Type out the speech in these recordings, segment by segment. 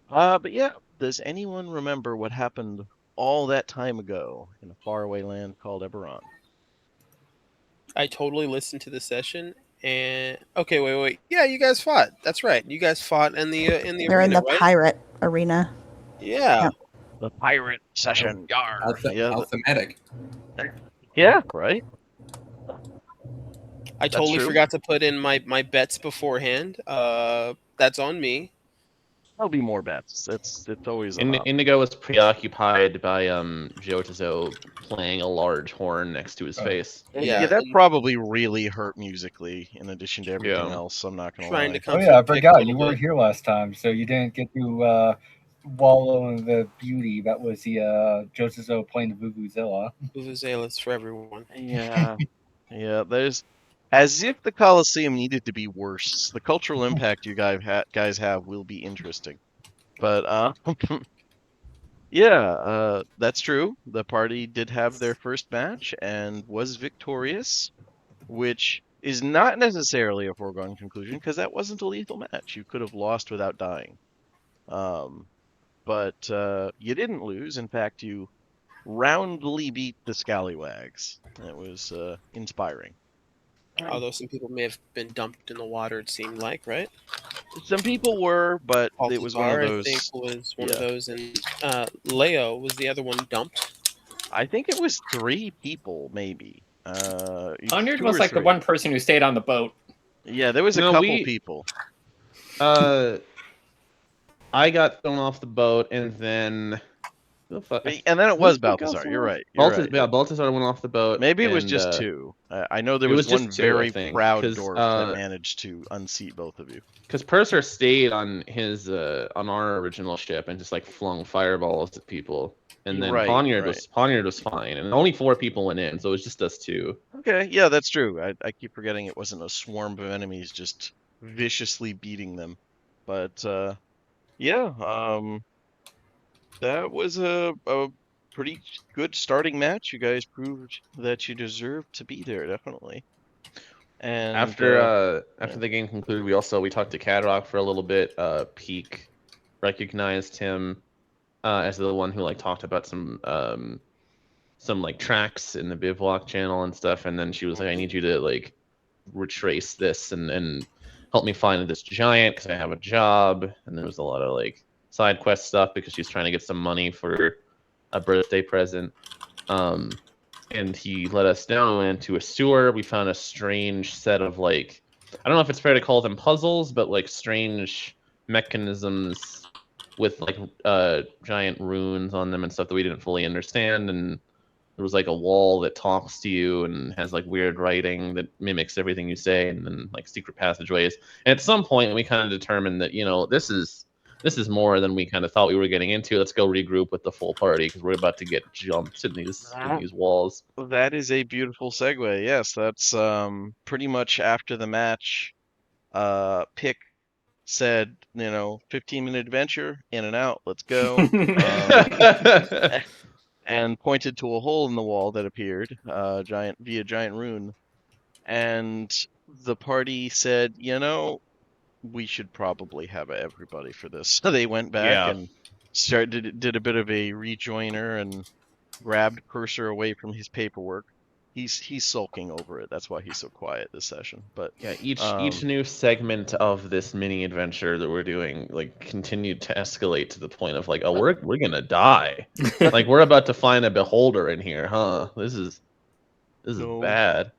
But yeah, does anyone remember what happened all that time ago in a faraway land called Eberron? I totally listened to the session, and okay, wait. Yeah, you guys fought. That's right. You guys fought in the They're in arena, the right? pirate arena. Yeah. Yep. The pirate How, session, how, yar. th- Yeah, how thematic. yeah, right. I That's totally true. forgot to put in my bets beforehand. That's on me. There'll be more bets. It's always an option. Indigo was preoccupied by Jotazo playing a large horn next to his Oh, face. Yeah, Yeah, that and probably really hurt musically. In addition to everything Yeah. else, I'm not gonna trying to lie. Oh come to yeah, a I pick a forgot little you weren't bit. here last time, so you didn't get to wallow in the beauty that was the Joseph playing the Vuvuzela. Vuvuzelas for everyone. Yeah, yeah. There's as if the Colosseum needed to be worse. The cultural impact you guys have will be interesting. But yeah, that's true. The party did have their first match and was victorious, which is not necessarily a foregone conclusion because that wasn't a lethal match. You could have lost without dying. Um, but you didn't lose. In fact, you roundly beat the Scallywags. It was inspiring. Although some people may have been dumped in the water, it seemed like, right? Some people were, but it was one of Balthazar, I think, those. was one of Yeah, those, and Leo was the other one dumped. I think it was three people, maybe. Onyard Two was or like the three. one person who stayed on the boat. Yeah, there was a No, couple people. uh, I got thrown off the boat, and then who the fuck? And then it Who was the fuck else Balthazar. You're was? right. You're right. Yeah, Baltazar went off the boat, Maybe it was and just two. I know there it was was one just two, I very think, proud dwarf that managed to unseat both of you. because Purser stayed on his on our original ship and just like flung fireballs at people, and then Right, Poniard right. was fine, and only 4 people went in, so it was just us two. Okay, yeah, that's true. I keep forgetting it wasn't a swarm of enemies just viciously beating them. But yeah, that was a pretty good starting match. You guys proved that you deserved to be there, definitely. And After yeah. the game concluded, we talked to Cadrock for a little bit. Peak recognized him as the one who like talked about some like tracks in the Bivouac channel and stuff, and then she was like, "I need you to like retrace this and help me find this giant because I have a job." And there was a lot of like side quest stuff because she's trying to get some money for a birthday present. And he led us down into a sewer. We found a strange set of like, I don't know if it's fair to call them puzzles, but like strange mechanisms with like giant runes on them and stuff that we didn't fully understand. And there was like a wall that talks to you and has like weird writing that mimics everything you say, and then like secret passageways. And at some point, we kind of determined that this is more than we kind of thought we were getting into. Let's go regroup with the full party because we're about to get jumped in these walls. That is a beautiful segue. Yes, that's pretty much after the match. Pick said, 15-minute adventure, in and out, let's go. And pointed to a hole in the wall that appeared, giant rune. And the party said, we should probably have everybody for this. So they went back Yeah. and did a bit of a rejoiner and grabbed Cursor away from his paperwork. He's sulking over it. That's why he's so quiet this session. But Yeah, each new segment of this mini adventure that we're doing like continued to escalate to the point of like, oh, we're gonna die. Like we're about to find a beholder in here, huh? This is No. bad.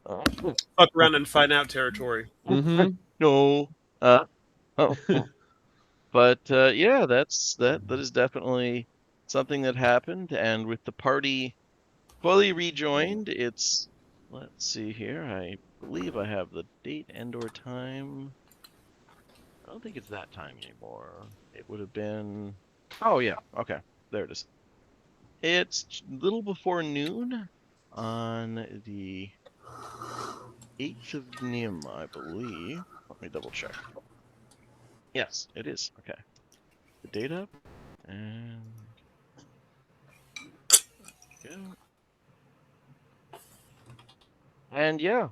Fuck around and find out territory. Mm-hmm. No. But yeah, that is definitely something that happened. And with the party fully rejoined, let's see here. I believe I have the date and/or time. I don't think it's that time anymore. It would have been. Oh yeah, okay, there it is. It's a little before noon on the 8th of Nim, I believe. Let me double check. Yes, it is. Okay. The date up. And go. And yeah,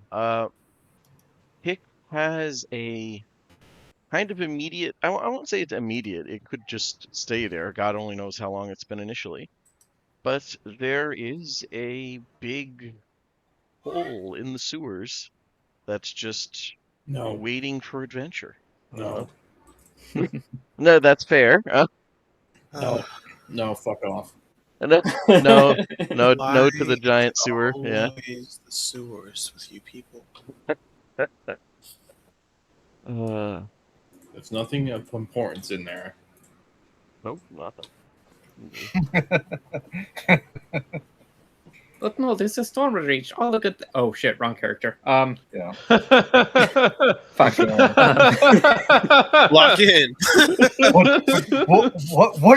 Pick has a kind of immediate. I won't say it's immediate. It could just stay there. God only knows how long it's been initially. But there is a big hole in the sewers that's just No, waiting for adventure. no, No, that's fair. no. Fuck off. No, no, no Why to the giant sewer. Yeah. always the sewers with you people? There's nothing of importance in there. Nope, nothing. But no, this is Storm Reach. Oh, look at oh shit, wrong character. Yeah. Fuck. Lock in. What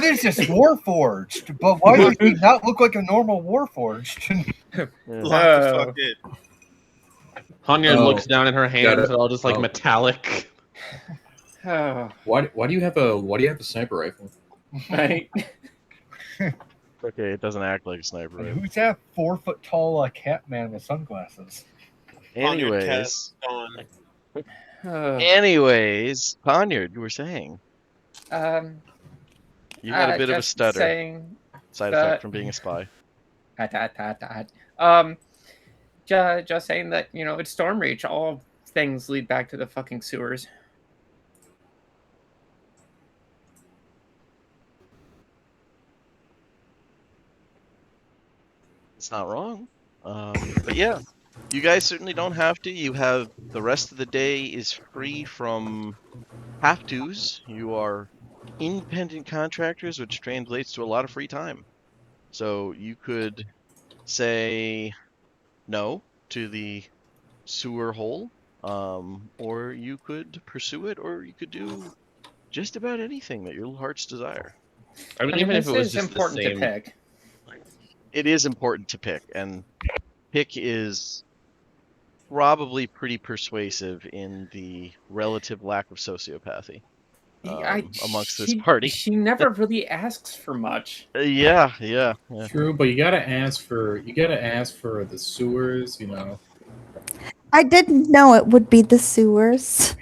is this Warforged? But why does he not look like a normal Warforged? Lock the fuck in. Hanya Oh, looks down at her hands, got it. and all just like Oh. metallic. Why do you have a sniper rifle? Right. Okay, it doesn't act like a sniper. And Rifle. who's that 4 foot tall cat man with sunglasses? Anyways, Gone. anyways, Ponyard, you were saying you got a bit of a just stutter Saying, side that- effect from being a spy. Just saying that it's Storm Reach. All things lead back to the fucking sewers. It's not wrong. But yeah, you guys certainly don't have to. You have the rest of the day is free from have tos. You are independent contractors, which translates to a lot of free time. So you could say no to the sewer hole, or you could pursue it, or you could do just about anything that your heart's desire. I mean, even if this it was is just the important same. to pick. It is important to pick, and pick is probably pretty persuasive in the relative lack of sociopathy amongst this party. She never really asks for much. Yeah. True, but you gotta ask for the sewers. I didn't know it would be the sewers.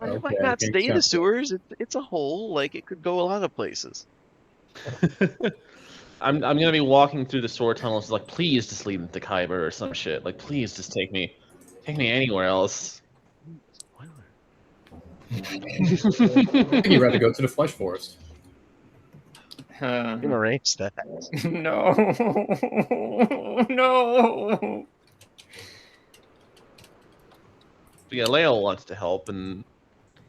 It might Okay, not I stay the accept it. sewers. It's a hole. Like it could go a lot of places. I'm gonna be walking through the sewer tunnels, like, please just lead me to Kyber or some shit. Like, please just take me anywhere else. You'd rather go to the flesh forest. You can arrange that. No. No. But yeah, Leo wants to help, and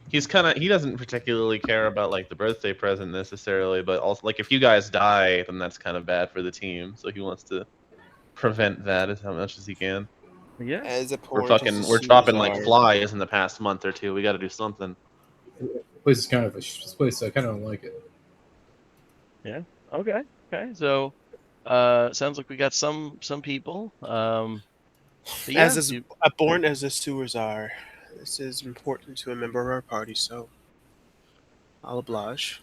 he doesn't particularly care about like the birthday present necessarily, but also like if you guys die, then that's kind of bad for the team. So he wants to prevent that as much as he can. Yeah. As We're dropping like flies in the past month or two. We got to do something. This place I kind of don't like it. Okay. So, sounds like we got some people. But yeah, As born as the sewers are, this is important to a member of our party, so I'll oblige.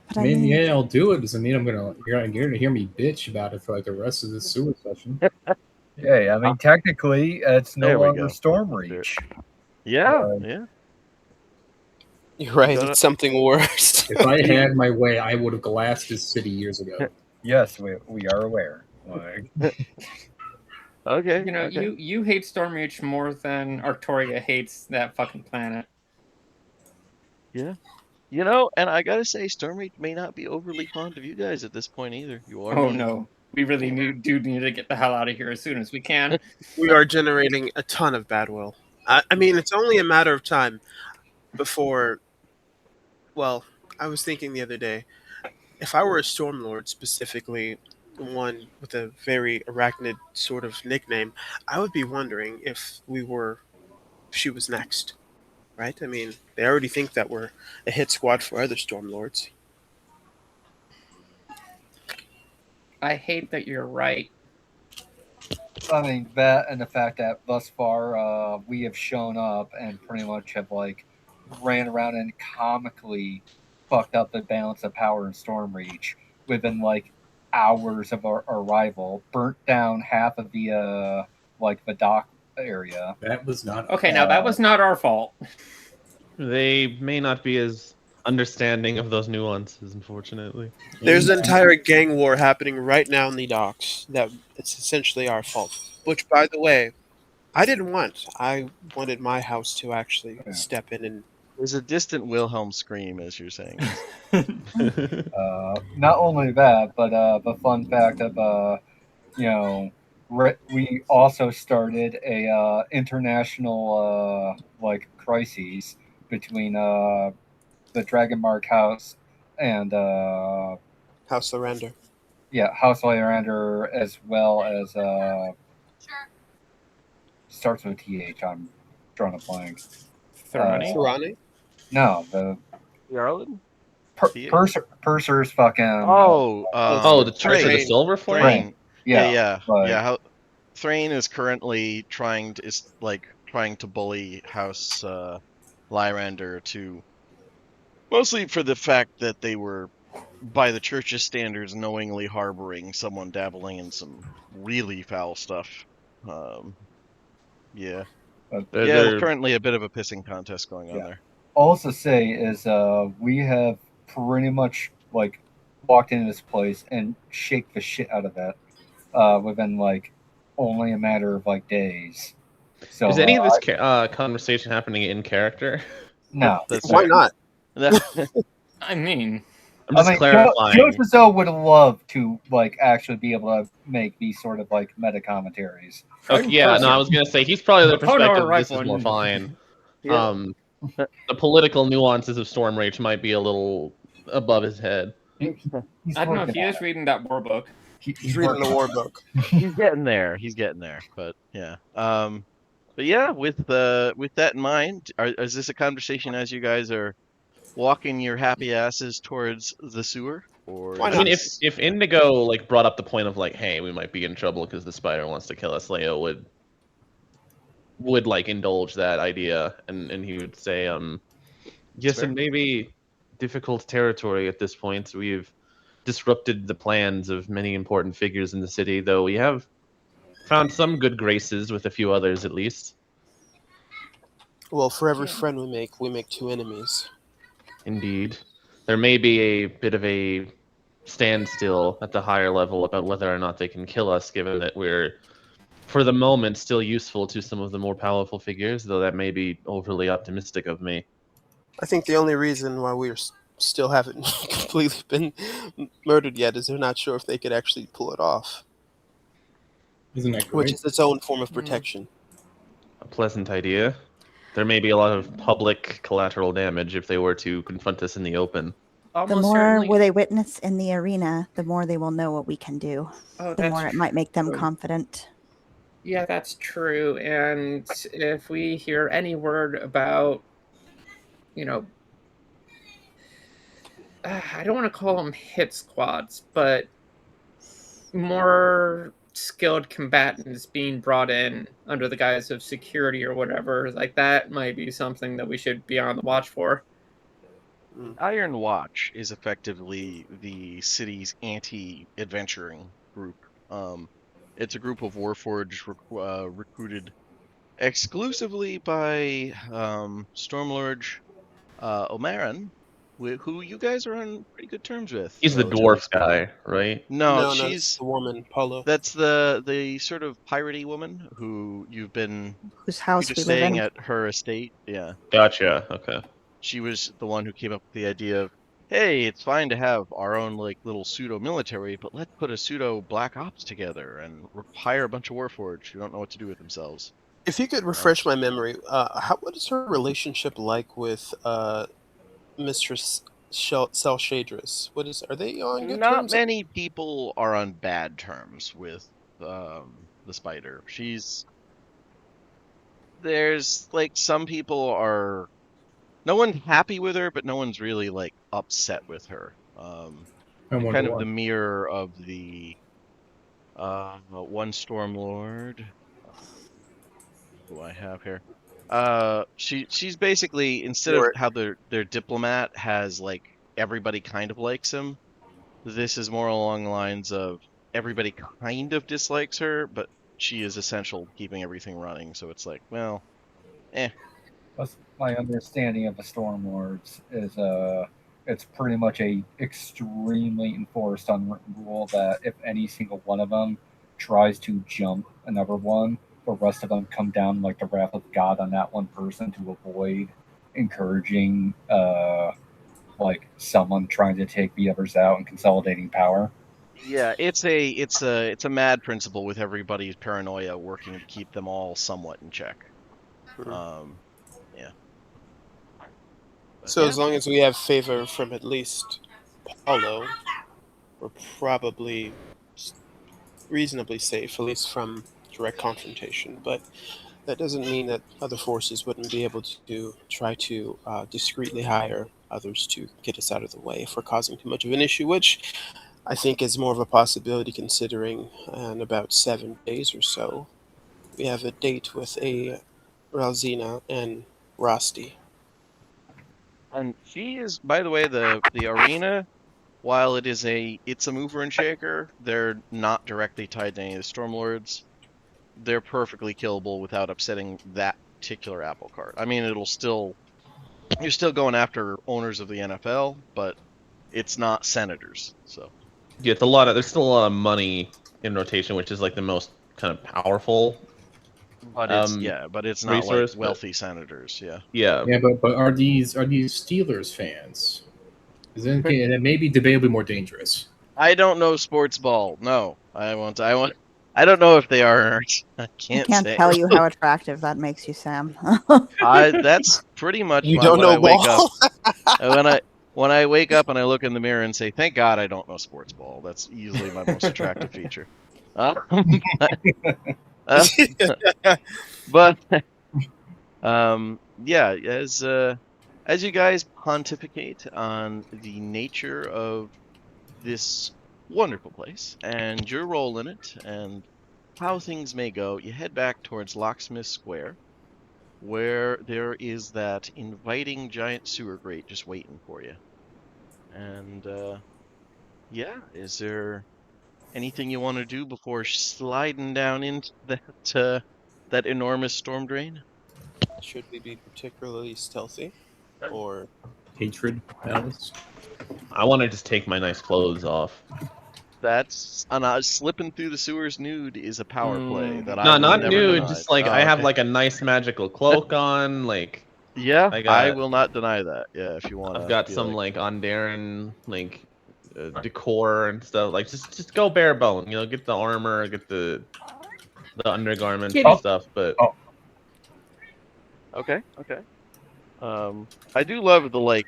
But I mean, yeah, I'll do it. Doesn't mean you're gonna hear me bitch about it for like the rest of the sewer session. Yeah, I mean, technically, it's no There we longer go. Storm Reach. yeah. You're right, Gotta- it's something worse. If I had my way, I would have glassed this city years ago. Yes, we are aware. Like, Okay. You hate Storm Reach more than Arctoria hates that fucking planet. And I gotta say, Stormreach may not be overly fond of you guys at this point either. You are. Oh no. We really need to get the hell out of here as soon as we can. We are generating a ton of bad will. I mean, it's only a matter of time before. Well, I was thinking the other day, if I were a Stormlord, specifically one with a very arachnid sort of nickname, I would be wondering if she was next. Right? I mean, they already think that we're a hit squad for other Stormlords. I hate that you're right. I mean, that and the fact that thus far we have shown up and pretty much have like ran around and comically fucked up the balance of power in Storm Reach within like hours of our arrival, burnt down half of the the dock area. That was not Okay, now that was not our fault. They may not be as understanding of those nuances, unfortunately. There's an entire gang war happening right now in the docks that it's essentially our fault. Which, by the way, I didn't want. I wanted my house to actually Yeah. step in and. There's a distant Wilhelm scream as you're saying this. Not only that, but the fun fact of you know, we also started a international like crises between the Dragon Mark House and House Surrender. House Lyrander, as well as starts with TH. I'm drawing a blank. Thrani? Serrani? No, the Yarlin? Purser's fucking. Oh, Oh, the Church of the Thrain. Silver Flame? Thrain. Yeah, Yeah. like- Thrain is currently trying to bully House Lyrander to mostly for the fact that they were, by the church's standards, knowingly harboring someone dabbling in some really foul stuff. Yeah. There's currently a bit of a pissing contest going on there. All to say is we have pretty much like walked into this place and shake the shit out of that within like only a matter of like days. So Is any of this conversation happening in character? no. That's Why fair. not? I mean, I'm just clarifying. Joe would love to like actually be able to make these sort of like meta commentaries. Okay, yeah, no, I was gonna say he's probably the Oh, no, perspective. right This is more one. fine. Yeah. The political nuances of Storm Rage might be a little above his head. He's I don't know if working he on is it. reading that war book. He's reading the war book. He's getting there. He's getting there. But yeah. But yeah, with that in mind, is this a conversation as you guys are walking your happy asses towards the sewer? Or Why I mean, not? if Indigo like brought up the point of like, hey, we might be in trouble because the spider wants to kill us, Leo would like indulge that idea, and he would say, yes, fair. it may be difficult territory at this point. We've disrupted the plans of many important figures in the city, though we have found some good graces with a few others at least. Well, for every friend we make two enemies. Indeed. There may be a bit of a standstill at the higher level about whether or not they can kill us, given that we're, for the moment, still useful to some of the more powerful figures, though that may be overly optimistic of me. I think the only reason why we still haven't completely been murdered yet is they're not sure if they could actually pull it off. Isn't that great? Which is its own form of protection. A pleasant idea. There may be a lot of public collateral damage if they were to confront us in the open. The Almost more certainly. they witness in the arena, the more they will know what we can do. Oh, The that's more it might make them true. confident. Yeah, that's true. And if we hear any word about, I don't want to call them hit squads, but more skilled combatants being brought in under the guise of security or whatever, like that might be something that we should be on the watch for. Iron Watch is effectively the city's anti-adventuring group. It's a group of Warforged recruited exclusively by Stormlord Omaran, who you guys are on pretty good terms with. He's the relatively dwarf speaking. guy, right? No, it's she's the woman, Paulo. that's the sort of piratey woman who you've been Whose house just we live staying in. at her estate. Yeah. Gotcha. Okay. She was the one who came up with the idea of, hey, it's fine to have our own like little pseudo military, but let's put a pseudo black ops together and hire a bunch of warforged who don't know what to do with themselves. If you could refresh my memory, what is her relationship like with Mistress Selshadris? Are they on good Not terms? many people are on bad terms with the spider. There's like some people are. No one's happy with her, but no one's really like upset with her. Kind of the mirror of the one Stormlord. Who I have here? She's basically, instead of how their diplomat has like everybody kind of likes him, this is more along the lines of everybody kind of dislikes her, but she is essential keeping everything running. So it's like, well, eh. my understanding of the Stormlords is it's pretty much a extremely enforced unwritten rule that if any single one of them tries to jump another one, the rest of them come down like the wrath of God on that one person to avoid encouraging like someone trying to take the others out and consolidating power. Yeah, it's a mad principle with everybody's paranoia working to keep them all somewhat in check. Yeah. But So yeah. as long as we have favor from at least Paulo, we're probably reasonably safe, at least from direct confrontation. But that doesn't mean that other forces wouldn't be able to try to discreetly hire others to get us out of the way if we're causing too much of an issue, which I think is more of a possibility considering in about 7 days or so, we have a date with a Ralzina and Rosti. And she is, by the way, the arena, while it's a mover and shaker, they're not directly tied to any of the Stormlords. They're perfectly killable without upsetting that particular apple cart. I mean, you're still going after owners of the NFL, but it's not senators. So Yeah, there's still a lot of money in rotation, which is like the most kind of powerful but it's not like resource. But wealthy senators. Yeah. yeah, Yeah, but are these Steelers fans? Is that okay? That may be debatably more dangerous. I don't know sports ball. No, I won't. I don't know if they are or aren't. I I can't can't say. tell you how attractive that makes you, Sam. That's pretty much You don't when know I wake up. ball? When I wake up and I look in the mirror and say, "Thank God I don't know sports ball." That's usually my most attractive feature. Uh, uh, but yeah, as you guys pontificate on the nature of this wonderful place and your role in it and how things may go, you head back towards Locksmith Square, where there is that inviting giant sewer grate just waiting for you. And yeah, is there anything you want to do before sliding down into that enormous storm drain? Should we be particularly stealthy? Or Hatred, Alice. I want to just take my nice clothes off. That's slipping through the sewers nude is a power play that I No, will not never nude. deny. Just like Oh, I have okay. like a nice magical cloak on. Like Yeah, I I got, will not deny that. Yeah, if you want I've to got be some like, like Ondarin like decor and stuff. Like just go bare bone. You know, get the armor, get the undergarments and Kitty. stuff. But okay. I do love the like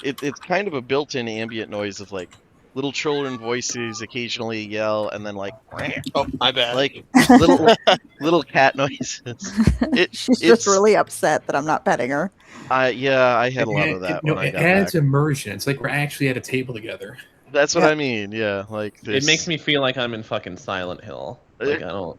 it's kind of a built-in ambient noise of like little children voices occasionally yell and then like oh, my bad. like little little cat noises. She's just It's really upset that I'm not petting her. yeah, I had a lot of that when I It got adds back. immersion. It's like we're actually at a table together. That's what Yeah. I mean. Yeah, like this. it makes me feel like I'm in fucking Silent Hill. Like I don't.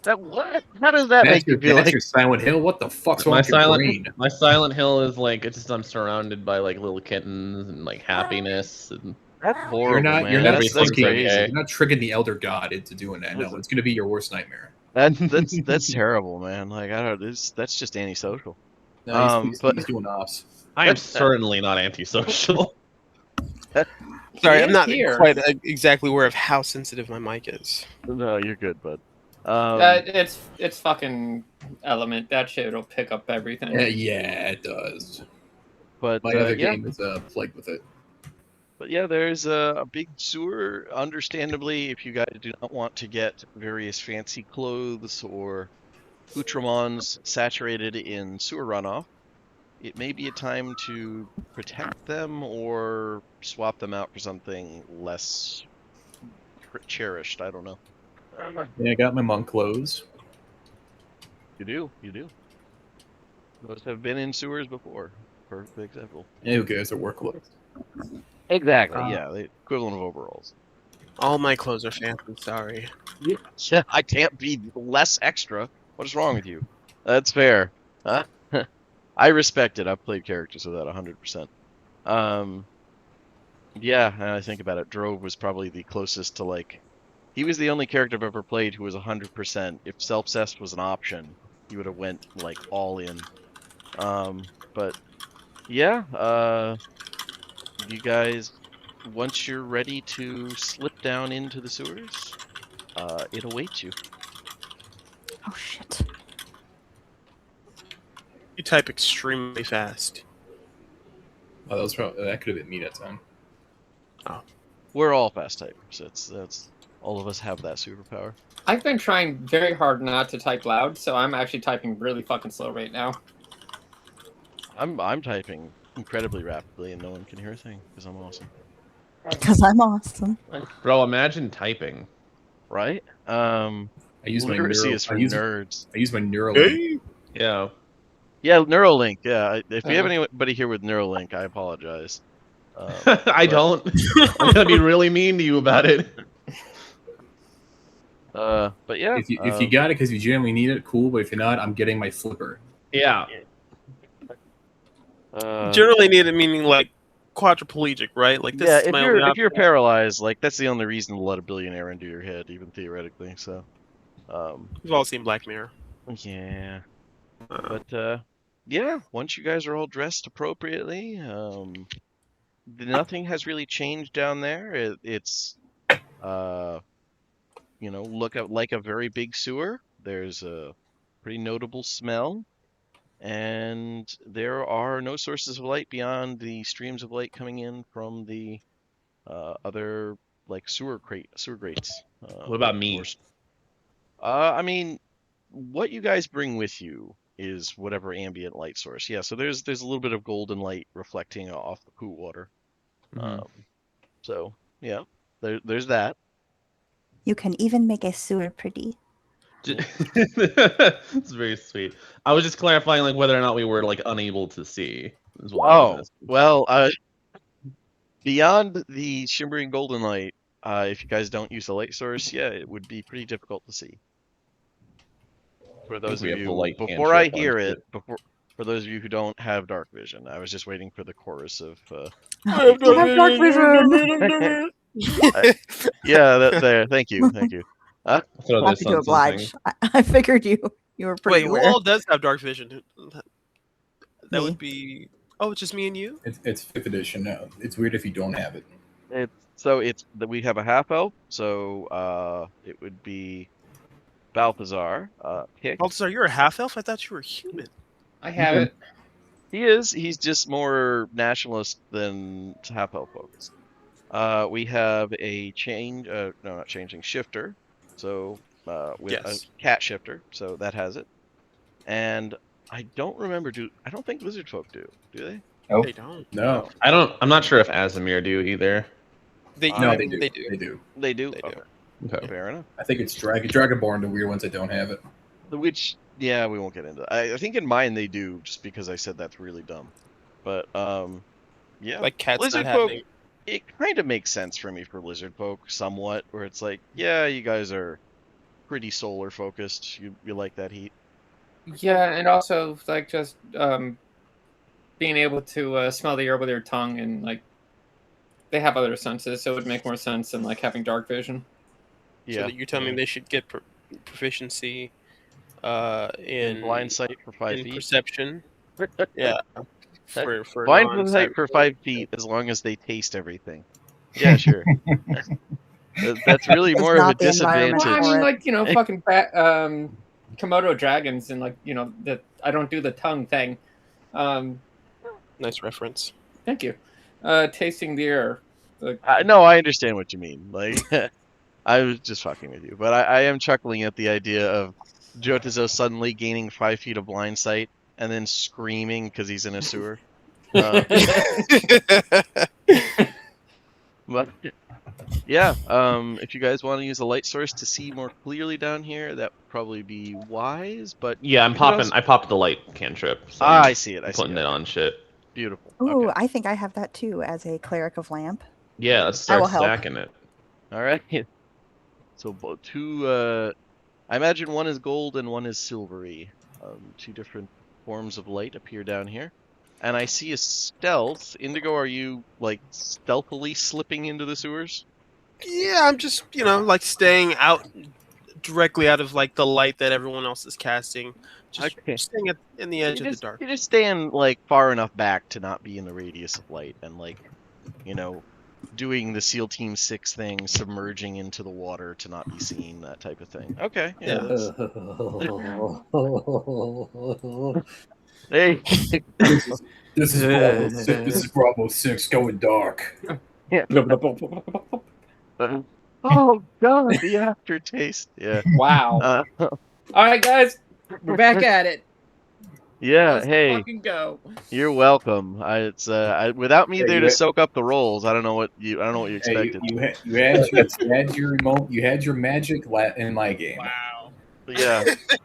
That what? How does that make you feel That's like your Silent Hill. What the fuck's wrong with your brain? My Silent Hill is like it's just I'm surrounded by like little kittens and like happiness and that's horrible, man. You're not That's everything's crazy. okay. You're not triggering the Elder God into doing that. No, it's going to be your worst nightmare. That's terrible, man. Like I don't. That's just antisocial. No, But he's doing ops. I am certainly not antisocial. Sorry, I'm not Here. quite exactly aware of how sensitive my mic is. no, you're good, bud. It's fucking element. That shit will pick up everything. Yeah, it does. But My other yeah, game is plagued with it. but yeah, there's a big sewer. Understandably, if you guys do not want to get various fancy clothes or accoutrements saturated in sewer runoff, it may be a time to protect them or swap them out for something less cherished. I don't know. Yeah, I got my monk clothes. You do. Those have been in sewers before. Perfect example. Yeah, who cares? They're work clothes. Exactly. Yeah, the equivalent of overalls. All my clothes are fancy, sorry. Yeah, I can't be less extra. What is wrong with you? That's fair. Huh? I respect it. I've played characters with that 100%. Yeah, and I think about it. Drove was probably the closest to like. He was the only character I've ever played who was 100%. If self-cest was an option, he would have went like all in. But yeah, you guys, once you're ready to slip down into the sewers, it awaits you. Oh shit. You type extremely fast. Oh, that could have been me that time. We're all fast typers. That's all of us have that superpower. I've been trying very hard not to type loud, so I'm actually typing really fucking slow right now. I'm typing incredibly rapidly and no one can hear a thing because I'm awesome. Because I'm awesome. Bro, imagine typing. Right? I use my Literacy is for nerds. I use my Neuralink. Yeah. Yeah, Neuralink. Yeah, if you have Uh-huh. anybody here with Neuralink, I apologize. I don't. I'm gonna be really mean to you about it. But yeah. If you got it because you genuinely need it, cool. But if you're not, I'm getting my flipper. Yeah. Generally need it meaning like quadriplegic, right? Like this yeah, is if my only you're option. paralyzed, like that's the only reason to let a billionaire into your head, even theoretically. So, We've all seen Black Mirror. yeah. But yeah, once you guys are all dressed appropriately, nothing has really changed down there. It's look at like a very big sewer. There's a pretty notable smell, and there are no sources of light beyond the streams of light coming in from the other like sewer grates. What about me? I mean, what you guys bring with you is whatever ambient light source. Yeah, so there's a little bit of golden light reflecting off the poo water. Mhm. So yeah, there's that. You can even make a sewer pretty. It's very sweet. I was just clarifying like whether or not we were like unable to see. Is what I was Oh, asking. well, beyond the shimmering golden light, if you guys don't use the light source, yeah, it would be pretty difficult to see. For those of we have the you, light before I cantrip on hear it, shit. for those of you who don't have dark vision, I was just waiting for the chorus of. I have dark vision. Yeah, there. Thank you. Throw this Happy to on something. oblige. I figured you were pretty Wait, who aware. all does have dark vision? That Me. would be. Oh, it's just me and you. It's 5th edition now. It's weird if you don't have it. It's that we have a half elf, so it would be Balthazar. Hick. Balthazar, you're a half elf. I thought you were human. I have it. He is. He's just more nationalist than half elf focused. We have a shifter. So with Yes. a cat shifter, so that has it. And I don't remember. I don't think lizard folk do they? Nope. They don't. No, I'm not sure if Azimir do either. They, No, I they mean, do. They do. They do. They do. They do. Okay. Fair enough. I think it's Dragonborn, the weird ones that don't have it. Which, yeah, we won't get into. I think in mine they do, just because I said that's really dumb. But yeah, Like cats lizard not folk. having. It kind of makes sense for me for lizard folk, somewhat, where it's like, yeah, you guys are pretty solar focused. You like that heat. Yeah, and also like just being able to smell the air with your tongue, and like they have other senses, so it would make more sense than like having dark vision. So Yeah. that you're telling me they should get proficiency in blind sight for 5 in feet. perception. Yeah. For blind non-sight sight for 5 feet, as long as they taste everything. Yeah, sure. That's really It's more of a not the environment. disadvantage. Well, I for mean, it. like fucking Komodo dragons, and like that I don't do the tongue thing. Nice reference. Thank you. Tasting the air. No, I understand what you mean. Like, I was just fucking with you, but I am chuckling at the idea of Jotazo suddenly gaining 5 feet of blind sight and then screaming because he's in a sewer. But yeah, if you guys want to use a light source to see more clearly down here, that would probably be wise. But Yeah, you could also- I popped the light cantrip. So I see it. I see putting it. it on shit. Beautiful. Ooh, Okay. I think I have that too as a cleric of lamp. Yeah, let's I will start help. stacking it. All right. So two. I imagine one is gold and one is silvery. Two different forms of light appear down here, and I see a stealth. Indigo, are you like stealthily slipping into the sewers? Yeah, I'm just like staying out directly out of like the light that everyone else is casting. Just Okay. staying in the edge of the dark. You just stand like far enough back to not be in the radius of light, and like, you know, doing the SEAL Team 6 thing, submerging into the water to not be seen, that type of thing. Okay, yeah, that's hey. This is Bravo 6. This is Bravo 6 going dark. Yeah. Oh God, the aftertaste. Yeah. Wow. All right, guys, we're back at it. Yeah. Let's Hey, fucking go. you're welcome. Without me Hey, there you to had- soak up the rolls. I don't know what you Hey, expected. you had your remote. You had your magic in my game. Wow. But yeah.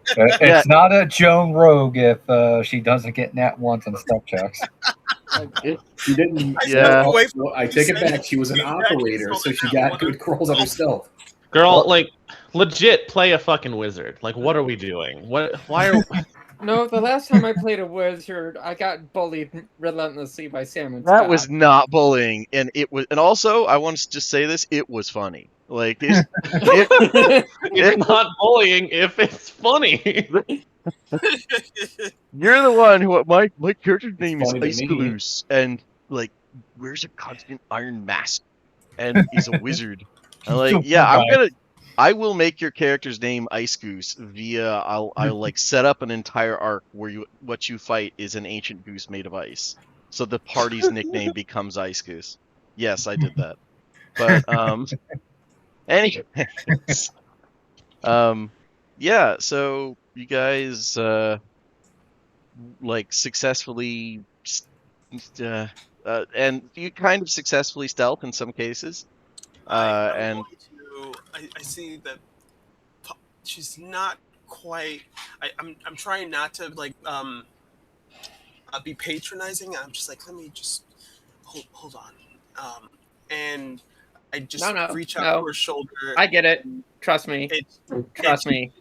It's not a Joan Rogue if she doesn't get nat once on step checks. She didn't. Yeah. I take it back. She was an operator, so she got good rolls on her stealth. Girl, like, legit play a fucking wizard. Like, what are we doing? Why are No, the last time I played a wizard, I got bullied relentlessly by Sam and That Scott. was not bullying, and and also I want to just say this: it was funny. Like it's not bullying if it's funny? You're the one who my character's name is funny to Ice me. Galoose, and like wears a constant iron mask, and is a wizard. And like, yeah, I will make your character's name Ice Goose via I'll like set up an entire arc where what you fight is an ancient goose made of ice. So the party's nickname becomes Ice Goose. Yes, I did that. But anyways, yeah, so you guys like successfully and you kind of successfully stealth in some cases. And I see that she's not quite. I'm trying not to like be patronizing. I'm just like, let me just hold on. And I just reach out to her shoulder. I get it. Trust me. Trust me.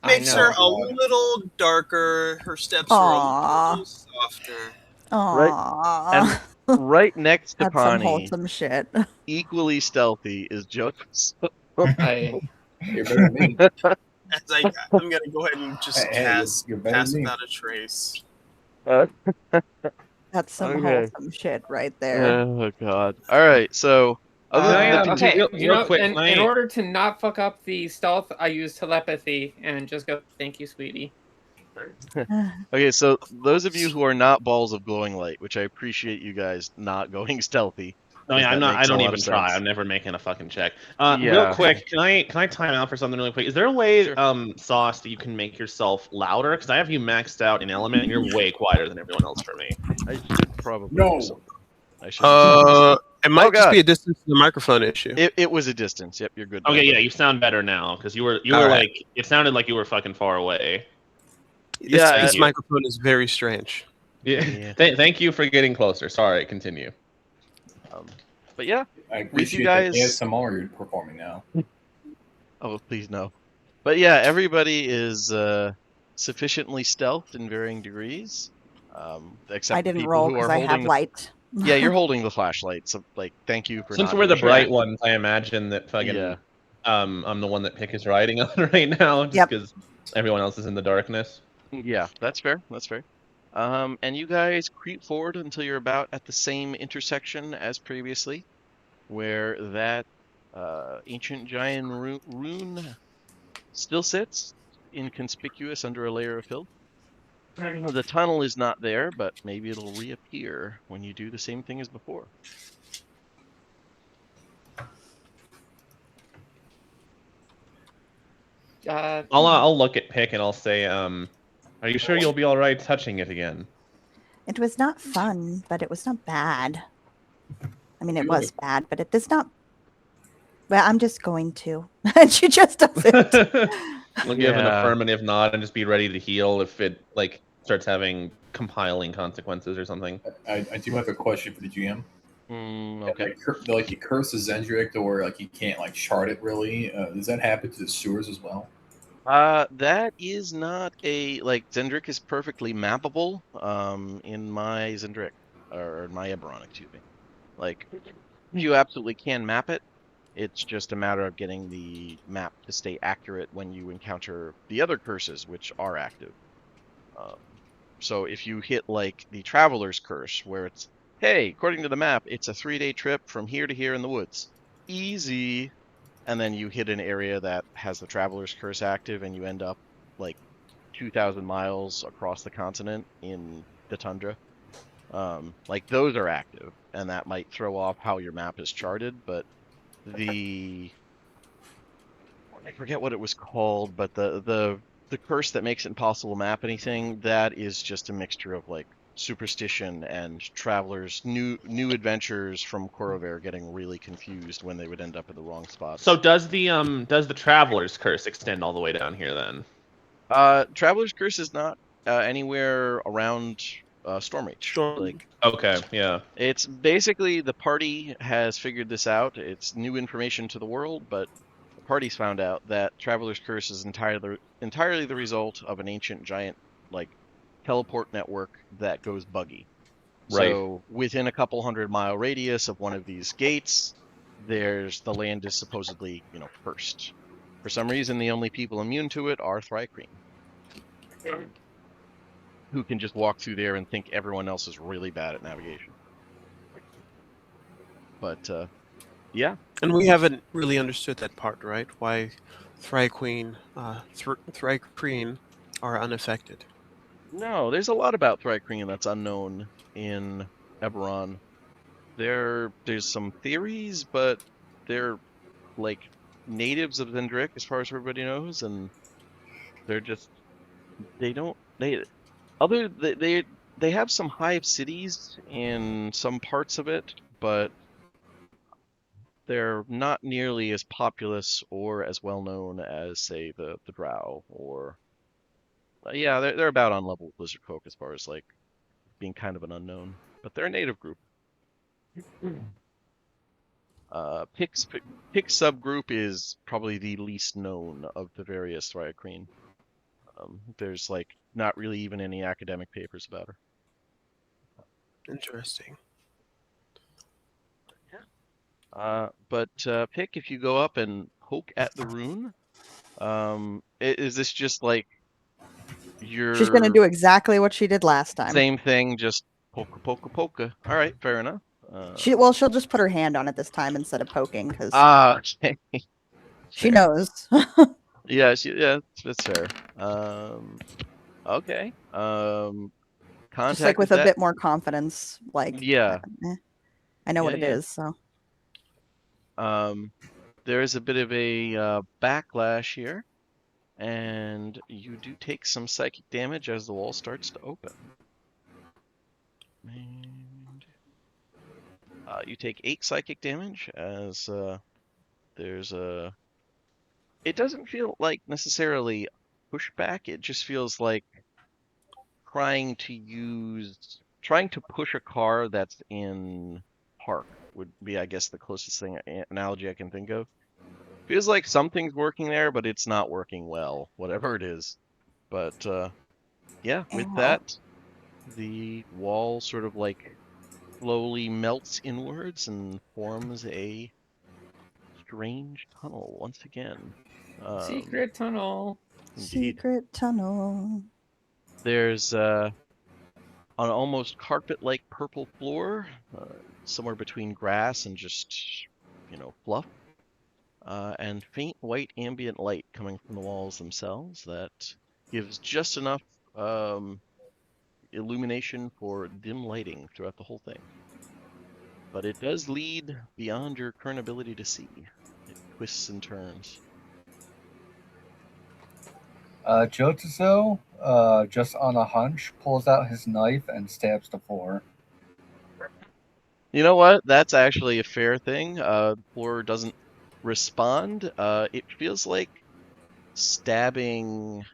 Makes her a little darker. Her steps are a little softer. Aww. And right next to That's some Pawnee, wholesome shit. equally stealthy, is Jonas. You're better than me. I'm gonna go ahead and just cast you're better pass than me. without a trace. That's some Okay. wholesome shit right there. Oh God! All right, so other than the okay, real quick, in order to not fuck up the stealth, I use telepathy and just go, "Thank you, sweetie." Okay, so those of you who are not balls of glowing light, which I appreciate you guys not going stealthy. No, yeah, that I'm not. makes I don't a lot even of try. sense. I'm never making a fucking check. Yeah. Real quick, can I time out for something really quick? Is there a way, Sure. Sauce, that you can make yourself louder? Because I have you maxed out in Element, and you're way quieter than everyone else for me. I should probably No. do something. I should. Do something. It might just God. be a distance to the microphone issue. It was a distance. Yep, you're good. Okay, yeah, you sound better now because you were All right. like it sounded like you were fucking far away. Yeah, This microphone is very strange. Yeah. Thank you for getting closer. Sorry, continue. But yeah, I with appreciate you guys. the ASMR you're performing now. Oh, please no. But yeah, everybody is sufficiently stealthed in varying degrees. Except I didn't people roll who because are I holding have light. Yeah, you're holding the flashlight, so like, thank you for. Since not we're the being bright distracted. ones, I imagine that fucking I'm the one that Pick is riding on right now, just because everyone else is in the darkness. Yeah, that's fair. That's fair. And you guys creep forward until you're about at the same intersection as previously, where that ancient giant rune still sits, inconspicuous under a layer of filth. The tunnel is not there, but maybe it'll reappear when you do the same thing as before. I'll look at Pick and I'll say, are you sure you'll be all right touching it again? It was not fun, but it was not bad. I mean, it was bad, but it does not. Well, I'm just going to. And she just doesn't. We'll give an affirmative nod and just be ready to heal if it like starts having compiling consequences or something. I do have a question for the GM. Okay. Like he curses Zendrick, or like he can't like shard it really. Does that happen to the sewers as well? That is not like Zendrick is perfectly mappable. In my Zendrick or my Eberron, excuse me. Like, you absolutely can map it. It's just a matter of getting the map to stay accurate when you encounter the other curses, which are active. So if you hit like the Traveler's Curse, where it's, hey, according to the map, it's a 3-day trip from here to here in the woods. Easy. And then you hit an area that has the Traveler's Curse active, and you end up like 2,000 miles across the continent in the tundra. Like those are active, and that might throw off how your map is charted, but I forget what it was called, but the curse that makes it impossible to map anything, that is just a mixture of like superstition and travelers, new adventures from Corvair getting really confused when they would end up in the wrong spots. So does the Traveler's Curse extend all the way down here then? Traveler's Curse is not anywhere around Stormreach. Like, Okay, yeah. it's basically the party has figured this out. It's new information to the world, but the party's found out that Traveler's Curse is entirely the result of an ancient giant like teleport network that goes buggy. Right. So within a couple 100-mile radius of one of these gates, the land is supposedly, cursed. For some reason, the only people immune to it are Thrycreen, who can just walk through there and think everyone else is really bad at navigation. But yeah. And we haven't really understood that part, right? Why Thrycreen are unaffected. No, there's a lot about Thrycreen that's unknown in Eberron. There's some theories, but they're like natives of Zendrick as far as everybody knows, and they're just they have some hive cities in some parts of it, but they're not nearly as populous or as well known as, say, the Drow or yeah, they're about on level with Lizard Folk as far as like being kind of an unknown, but they're a native group. Pick's subgroup is probably the least known of the various Thrycreen. There's like not really even any academic papers about her. Interesting. But Pick, if you go up and poke at the rune, is this just like She's going to do exactly what she did last time. Same thing, just poka. All right, fair enough. She'll just put her hand on it this time instead of poking because okay. she knows. Yeah, that's fair. Okay. Contact just like with a bit more confidence, like yeah, I know what it is. So there is a bit of a backlash here, and you do take some psychic damage as the wall starts to open. And you take 8 psychic damage as there's a. It doesn't feel like necessarily pushback. It just feels like trying to push a car that's in park would be, I guess, the closest analogy I can think of. Feels like something's working there, but it's not working well, whatever it is. But yeah, with that, the wall sort of like slowly melts inwards and forms a strange tunnel once again. Secret tunnel. Indeed. Secret tunnel. There's an almost carpet-like purple floor, somewhere between grass and just, fluff, and faint white ambient light coming from the walls themselves that gives just enough illumination for dim lighting throughout the whole thing. But it does lead beyond your current ability to see. It twists and turns. Jotazo, just on a hunch, pulls out his knife and stabs the floor. You know what? That's actually a fair thing. The floor doesn't respond. It feels like stabbing,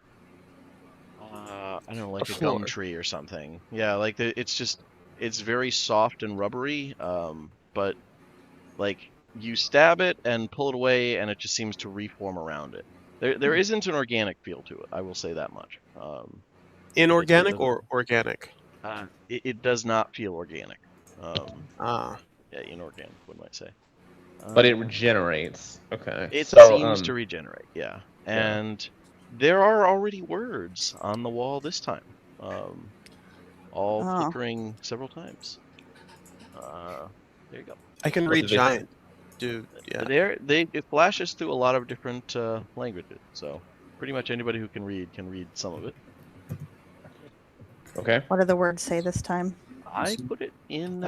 I don't know, like a gum tree or something. Yeah, like it's very soft and rubbery, but like you stab it and pull it away and it just seems to reform around it. There isn't an organic feel to it, I will say that much. Inorganic or organic? It does not feel organic. Ah. Yeah, inorganic, one might say. But it regenerates. Okay. It So seems to regenerate, yeah. Yeah. And there are already words on the wall this time, all Oh. flickering several times. There you go. I can What read did they say? giant, dude. Yeah. It flashes through a lot of different languages, so pretty much anybody who can read some of it. Okay. What do the words say this time? I put it in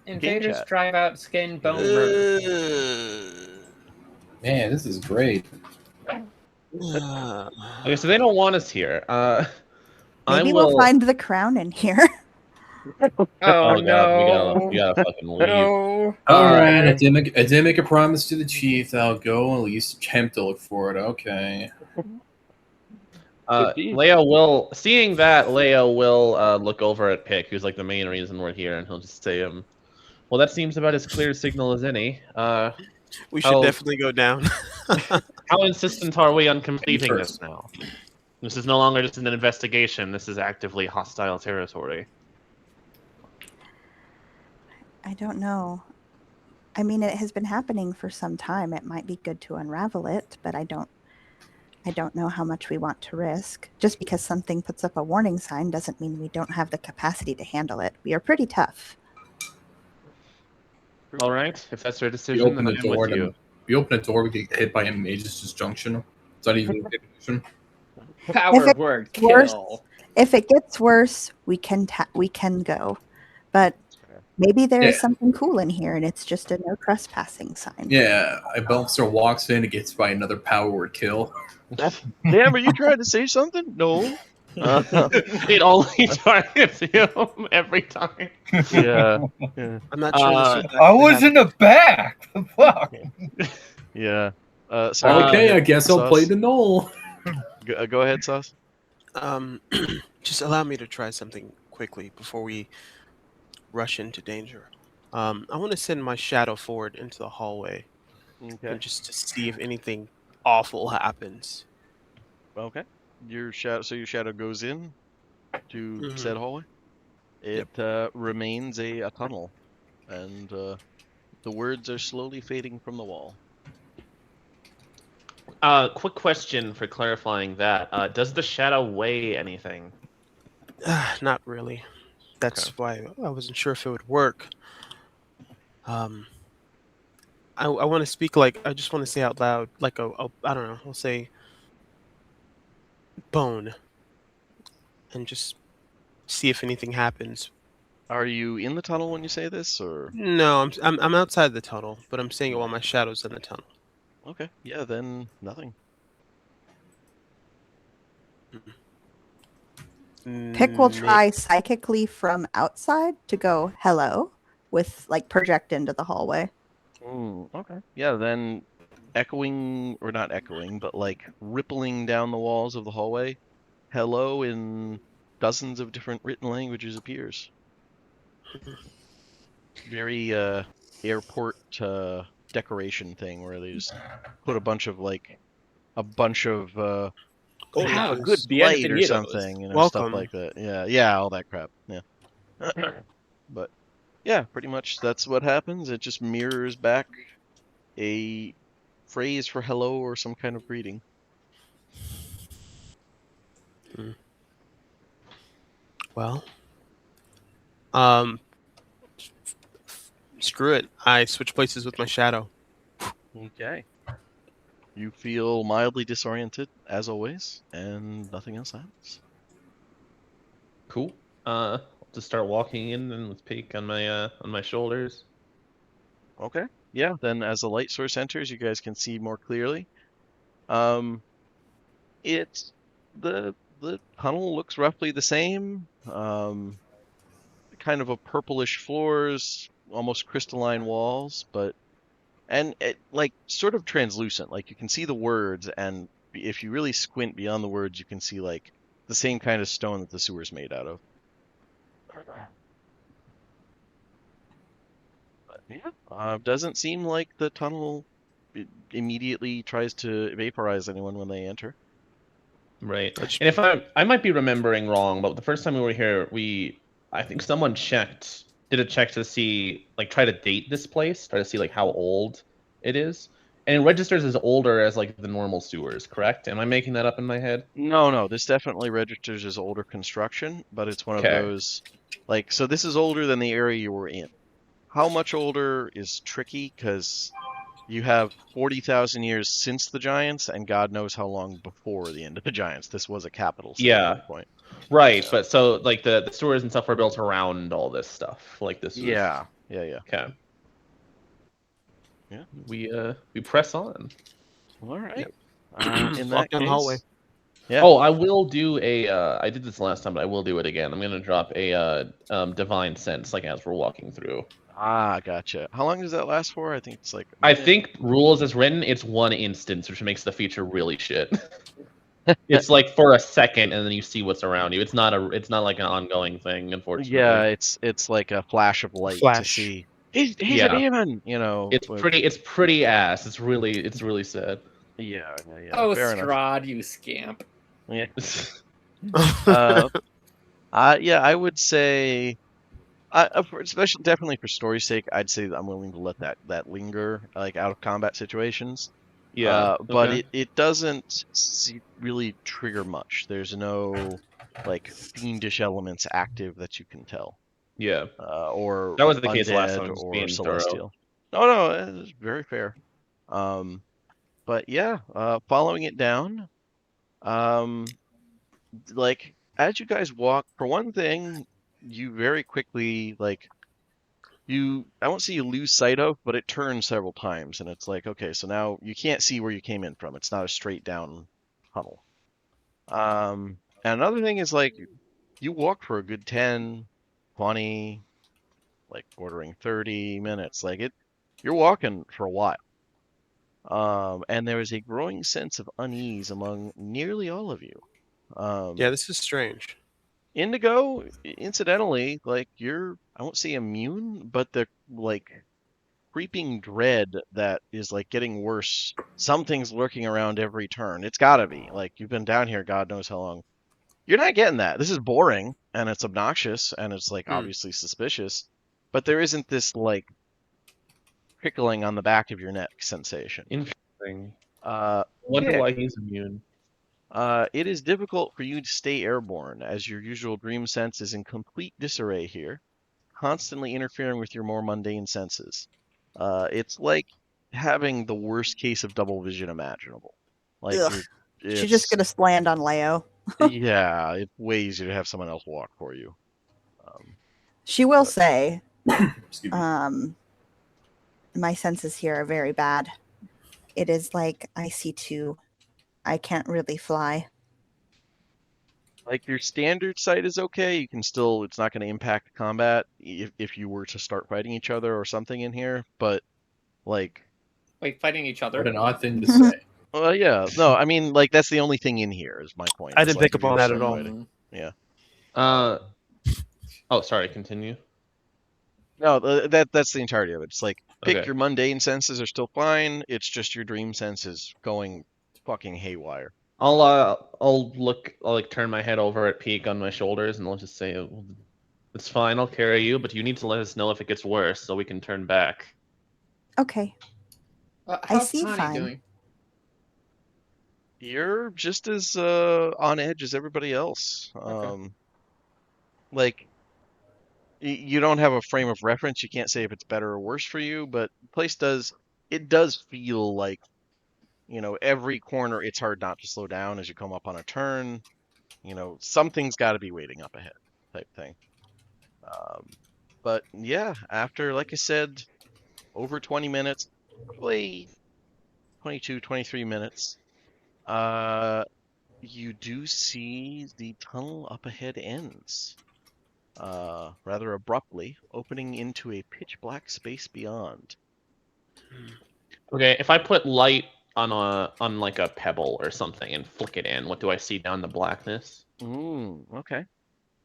Invaders chat. drive out skin, bone, murder. Man, this is great. Okay, so they don't want us here. I Maybe will. we'll find the crown in here. Oh, God, no. we gotta fucking leave. No. All right, I did make a promise to the chief that I'll go and at least attempt to look for it. Okay. Seeing that, Leia will look over at Pick, who's like the main reason we're here, and he'll just say, well, that seems about as clear a signal as any. We should definitely go down. How insistent are we on completing First. this now? This is no longer just an investigation. This is actively hostile territory. I don't know. I mean, it has been happening for some time. It might be good to unravel it, but I don't know how much we want to risk. Just because something puts up a warning sign doesn't mean we don't have the capacity to handle it. We are pretty tough. All right, if that's your We decision, open then the I'm door with you. and we open the door. We get hit by a mage's disjunction. It's not even a disjunction. Power it word works- kill. If it gets worse, we can go. But maybe there is Yeah. something cool in here, and it's just a no trespassing sign. Yeah, a bouncer walks in and gets by another power word kill. Damn, are you trying to say something? No. It only targets you every time. Yeah. I'm not sure this would I was in happen. the back. The fuck. Yeah. Okay, I guess I'll play Sauce. the knoll. Go ahead, Sauce. Just allow me to try something quickly before we rush into danger. I want to send my shadow forward into the hallway, Okay. and just to see if anything awful happens. Okay. Your shadow goes in to Mhm. said hallway. It remains a tunnel, and the words are slowly fading from the wall. Quick question for clarifying that. Does the shadow weigh anything? Not really. That's why I wasn't sure if it would work. I want to speak I just want to say out loud I don't know. I'll say bone, and just see if anything happens. Are you in the tunnel when you say this, or? No, I'm outside the tunnel, but I'm saying it while my shadow's in the tunnel. Okay. Yeah. Then nothing. Pick will try psychically from outside to go hello with project into the hallway. Okay. Yeah. Then echoing, or not echoing, but rippling down the walls of the hallway, hello in dozens of different written languages appears. Very airport decoration thing where they just put a bunch of have a good flight or something, stuff Welcome. like that. Yeah, all that crap. Yeah. But yeah, pretty much that's what happens. It just mirrors back a phrase for hello or some kind of greeting. Well, screw it. I switch places with my shadow. Okay. You feel mildly disoriented, as always, and nothing else happens. Cool. I'll just start walking in and with Peak on my shoulders. Okay. Yeah, then as the light source enters, you guys can see more clearly. It's the tunnel looks roughly the same. Kind of a purplish floors, almost crystalline walls, and it sort of translucent. You can see the words, and if you really squint beyond the words, you can see the same kind of stone that the sewer's made out of. But yeah, doesn't seem like the tunnel immediately tries to vaporize anyone when they enter. Right. And if I might be remembering wrong, but the first time we were here, I think someone did a check to see, try to date this place, try to see how old It is, and it registers as older as like the normal sewers. Correct? Am I making that up in my head? No, this definitely registers as older construction, but it's one of Okay. those, like, so this is older than the area you were in. How much older is tricky because you have 40,000 years since the Giants, and God knows how long before the end of the Giants. This was a capital city at Yeah. one point. Right, Yeah. but so like the sewers and stuff were built around all this stuff. Like this was Yeah. okay. Yeah. We press on. All right. Yep. In Walk that down the hallway. case, yeah. Oh, I will do a. I did this last time, but I will do it again. I'm gonna drop a divine sense like as we're walking through. Ah, gotcha. How long does that last for? I think it's like a I minute. think rules as written, it's one instance, which makes the feature really shit. It's like for a second, and then you see what's around you. It's not like an ongoing thing, Yeah, unfortunately. it's like a flash of light to Flash. see. He's a Yeah, demon, it's pretty ass. It's really sad. Yeah, Oh, fair enough. Strahd, you scamp. Yeah. Uh, yeah, I would say, especially definitely for story's sake, I'd say that I'm willing to let that linger, like out of combat situations. Yeah. But Okay. it doesn't really trigger much. There's no like fiendish elements active that you can tell, Yeah. or That was the case last time. undead Just or being thorough. celestial. No, it's very fair. But yeah, following it down, um, like as you guys walk, for one thing, you very quickly like I won't say you lose sight of, but it turns several times, and it's like, okay, so now you can't see where you came in from. It's not a straight down tunnel. And another thing is like you walk for a good 10, 20, like bordering 30 minutes. Like you're walking for a while. And there is a growing sense of unease among nearly all of you. Yeah, this is strange. Indigo, incidentally, like I won't say immune, but the like creeping dread that is like getting worse. Something's lurking around every turn. It's gotta be. Like you've been down here God knows how long. You're not getting that. This is boring and it's obnoxious and it's like Hmm. obviously suspicious, but there isn't this like prickling on the back of your neck sensation. Interesting. Wonder Pick. why he's immune. It is difficult for you to stay airborne, as your usual dream sense is in complete disarray here, constantly interfering with your more mundane senses. It's like having the worst case of double vision imaginable. Like Ugh. She's just gonna land on Leo. yeah, it's way easier to have someone else walk for you. She will But- say, Excuse me. my senses here are very bad. It is like I see two. I can't really fly. Like your standard sight is okay. You can still, it's not going to impact combat if you were to start fighting each other or something in here. But like, Wait, fighting each other? What an odd thing to say. well, yeah, no, I mean, like that's the only thing in here is my point. I It's didn't like pick if up you on were to that start at all. fighting. Yeah. Oh, sorry. Continue. No, that's the entirety of it. It's like pick Okay. your mundane senses are still fine. It's just your dream senses going fucking haywire. I'll like turn my head over at Peak on my shoulders, and I'll just say, well, "It's fine. I'll carry you, but you need to let us know if it gets worse so we can turn back." Okay. How's see Tani fine. doing? You're just as on edge as everybody else. Okay. Like you don't have a frame of reference. You can't say if it's better or worse for you, but the place does feel like, every corner it's hard not to slow down as you come up on a turn. Something's got to be waiting up ahead type thing. But yeah, after, like I said, over 20 minutes, probably 22, 23 minutes, you do see the tunnel up ahead ends. Rather abruptly, opening into a pitch black space beyond. Okay, if I put light on like a pebble or something and flick it in, what do I see down the blackness? Okay.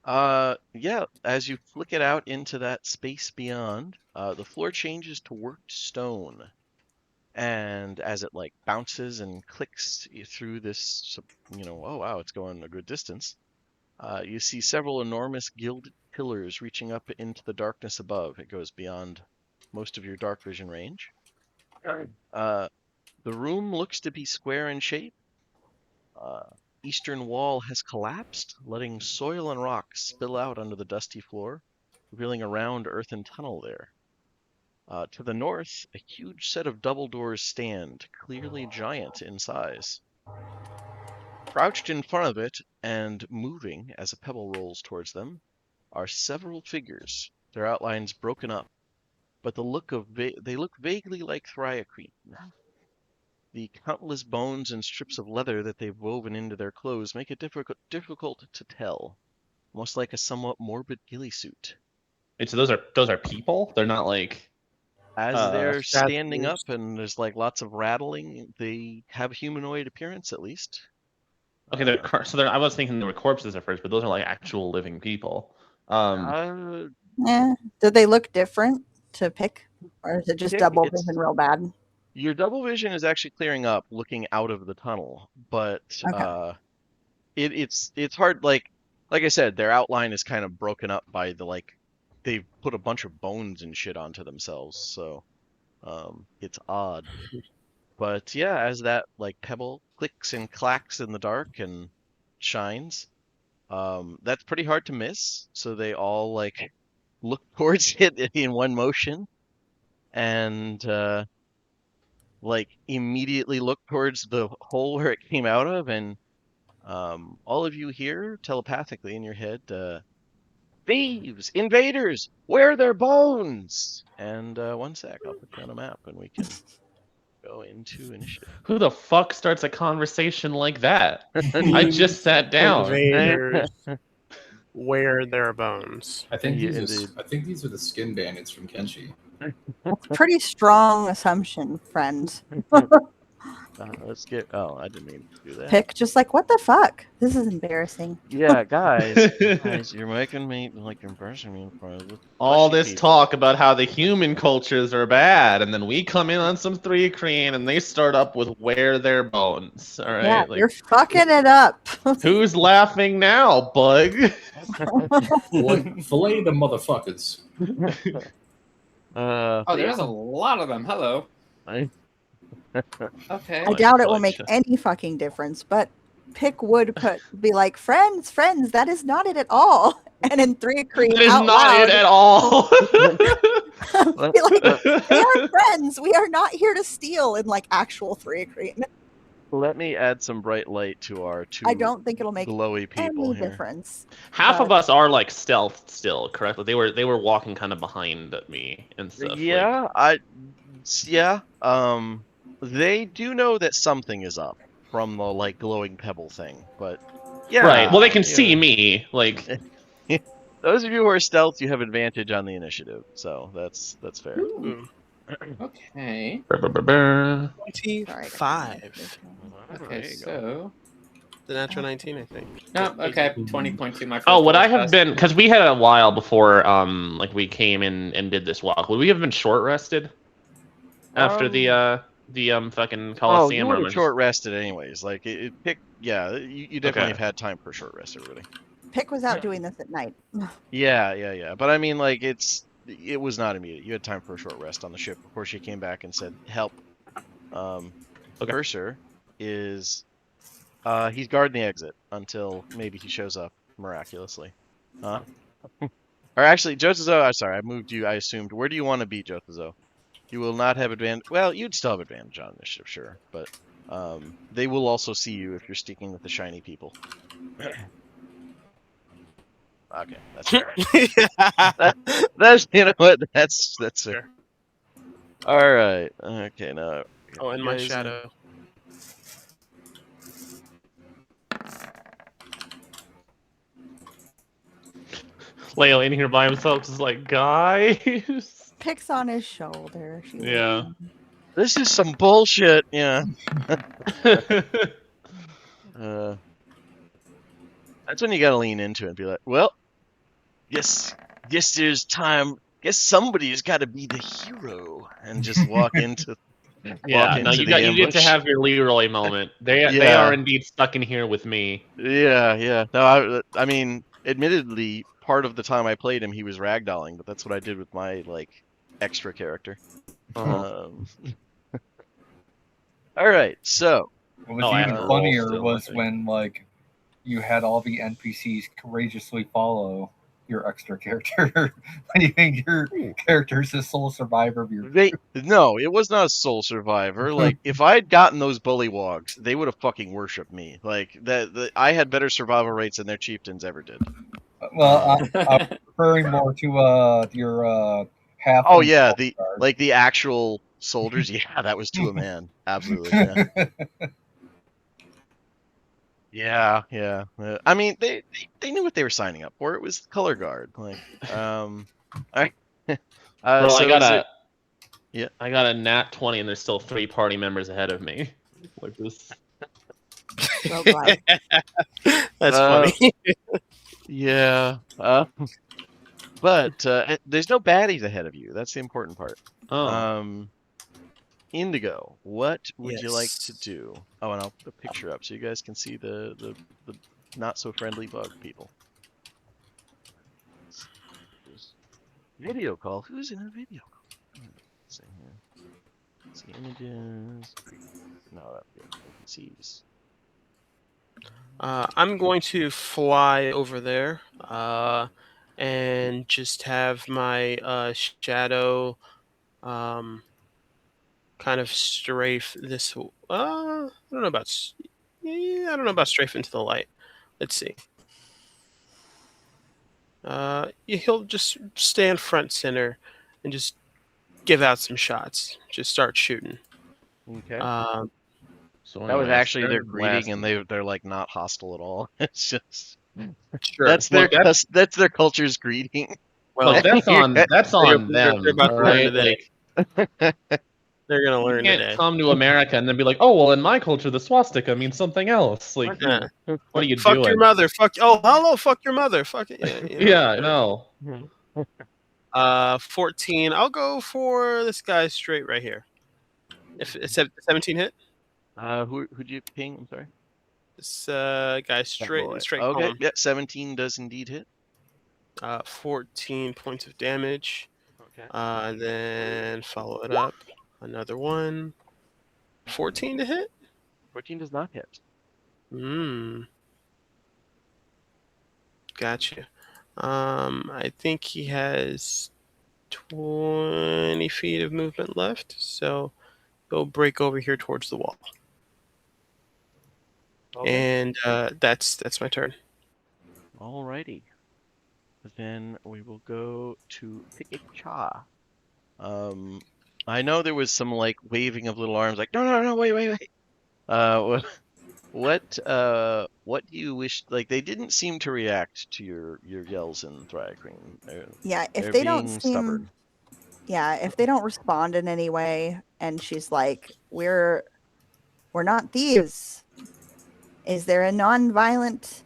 Yeah, as you flick it out into that space beyond, the floor changes to worked stone. And as it like bounces and clicks through this, oh wow, it's going a good distance. You see several enormous gilded pillars reaching up into the darkness above. It goes beyond most of your dark vision range. The room looks to be square in shape. Eastern wall has collapsed, letting soil and rocks spill out onto the dusty floor, revealing a round earthen tunnel there. To the north, a huge set of double doors stand, clearly giant in size. Crouched in front of it and moving as a pebble rolls towards them are several figures, their outlines broken up, but they look vaguely like thryacrene. The countless bones and strips of leather that they've woven into their clothes make it difficult to tell, almost like a somewhat morbid ghillie suit. Wait, so those are people? They're not like As they're standing statues. up and there's like lots of rattling, they have a humanoid appearance at least. okay, I was thinking they were corpses at first, but those are like actual living people. Uh, Do they look different to pick, or is it just Pick, double it's- vision real bad? Your double vision is actually clearing up, looking out of the tunnel, but Okay. it's hard. Like I said, their outline is kind of broken up by they've put a bunch of bones and shit onto themselves, so it's odd. But yeah, as that like pebble clicks and clacks in the dark and shines, that's pretty hard to miss. So they all like look towards it in one motion and like immediately look towards the hole where it came out of, and all of you hear telepathically in your head, thieves, invaders, where are their bones? And one sec, I'll put you on a map and we can go into initiative. Who the fuck starts a conversation like that? I just sat down. Invaders. Where their bones? I think Yeah, these are the skin bandits from Kenshi. That's a pretty strong assumption, friend. Let's get. Oh, I didn't mean to do that. Pick just like, what the fuck? This is embarrassing. Yeah, guys, you're making me like embarrassing me in front of the All fleshy this people. talk about how the human cultures are bad, and then we come in on some 3-crane and they start up with where their bones. All right, Yeah, like you're fucking it up. who's laughing now, Bug? Fillet the motherfuckers. Oh, there's a lot of them. Hello. I- Okay. I doubt it will make any fucking difference, but Pick would be like, friends, that is not it at all. And in 3-crane That is out not loud, it at all. be like, we are friends. We are not here to steal in like actual 3-crane. Let me add some bright light to our two I don't think it'll make glowy people any here. difference. Half of But- us are like stealth still, correct? They were walking kind of behind me and stuff. Yeah, they do know that something is up from the like glowing pebble thing, but yeah. Right. Well, they can yeah. see me. Like, Those of you who are stealth, you have advantage on the initiative, so that's fair. Ooh, Okay. 25. Okay, so. The natural 19, I think. No, okay, 20.2. My first oh, would roll I have passed. been? Because we had a while before, like we came in and did this walk. Would we have been short rested after the fucking Oh, Coliseum? you or would am I have just- short rested anyways. Like you definitely Okay. have had time for short rest already. Pick was out doing this at night. Yeah. But I mean, like it was not immediate. You had time for a short rest on the ship before she came back and said, "Help." Cursor is he's guarding the exit until maybe he shows up miraculously. Or actually, Jotazo, I'm sorry, I moved you. I assumed. Where do you want to be, Jotazo? You will not have advantage. Well, you'd still have advantage on initiative, sure, but they will also see you if you're sticking with the shiny people. Okay, that's fair. That's you know what? That's fair. All right. Okay, now. Oh, and you my guys- shadow. Leo in here by himself is like, guys. Pick's on his shoulder. Yeah. This is some bullshit. Yeah. That's when you gotta lean into it and be like, well, guess there's time. Guess somebody's got to be the hero and just walk into. Yeah, walk no, into you the got you get to ambush. have your Leroy moment. They Yeah. are indeed stuck in here with me. Yeah. No, I mean, admittedly, part of the time I played him, he was ragdolling, but that's what I did with my like extra character. Uh-huh. All right, so What was Oh, even after roll funnier still, was I think. when like you had all the NPCs courageously follow your extra character. When you think your character's the sole survivor of your no, it was not a sole survivor. Like if I had gotten those bullywogs, they would have fucking worshipped me. Like I had better survival rates than their chieftains ever did. well, I'm referring more to your half. Oh yeah, the actual soldiers. Yeah, that was to a man. Absolutely. Yeah. Yeah. I mean, they knew what they were signing up for. It was color guard. Like, I, Bro, so is it? Yeah. I got a nat 20 and there's still 3 party members ahead of me. Like this. Roguelike. That's Uh, funny. yeah. But there's no baddies ahead of you. That's the important part. Oh. Indigo, what would you like to Yes. do? Oh, and I'll put a picture up so you guys can see the not so friendly bug people. Video call. Who's in a video call? Let's see here. See images. No, NPCs. I'm going to fly over there and just have my shadow kind of strafe this. I don't know about. Yeah, I don't know about strafe into the light. Let's see. He'll just stand front center and just give out some shots. Just start shooting. Okay. So That was anyway, actually their third greeting, last- and they're like not hostile at all. It's just Sure. that's Well, their that's their culture's greeting. well, Like that's on they're them. about to All learn right. today. Like They're gonna you learn can't today. come to America and then be like, oh well, in my culture the swastika means something else. Like, Yeah. what are you Fuck doing? your mother. Fuck. Oh, hello. Fuck your mother. Fuck it. Yeah. Yeah, no. 14. I'll go for this guy straight right here. If it's 17 hit, Who'd you ping? I'm sorry. this guy straight Boy. in straight Okay. column. Yeah, 17 does indeed hit. 14 points of damage. Okay. Then follow it up. Another one. 14 to hit. 14 does not hit. Gotcha. I think he has 20 feet of movement left, so he'll break over here towards the wall. And that's my turn. Alrighty. Then we will go to Cha. I know there was some like waving of little arms, like no, wait. What do you wish? Like they didn't seem to react to your yells in Thryacreen. Yeah, if They're they don't being seem, stubborn. yeah, if they don't respond in any way, and she's like, "We're not thieves. Is there a non-violent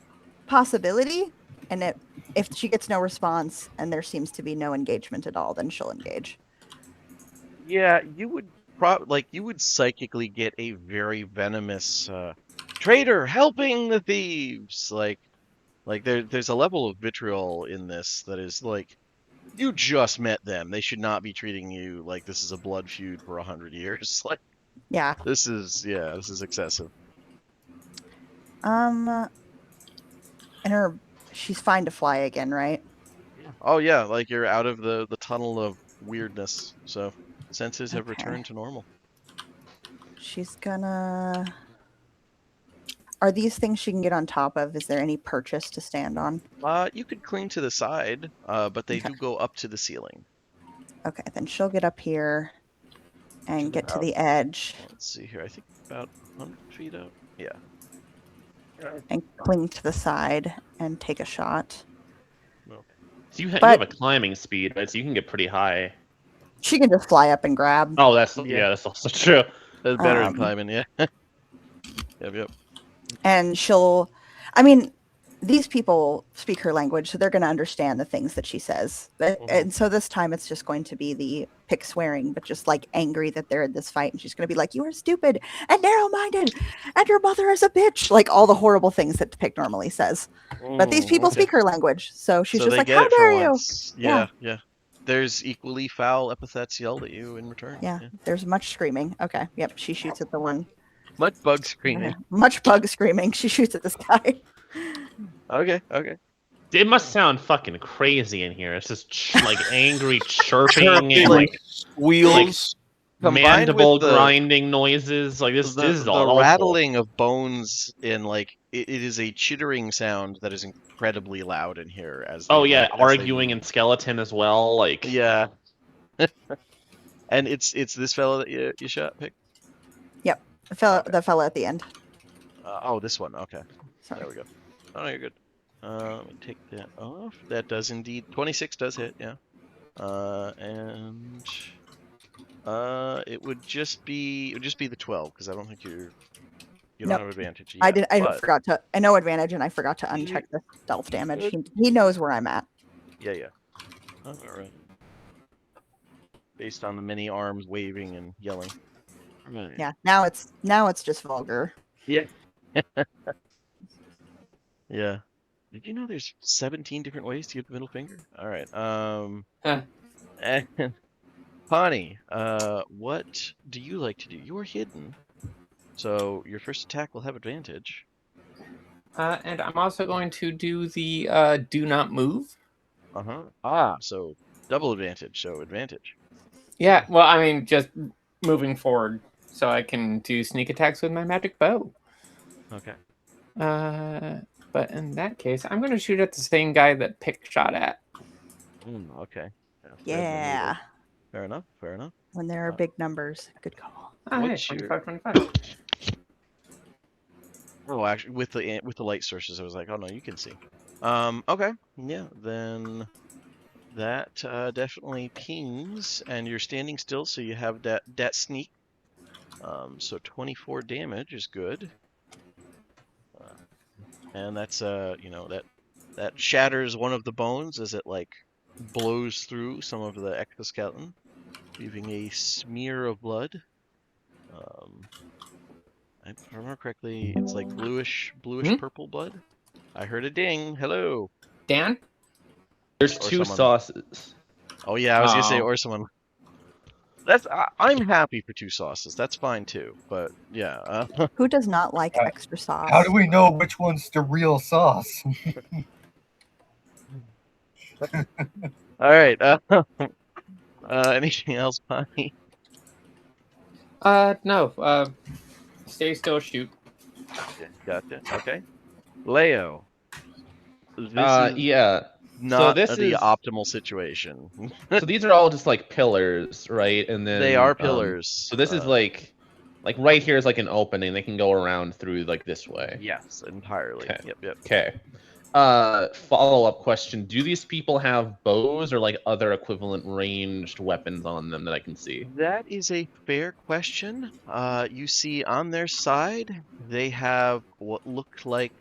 possibility?" And if she gets no response and there seems to be no engagement at all, then she'll engage. Yeah, you would you would psychically get a very venomous traitor helping the thieves. Like there's a level of vitriol in this that is like you just met them. They should not be treating you like this is a blood feud for 100 years. Like Yeah. this is excessive. And she's fine to fly again, right? Oh yeah, like you're out of the tunnel of weirdness. So senses have Okay. returned to normal. She's gonna. Are these things she can get on top of? Is there any purchase to stand on? You could cling to the side, but they Okay. do go up to the ceiling. Okay, then she'll get up here and She's get to about- the edge Let's see here. I think about 100 feet up. Yeah. and cling to the side and take a shot. So you have But- a climbing speed, right? So you can get pretty high. She can just fly up and grab. Oh, that's Yeah. that's also true. That's better than Um, climbing, yeah. Yep. And she'll. I mean, these people speak her language, so they're going to understand the things that she says. And so this time it's just going to be the pick swearing, but just like angry that they're in this fight. And she's going to be like, "You are stupid and narrow-minded, and your mother is a bitch." Like all the horrible things that Pick normally says. But these people speak her language, so she's So just they like, get "How it for dare you?" once. Yeah. There's equally foul epithets yelled at you in return. Yeah, there's much screaming. Okay, yep, she shoots at the one Much bug screaming. Much bug screaming. She shoots at this guy. Okay. It must sound fucking crazy in here. It's just like angry chirping Chirping, and like wheels. Combined mandible with the grinding noises. Like this is the awful. rattling of bones in like it is a chittering sound that is incredibly loud in here as Oh they, yeah, as they arguing move. and skeleton as well. Like Yeah. And it's this fella that you shot, Pick? Yep. Okay. The fella at the end. Oh, this one. Okay. Sorry. There we go. Oh, no, you're good. Let me take that off. That does indeed. 26 does hit, yeah. And it would just be the 12 because I don't think you don't Nope. have advantage I yet. did. I but forgot to. I know advantage, and I forgot to uncheck the stealth damage. He knows where I'm at. yeah. All right. Based on the many arms waving and yelling. Right. Yeah. Now it's just vulgar. Yeah. Yeah. Did you know there's 17 different ways to give the middle finger? All right. Huh. And Pawnee, what do you like to do? You're hidden, so your first attack will have advantage. And I'm also going to do the do not move. So double advantage. So advantage. Yeah, well, I mean, just moving forward, so I can do sneak attacks with my magic bow. Okay. But in that case, I'm going to shoot at the same guy that Pick shot at. Okay. Yeah. Fair enough. When there are big numbers, good call. Oh, hey, What's 25, 25. Oh, actually, with the light sources, I was like, oh no, you can see. Okay. Yeah. Then that definitely pings, and you're standing still, so you have that sneak. So 24 damage is good. And that's that shatters one of the bones as it like blows through some of the exoskeleton, leaving a smear of blood. If I remember correctly, it's like bluish purple blood. I heard a ding. Hello. Dan? there's Or two someone. sauces. Oh yeah, I was gonna say Oh. or someone. I'm happy for two sauces. That's fine too. But yeah. Who does not like Right. extra sauce? How do we know which one's the real sauce? All right. Anything else, Bonnie? No. Stay still, shoot. Gotcha. Okay. Leo. This is Yeah. not this the is- optimal situation. So these are all just like pillars, right? And then They are pillars. So this is like right here is like an opening. They can go around through like this way. Yes, entirely. Okay. Yep. Okay. Follow-up question: do these people have bows or like other equivalent ranged weapons on them that I can see? That is a fair question. You see on their side, they have what look like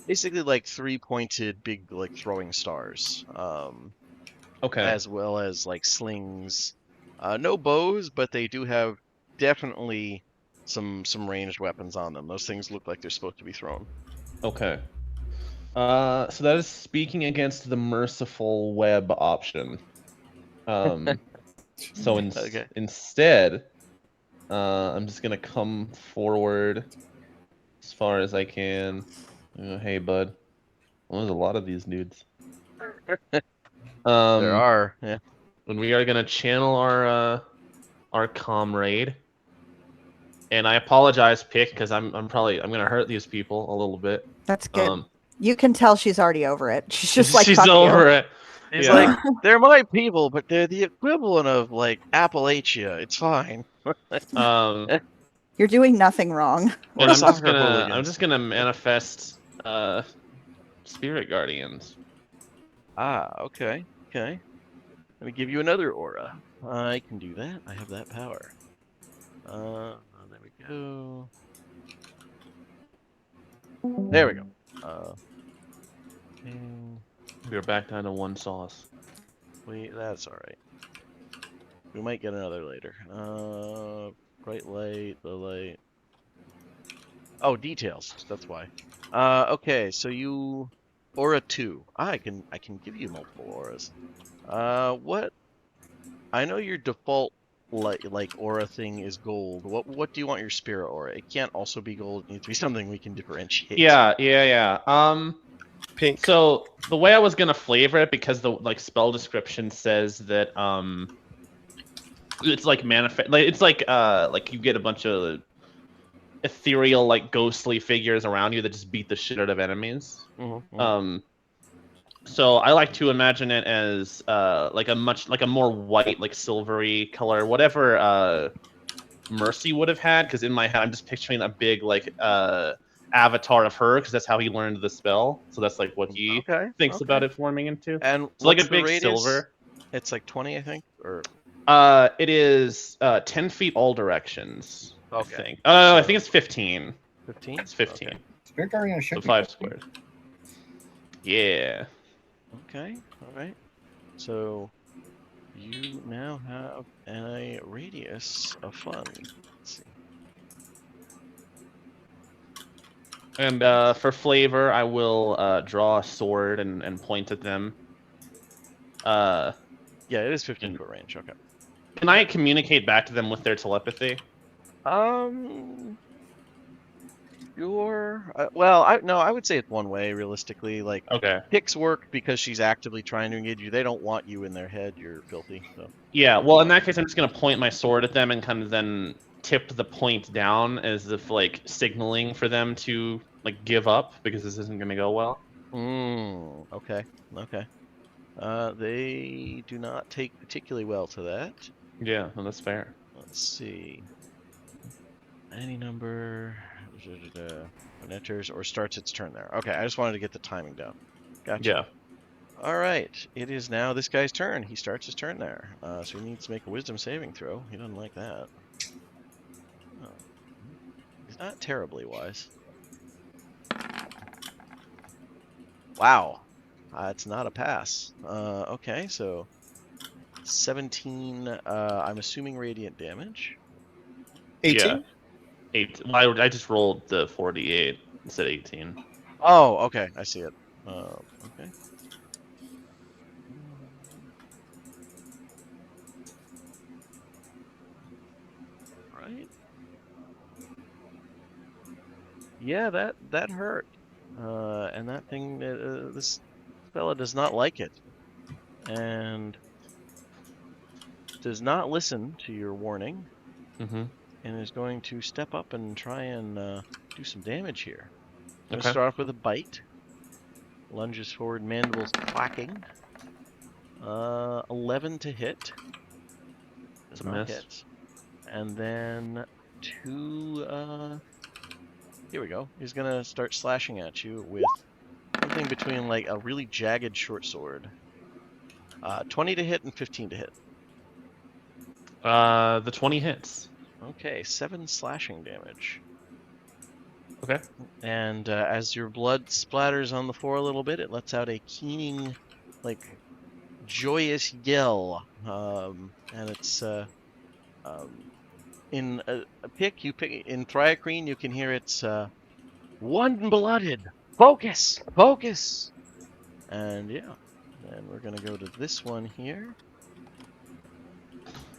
basically like three-pointed big like throwing stars. Okay. As well as like slings. No bows, but they do have definitely some ranged weapons on them. Those things look like they're supposed to be thrown. Okay. So that is speaking against the merciful web option. So Okay. instead, I'm just gonna come forward as far as I can. Hey, bud. Well, there's a lot of these dudes. There are. Yeah. And we are gonna channel our comrade. And I apologize, Pick, because I'm gonna hurt these people a little bit. That's good. You can tell she's already over it. She's just like, she's fuck over you. it. It's Yeah. like they're my people, but they're the equivalent of like Appalachia. It's fine. You're doing nothing wrong. Or I'm soccer hooligans. I'm just gonna manifest spirit guardians. Okay. Let me give you another aura. I can do that. I have that power. There we go. There we go. We're back down to one sauce. That's all right. We might get another later. Bright light, the light. Oh, details. That's why. Okay, so you aura 2. I can give you multiple auras. What? I know your default like aura thing is gold. What do you want your spirit aura? It can't also be gold. It needs to be something we can differentiate. Yeah. Pink. So the way I was gonna flavor it, because the like spell description says that it's like manifest, like it's like you get a bunch of ethereal, like ghostly figures around you that just beat the shit out of enemies. So I like to imagine it as like a more white, like silvery color, whatever Mercy would have had. Because in my head, I'm just picturing a big like avatar of her, because that's how he learned the spell. So that's like what he Okay. thinks Okay. about it forming into. And So like what's a the big radius? silver. It's like 20, I think, or It is 10 feet all directions. Okay. I think. I So- think it's 15. 15. It's 15. Okay. Spirit Guardian So should be 5 50. squares. Yeah. Okay. All right. So you now have a radius of fun. Let's see. And for flavor, I will draw a sword and point at them. Yeah, it is 15 And- foot range. Okay. Can I communicate back to them with their telepathy? Sure. Well, I would say it's one way realistically. Like Okay. picks work because she's actively trying to engage you. They don't want you in their head. You're filthy. So Yeah, well, in that case, I'm just going to point my sword at them and kind of then tip the point down as if, like, signaling for them to, like, give up, because this isn't going to go well. Okay. Okay. They do not take particularly well to that. Yeah, well, that's fair. Let's see. Any number when enters or starts its turn there. Okay, I just wanted to get the timing down. Gotcha. Yeah. All right, it is now this guy's turn. He starts his turn there. So he needs to make a wisdom saving throw. He doesn't like that. Oh. He's not terribly wise. Wow. It's not a pass. Okay, so 17, I'm assuming radiant damage. 18. Yeah. 8. Well, I just rolled the 48 instead of 18. Oh, okay, I see it. Okay. Right. Yeah, that hurt. And that thing, this fella does not like it, and does not listen to your warning, Mm-hmm. and is going to step up and try and do some damage here. I'm Okay. gonna start off with a bite. Lunges forward, mandibles clacking. 11 to hit. Does It's a not miss. hit. And then 2. Here we go. He's gonna start slashing at you with something between like a really jagged short sword. 20 to hit and 15 to hit. The 20 hits. Okay, 7 slashing damage. Okay. And as your blood splatters on the floor a little bit, it lets out a keening, like, joyous yell. And it's in a pick. You pick in Thriacrine. You can hear it's one-blooded. Focus, focus. And yeah, and we're gonna go to this one here.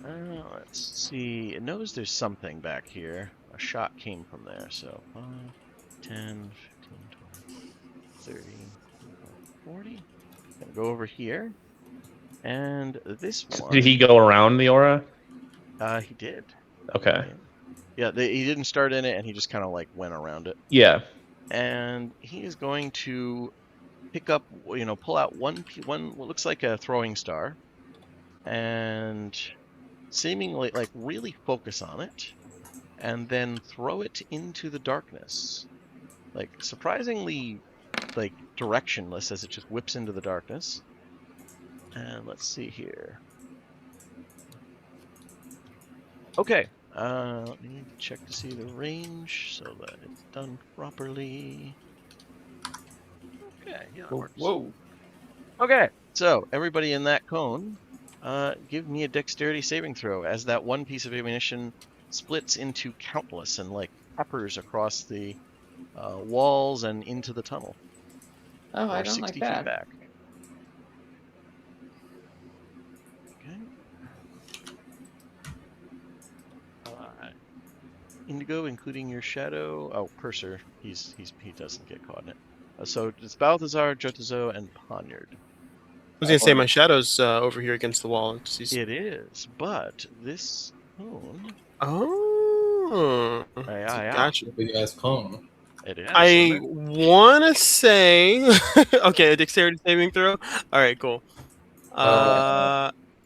Let's see. It knows there's something back here. A shot came from there. So 5, 10, 15, 20, 30, 40. Gonna go over here. And this one. Did he go around the aura? He did. Okay. Yeah, he didn't start in it, and he just kind of like went around it. Yeah. And he is going to pick up, pull out one what looks like a throwing star, and seemingly like really focus on it, and then throw it into the darkness, like surprisingly, like directionless as it just whips into the darkness. And let's see here. Okay, let me check to see the range so that it's done properly. Okay, yeah, that works. Whoa. Okay, so everybody in that cone, give me a dexterity saving throw as that one piece of ammunition splits into countless and like peppers across the walls and into the tunnel. Oh, I Or don't 60 like feet that. back. Okay. Indigo, including your shadow. Oh, Purser. He doesn't get caught in it. So it's Balthazar, Jotazo, and Poniard. I was gonna say my shadow's over here against the wall. It is, but this cone. Oh, Yeah. gotcha. Big ass cone. It is. I want to say, okay, a dexterity saving throw. All right, cool.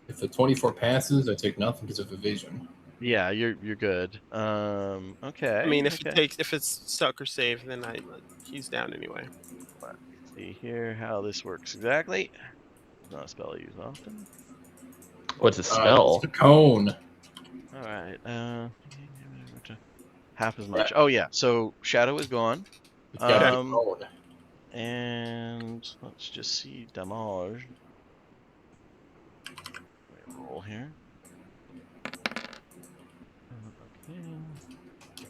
If the 24 passes, I take nothing because of evasion. Yeah, you're good. Okay. I mean, if okay. if it's suck or save, then he's down anyway. Let's see here how this works exactly. Not a spell I use often. What's a spell? It's the cone. All right. Half as much. Oh yeah. So shadow is gone. It's got a cone. And let's just see damage. Roll here.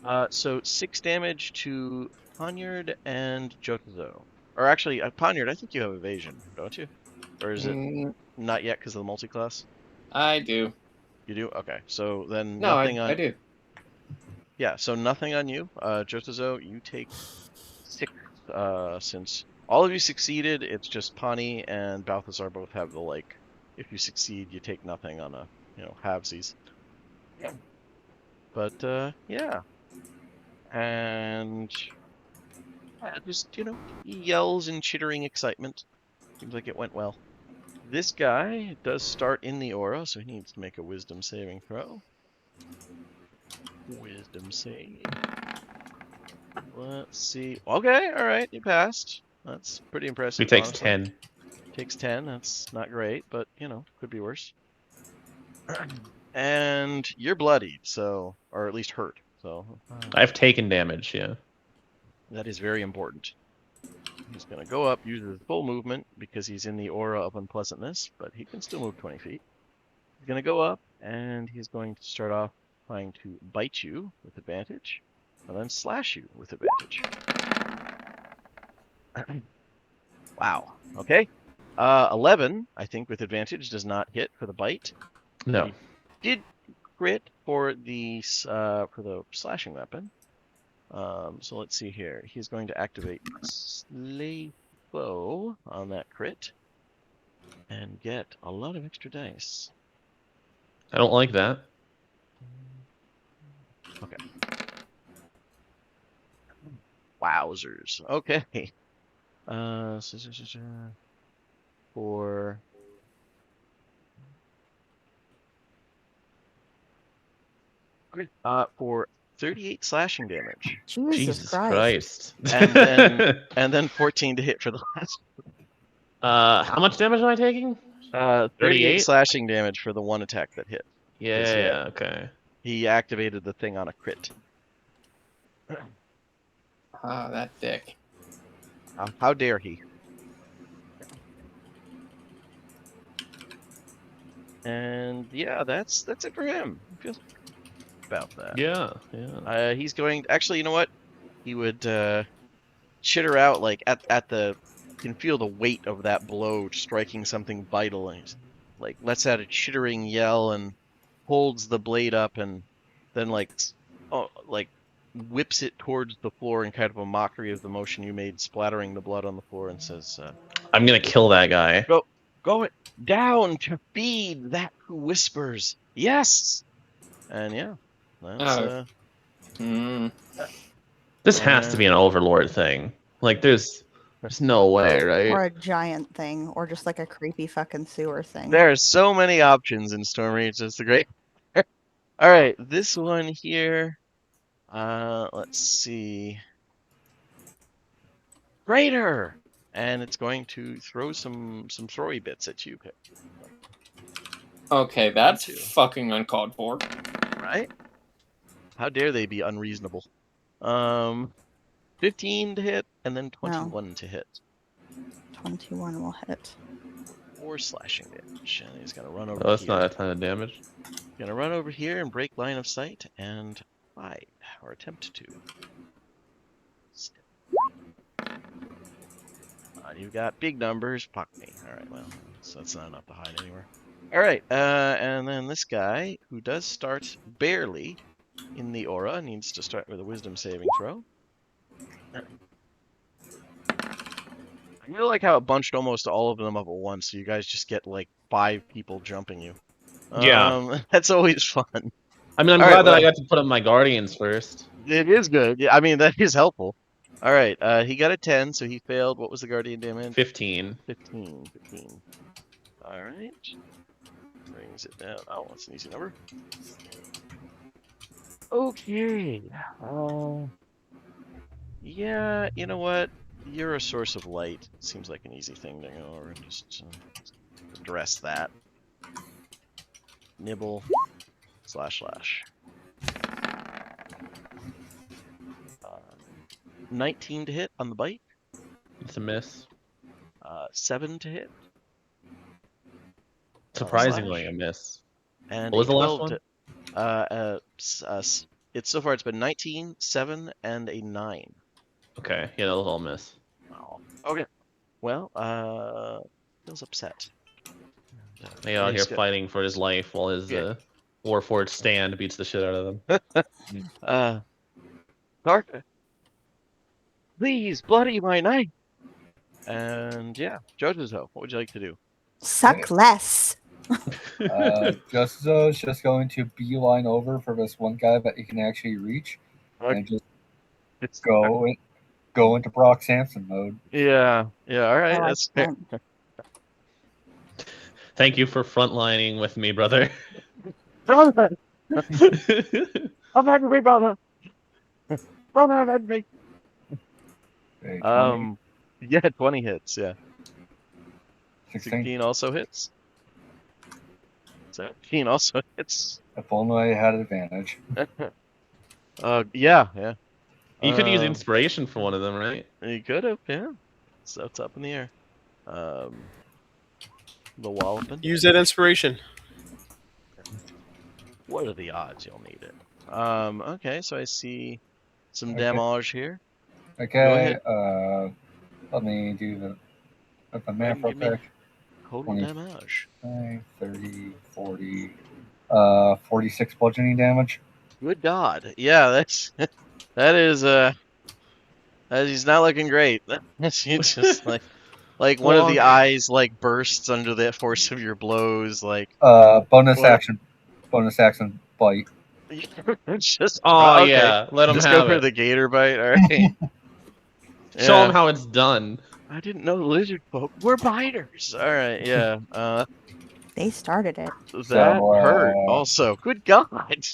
Okay. So 6 damage to Poniard and Jotazo. Or actually, Poniard, I think you have evasion, don't you? Or is it not yet because of the multi-class? I do. You do? Okay. So then No, nothing on. I do. Yeah. So nothing on you, Jotazo. You take 6. Since all of you succeeded, it's just Pani and Balthazar both have the like. If you succeed, you take nothing on a halvesies. Yeah. But yeah. And just he yells in chittering excitement. Seems like it went well. This guy does start in the aura, so he needs to make a wisdom saving throw. Wisdom save. Let's see. Okay, all right, he passed. That's pretty impressive. He takes honestly. 10. Takes 10. That's not great, but could be worse. And you're bloodied, so, or at least hurt. So I've taken damage, yeah. that is very important. He's going to go up, use his full movement because he's in the aura of unpleasantness, but he can still move 20 feet. He's going to go up, and he's going to start off trying to bite you with advantage, and then slash you with advantage. Wow. Okay. 11, I think, with advantage does not hit for the bite. No. He did crit for the slashing weapon. So let's see here. He's going to activate Slay Foe on that crit and get a lot of extra dice. I don't like that. Okay. Wowzers. Okay. For 38 slashing damage. Jesus Christ. And then 14 to hit for the last. How much damage am I taking? 38 slashing damage for the one attack that hit. Yeah, okay. He activated the thing on a crit. Ah, that dick. How dare he? And yeah, that's it for him. I feel about that. Yeah. He's going. Actually, you know what? He would chitter out like at the. You can feel the weight of that blow striking something vital, and he's like lets out a chittering yell and holds the blade up, and then like whips it towards the floor in kind of a mockery of the motion you made, splattering the blood on the floor, and says, I'm gonna kill that guy. Go it down to feed that who whispers. Yes. And yeah, that's This has to be an overlord thing. Like there's no way, right? Or a giant thing, or just like a creepy fucking sewer thing. There are so many options in Stormreach. It's a great. All right, this one here. Let's see. Greater, and it's going to throw some throwy bits at you, Pip. Okay, that's fucking uncalled for. Right? How dare they be unreasonable? 15 to hit, and then 21 to hit. 21 will hit. 4 slashing damage, and he's gonna run over. Oh, that's here. not a ton of damage. Gonna run over here and break line of sight and hide, or attempt to. You've got big numbers. Fuck me. All right, well, so that's not enough to hide anywhere. All right, and then this guy who does start barely in the aura needs to start with a wisdom saving throw. I feel like how it bunched almost all of them up at once, so you guys just get like 5 people jumping you. Yeah. That's always fun. I mean, I'm All glad right, that I well, got to put up my guardians first. it is good. Yeah, I mean, that is helpful. All right, he got a 10, so he failed. What was the guardian damage? 15. 15. All right. Brings it down. Oh, that's an easy number. Okay. Yeah, you know what? You're a source of light. Seems like an easy thing to go over and just address that. Nibble, slash. 19 to hit on the bite. It's a miss. 7 to hit. Surprisingly, slash. a miss. And What was a the last 12 one? to, it's so far it's been 19, 7, and a 9. Okay, yeah, that was all miss. Wow. Okay. Well, feels upset. They out here fighting for his life while his Warforged stand beats the shit out of them. Dark, please bloody my knife. And yeah, Jojo, what would you like to do? Suck less. Justice is just going to beeline over for this one guy that he can actually reach, and just go into Brock Sampson mode. Yeah, all right, I like that's fair. that. Thank you for frontlining with me, brother. Brother, avenge me, brother. Brother, avenge me. Okay, 20, Yeah, 20 hits. Yeah, 16. 16 also hits. 17 also hits. If only I had advantage. Yeah. You could use inspiration for one of them, right? You could have, yeah. So it's up in the air. The walloping. Use that inspiration. What are the odds you'll need it? Okay, so I see some damage here. Okay, let me do the math real Give me quick. total 20. damage. 30, 40, 46 bludgeoning damage. Good God. Yeah, that is he's not looking great. It's just like one of the eyes like bursts under the force of your blows, like Bonus action bite. just yeah, let him just go have for it. the gator bite. All right. Show him how it's done. I didn't know lizard folk were biters. All right, yeah. They started it. That hurt also. Good God.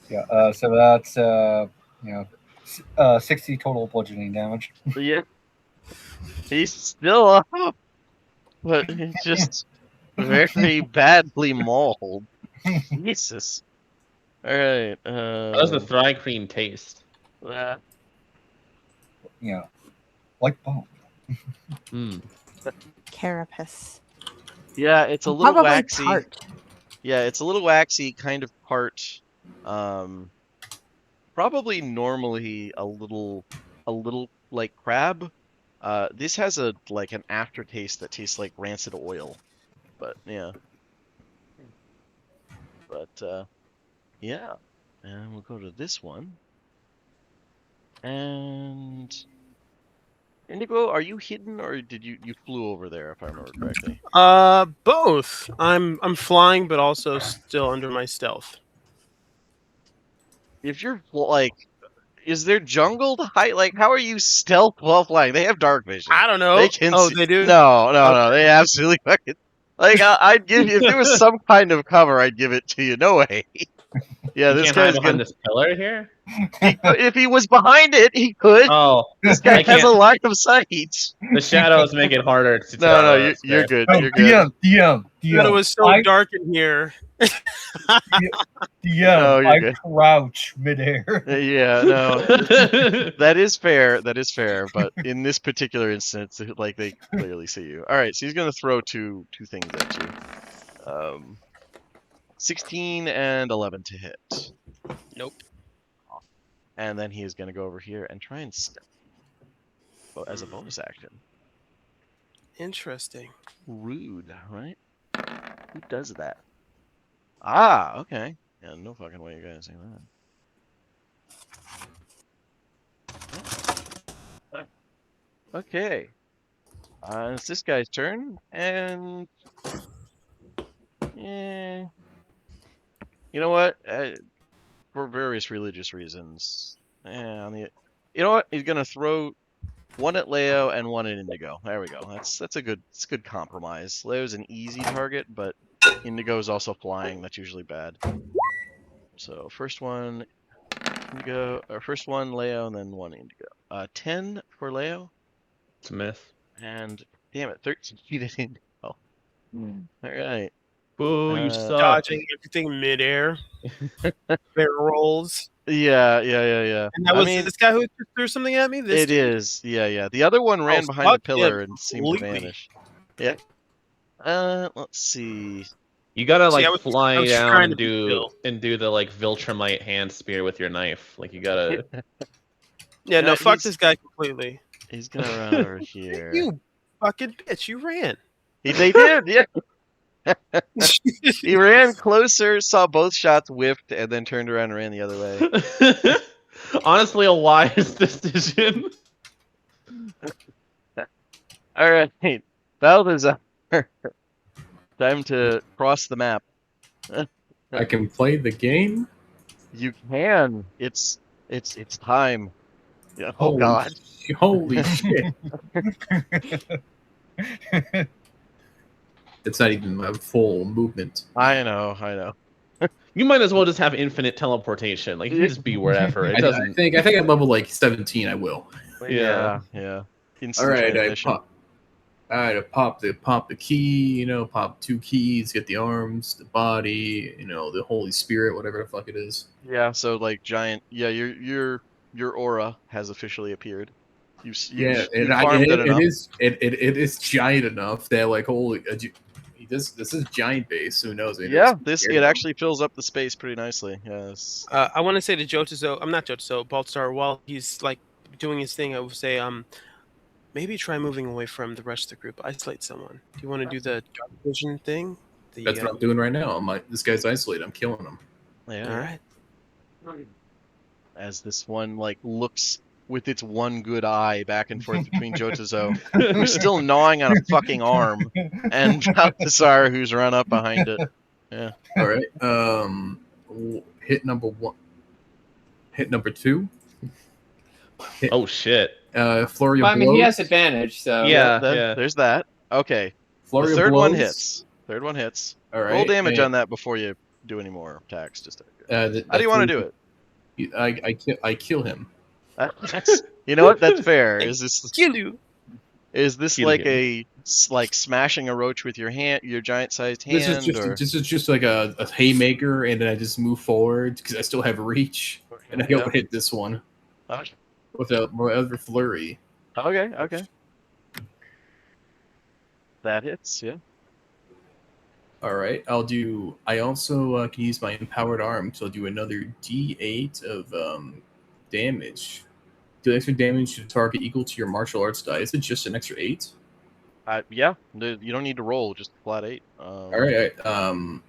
Yeah, so that's 60 total bludgeoning damage. Yeah. He's still up, but he's just very badly mauled. Jesus. All right. How does the Thri-Kreen taste? Like bone. Carapace. Yeah, it's a little Probably waxy. tart. Yeah, it's a little waxy, kind of part. Probably normally a little like crab. This has an aftertaste that tastes like rancid oil. But yeah. But yeah. And we'll go to this one. And Indigo, are you hidden or did you flew over there if I remember correctly? Both. I'm flying, but also still under my stealth. If you're is there jungle to hide? Like, how are you stealth while flying? They have dark vision. I don't know. They can they do? No. They absolutely fucking I'd give you if there was some kind of cover. I'd give it to you. No way. Yeah, this guy's behind this pillar here. If he was behind it, he could. Oh, this guy has a line of sight. The shadows make it harder to tell. No, you're good. You're good. DM. But it was so dark in here. I crouch midair. Yeah, no, that is fair. That is fair. But in this particular instance, like they clearly see you. All right, so he's gonna throw two things at you. 16 and 11 to hit. Nope. And then he is gonna go over here and try and step as a bonus action. Interesting. Rude, right? Who does that? Ah, okay. Yeah, no fucking way you guys saying that. Okay. It's this guy's turn, and you know what? For various religious reasons, you know what? He's gonna throw one at Leo and one at Indigo. There we go. That's a good compromise. Leo's an easy target, but Indigo's also flying. That's usually bad. So first one Indigo, or first one Leo, and then one Indigo. 10 for Leo, It's a myth. and damn it, 13 at Indigo. All right. Boo, you suck. Dodging everything midair. Barrel rolls. Yeah. And that was this guy who just threw something at me? This It dude? is. Yeah. The other one ran behind the fuck pillar him and seemed to completely. vanish. Yeah. Let's see. You gotta See, like I was fly down trying and to be do chill. the like Viltrumite hand spear with your knife. Like you gotta. Yeah, no, fuck he's- this guy completely. He's gonna run over here. You fucking bitch, you ran. They did, yeah. He ran closer, saw both shots whiffed, and then turned around and ran the other way. Honestly, a wise decision. All right, Balthazar. Time to cross the map. I can play the game. You can. It's time. Yeah. Oh Holy God. Holy shit! It's not even my full movement. I know. You might as well just have infinite teleportation. Like you can just be wherever. It I doesn't. think at level like 17, I will. Yeah. Instant All right, transmission. I pop the key. Pop 2 keys. Get the arms, the body. The Holy Spirit, whatever the fuck it is. Yeah. So like giant. Yeah. Your aura has officially appeared. You farmed it enough. It is giant enough that like holy. This is giant base. Who knows? It actually fills up the space pretty nicely. Yes. I want to say to Jotazo, I'm not Jotazo, Baltzar, while he's like doing his thing, I would say, maybe try moving away from the rest of the group. Isolate someone. Do you want to do the dark vision thing? That's what I'm doing right now. This guy's isolated. I'm killing him. Yeah. All right. As this one like looks with its one good eye back and forth between Jotazo, who's still gnawing on a fucking arm, and Balthazar, who's run up behind it. Yeah. All right. Hit number 1. Hit number 2. Oh shit. Flurry of Well, I mean, blows. he has advantage, so Yeah. There's that. Okay. Flurry The of third blows. one hits. Third one hits. All right. Roll damage on that before you do any more attacks. Just How do you want to do it? I kill him. You know what? That's fair. Is this Kill you. Is this Kill like you. like smashing a roach with your hand, your giant-sized hand? This is just like a haymaker, and then I just move forward because I still have reach, and I go hit this one with my other flurry. Okay. That hits, yeah. All right, I also can use my empowered arm, so I'll do another D8 of damage. Do extra damage to the target equal to your martial arts die. Is it just an extra 8? Yeah. You don't need to roll, just flat 8. All right.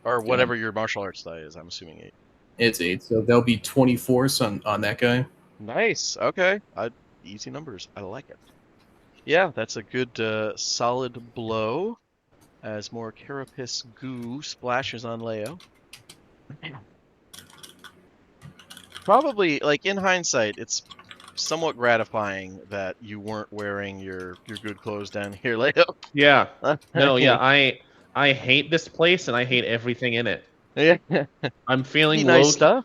Or whatever your martial arts die is. I'm assuming 8. It's 8, so that'll be 20 force on that guy. Nice. Okay. Easy numbers. I like it. Yeah, that's a good solid blow. As more carapace goo splashes on Leo. Probably, like in hindsight, it's somewhat gratifying that you weren't wearing your good clothes down here, Leo. Yeah. No. Yeah. I hate this place and I hate everything in it. Yeah. I'm feeling nice low. stuff.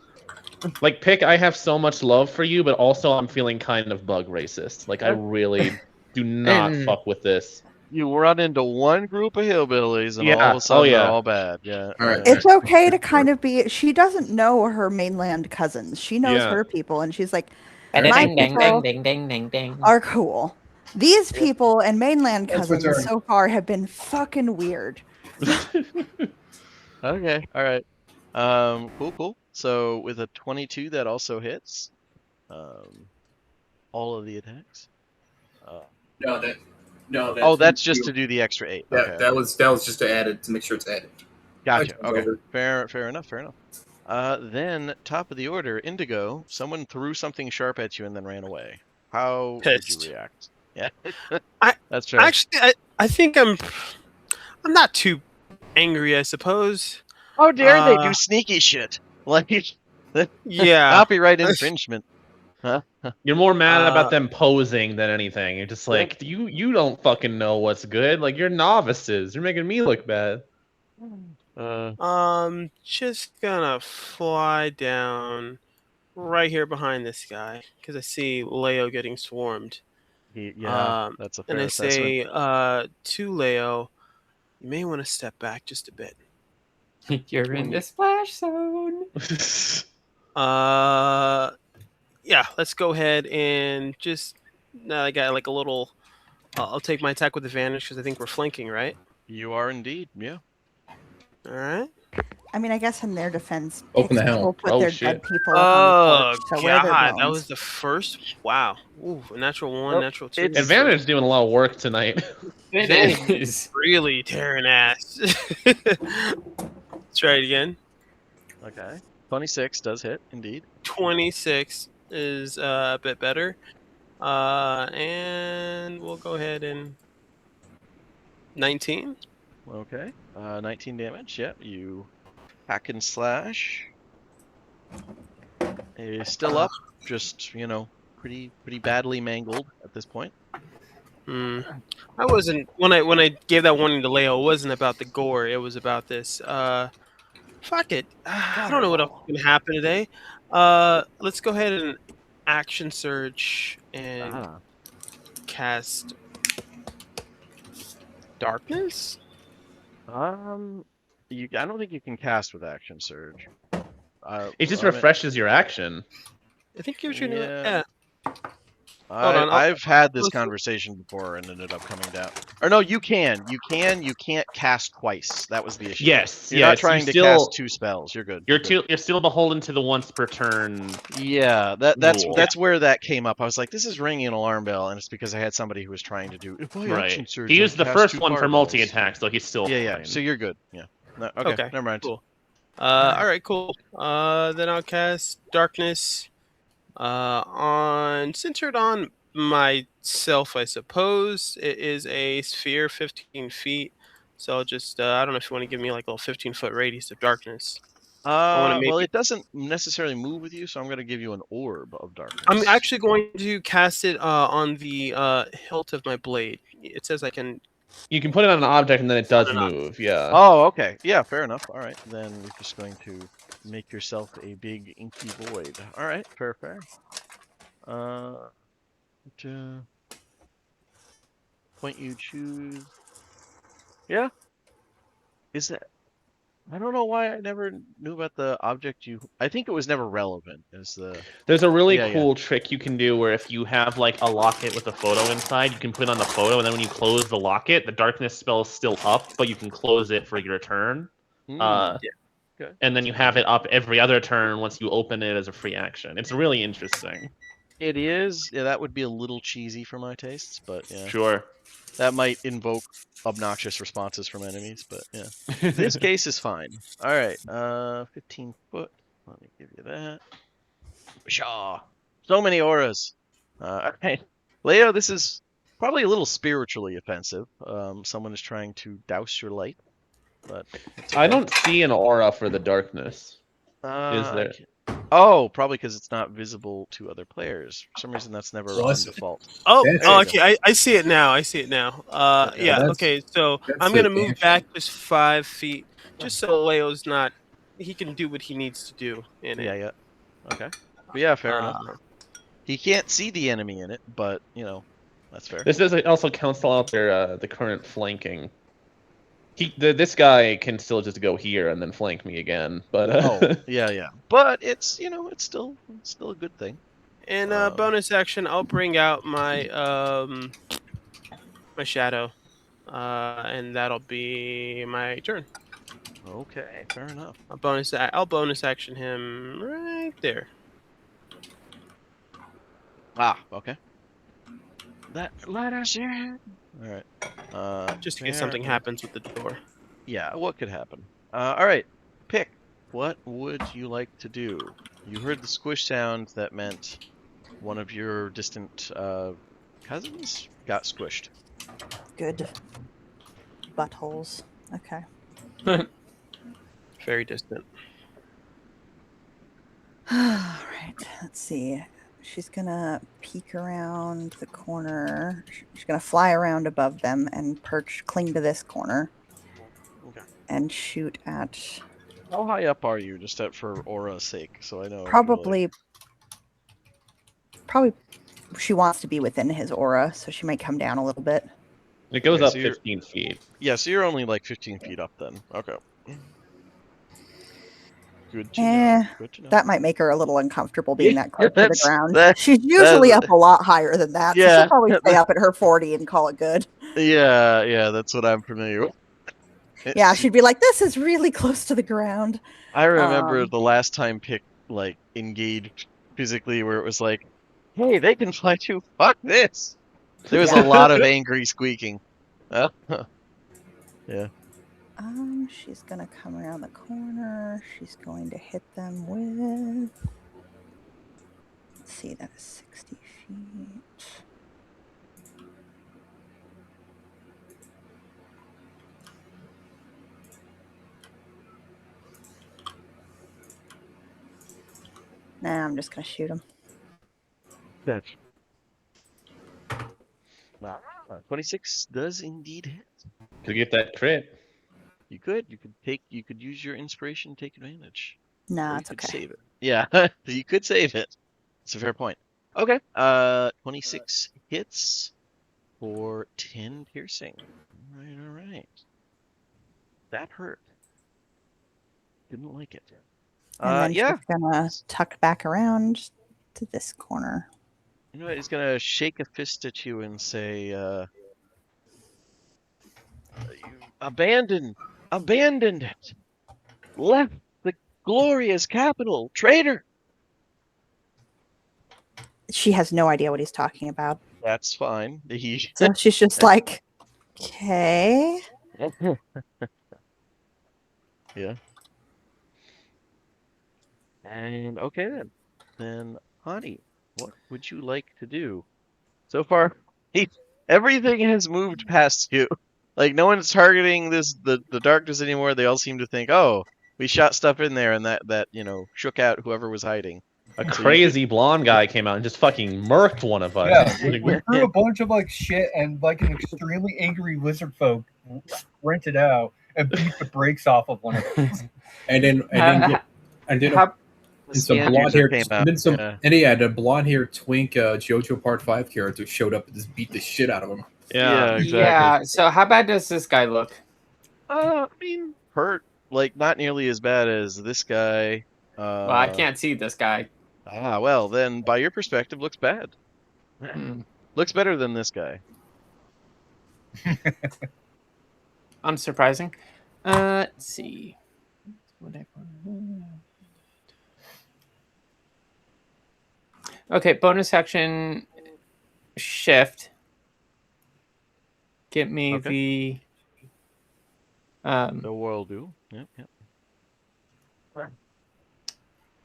Like Pick, I have so much love for you, but also I'm feeling kind of bug racist. Like I really do not fuck with this. You run into one group of hillbillies and all of a sudden they're all bad. Yeah. All right. It's okay to kind of be. She doesn't know her mainland cousins. She knows Yeah. her people, and she's like, Ding, my ding, ding, people ding, ding, ding, ding. are cool. These people and mainland That's cousins return. so far have been fucking weird. Okay. All right. Cool. So with a 22, that also hits. All of the attacks. No, that's just to do the extra 8. Okay. That was just to add it to make sure it's added. Gotcha. Okay. Okay. Fair enough. Then top of the order, Indigo. Someone threw something sharp at you and then ran away. How would you Pissed. react? Yeah, I that's fair. Actually, I think I'm not too angry, I suppose. How dare they do Uh, sneaky shit? Like yeah. copyright infringement. Huh? You're more mad about Uh, them posing than anything. You're just like, you don't fucking know what's good. Like, you're novices. You're making me look bad. just gonna fly down right here behind this guy because I see Leo getting swarmed. Yeah, that's a And fair I assessment. say, to Leo, you may want to step back just a bit. You're in the splash zone. Yeah, let's go ahead and just. I got like a little. I'll take my attack with advantage because I think we're flanking, right? You are indeed, yeah. All right. I mean, I guess in their defense, Open the Pix hell. will put Oh, their shit. dead people up on the Oh porch. So where are their God, bones? that was the first. Wow. Ooh, a natural one, Well, natural two. it's- Advantage is doing a lot of work tonight. It Advantage is. really tearing ass. Let's try it again. Okay. 26 does hit, indeed. 26 is a bit better. And we'll go ahead and 19. Okay. 19 damage. Yep. You hack and slash. Is still up. Just, pretty badly mangled at this point. I wasn't when I gave that warning to Leo. It wasn't about the gore. It was about this. Fuck it. I don't know what else is gonna happen today. Let's go ahead and action surge and cast darkness. I don't think you can cast with action surge. It just I mean- refreshes your action. I think gives you new. Yeah. Yeah. Hold on, I've had this let's- conversation before and ended up coming down. Or no, you can't cast twice. That was the issue. Yes, You're not yes, trying you to still- cast two spells. You're good. You're good. you're still beholden to the once per turn. Yeah, that's rule. where that came up. I was like, this is ringing an alarm bell, and it's because I had somebody who was trying to do action Right. surge. He and used the cast first two one for fireballs. multi-attack, so he's still Yeah. fine. So you're good. Yeah. No, okay. Never mind. Cool. All right, cool. Then I'll cast darkness. Centered on myself, I suppose. It is a sphere, 15 feet. So I'll just I don't know if you want to give me like a little 15-foot radius of darkness. Well, maybe- it doesn't necessarily move with you, so I'm going to give you an orb of darkness. I'm actually going to cast it on the hilt of my blade. It says I can. You can put it on an object and then it does On an move. Yeah. Oh, okay. Yeah, fair enough. All right, then you're just going to make yourself a big inky void. All right, fair. Point you choose. Yeah. Is that? I don't know why I never knew about the object you. I think it was never relevant. Is the? There's a really Yeah, cool trick you can do where if you have like a locket with a photo inside, you can put it on the photo, and then when you close the locket, the darkness spell is still up, but you can close it for your turn. Okay. And then you have it up every other turn once you open it as a free action. It's really interesting. It is. Yeah, that would be a little cheesy for my tastes, but yeah, Sure. that might invoke obnoxious responses from enemies. But yeah, this case is fine. All right, 15 foot. Let me give you that. Pshaw. So many auras. Okay, Leo, this is probably a little spiritually offensive. Someone is trying to douse your light, but it's I okay. don't see an aura for the darkness. Is I there? can't- Oh, probably because it's not visible to other players. For some reason, that's never Well, on that's- default. Oh, That's- okay. I see it now. Okay, Yeah. that's- Okay. So that's I'm gonna the move action. back just 5 feet, just so Leo's not. He can do what he needs to do in it. Yeah. Okay. But yeah, fair enough. Uh, He can't see the enemy in it, but that's fair. This does also cancel out the current flanking. This guy can still just go here and then flank me again, but Oh, yeah. But it's it's still a good thing. In bonus action, I'll bring out my my shadow, and that'll be my turn. Okay, fair enough. I'll bonus action him right there. Okay. That let us in. All right. Just in case fair something enough. happens with the door. Yeah, what could happen? All right. Pick. What would you like to do? You heard the squish sound that meant one of your distant cousins got squished. Good. Buttholes. Okay. Very distant. All right. Let's see. She's gonna peek around the corner. She's gonna fly around above them and cling to this corner. Okay. And shoot at How high up are you, just for aura's sake, so I know? probably she wants to be within his aura, so she might come down a little bit. It goes Okay, up so you're- 15 feet. Yeah, so you're only like 15 feet up then. Okay. Good to Eh, know. Good to know. That might make her a little uncomfortable being Yeah, that close to the that's- ground. that- She's usually that's- up a lot higher than that, so Yeah. she'll probably stay up at her 40 and call it good. Yeah, that's what I'm familiar with. Yeah, she'd be like, "This is really close to the ground." I remember the last time Pick like engaged physically, where it was like, "Hey, they can fly too. Fuck this." There was a lot of angry squeaking. Yeah. She's gonna come around the corner. She's going to hit them with. Let's see, that is 60 feet. Nah, I'm just gonna shoot him. That's. Wow. 26 does indeed hit. To get that crit. You could use your inspiration, take advantage. Nah, Or it's you could okay. save it. Yeah, you could save it. It's a fair point. Okay. 26 hits for 10 piercing. All right. That hurt. Didn't like it. And then yeah. she's gonna tuck back around to this corner. You know what? He's gonna shake a fist at you and say, "You abandoned it, left the glorious capital, traitor." She has no idea what he's talking about. That's fine. So she's just like, okay. Yeah. And okay then, Hani, what would you like to do? So far, everything has moved past you. Like no one's targeting the darkness anymore. They all seem to think, oh, we shot stuff in there, and that shook out whoever was hiding. A crazy blonde guy came out and just fucking murked one of us. Yeah, we threw a bunch of like shit, and like an extremely angry lizard folk rented out and beat the brakes off of one of them. And then some blonde hair, and he had a blonde hair twink JoJo Part 5 character showed up and just beat the shit out of him. Yeah, exactly. Yeah. So how bad does this guy look? I mean, hurt. Like not nearly as bad as this guy. Well, I can't see this guy. Well, then by your perspective, looks bad. Looks better than this guy. Unsurprising. Let's see. Okay, bonus action shift. Get me the The world do. Yep.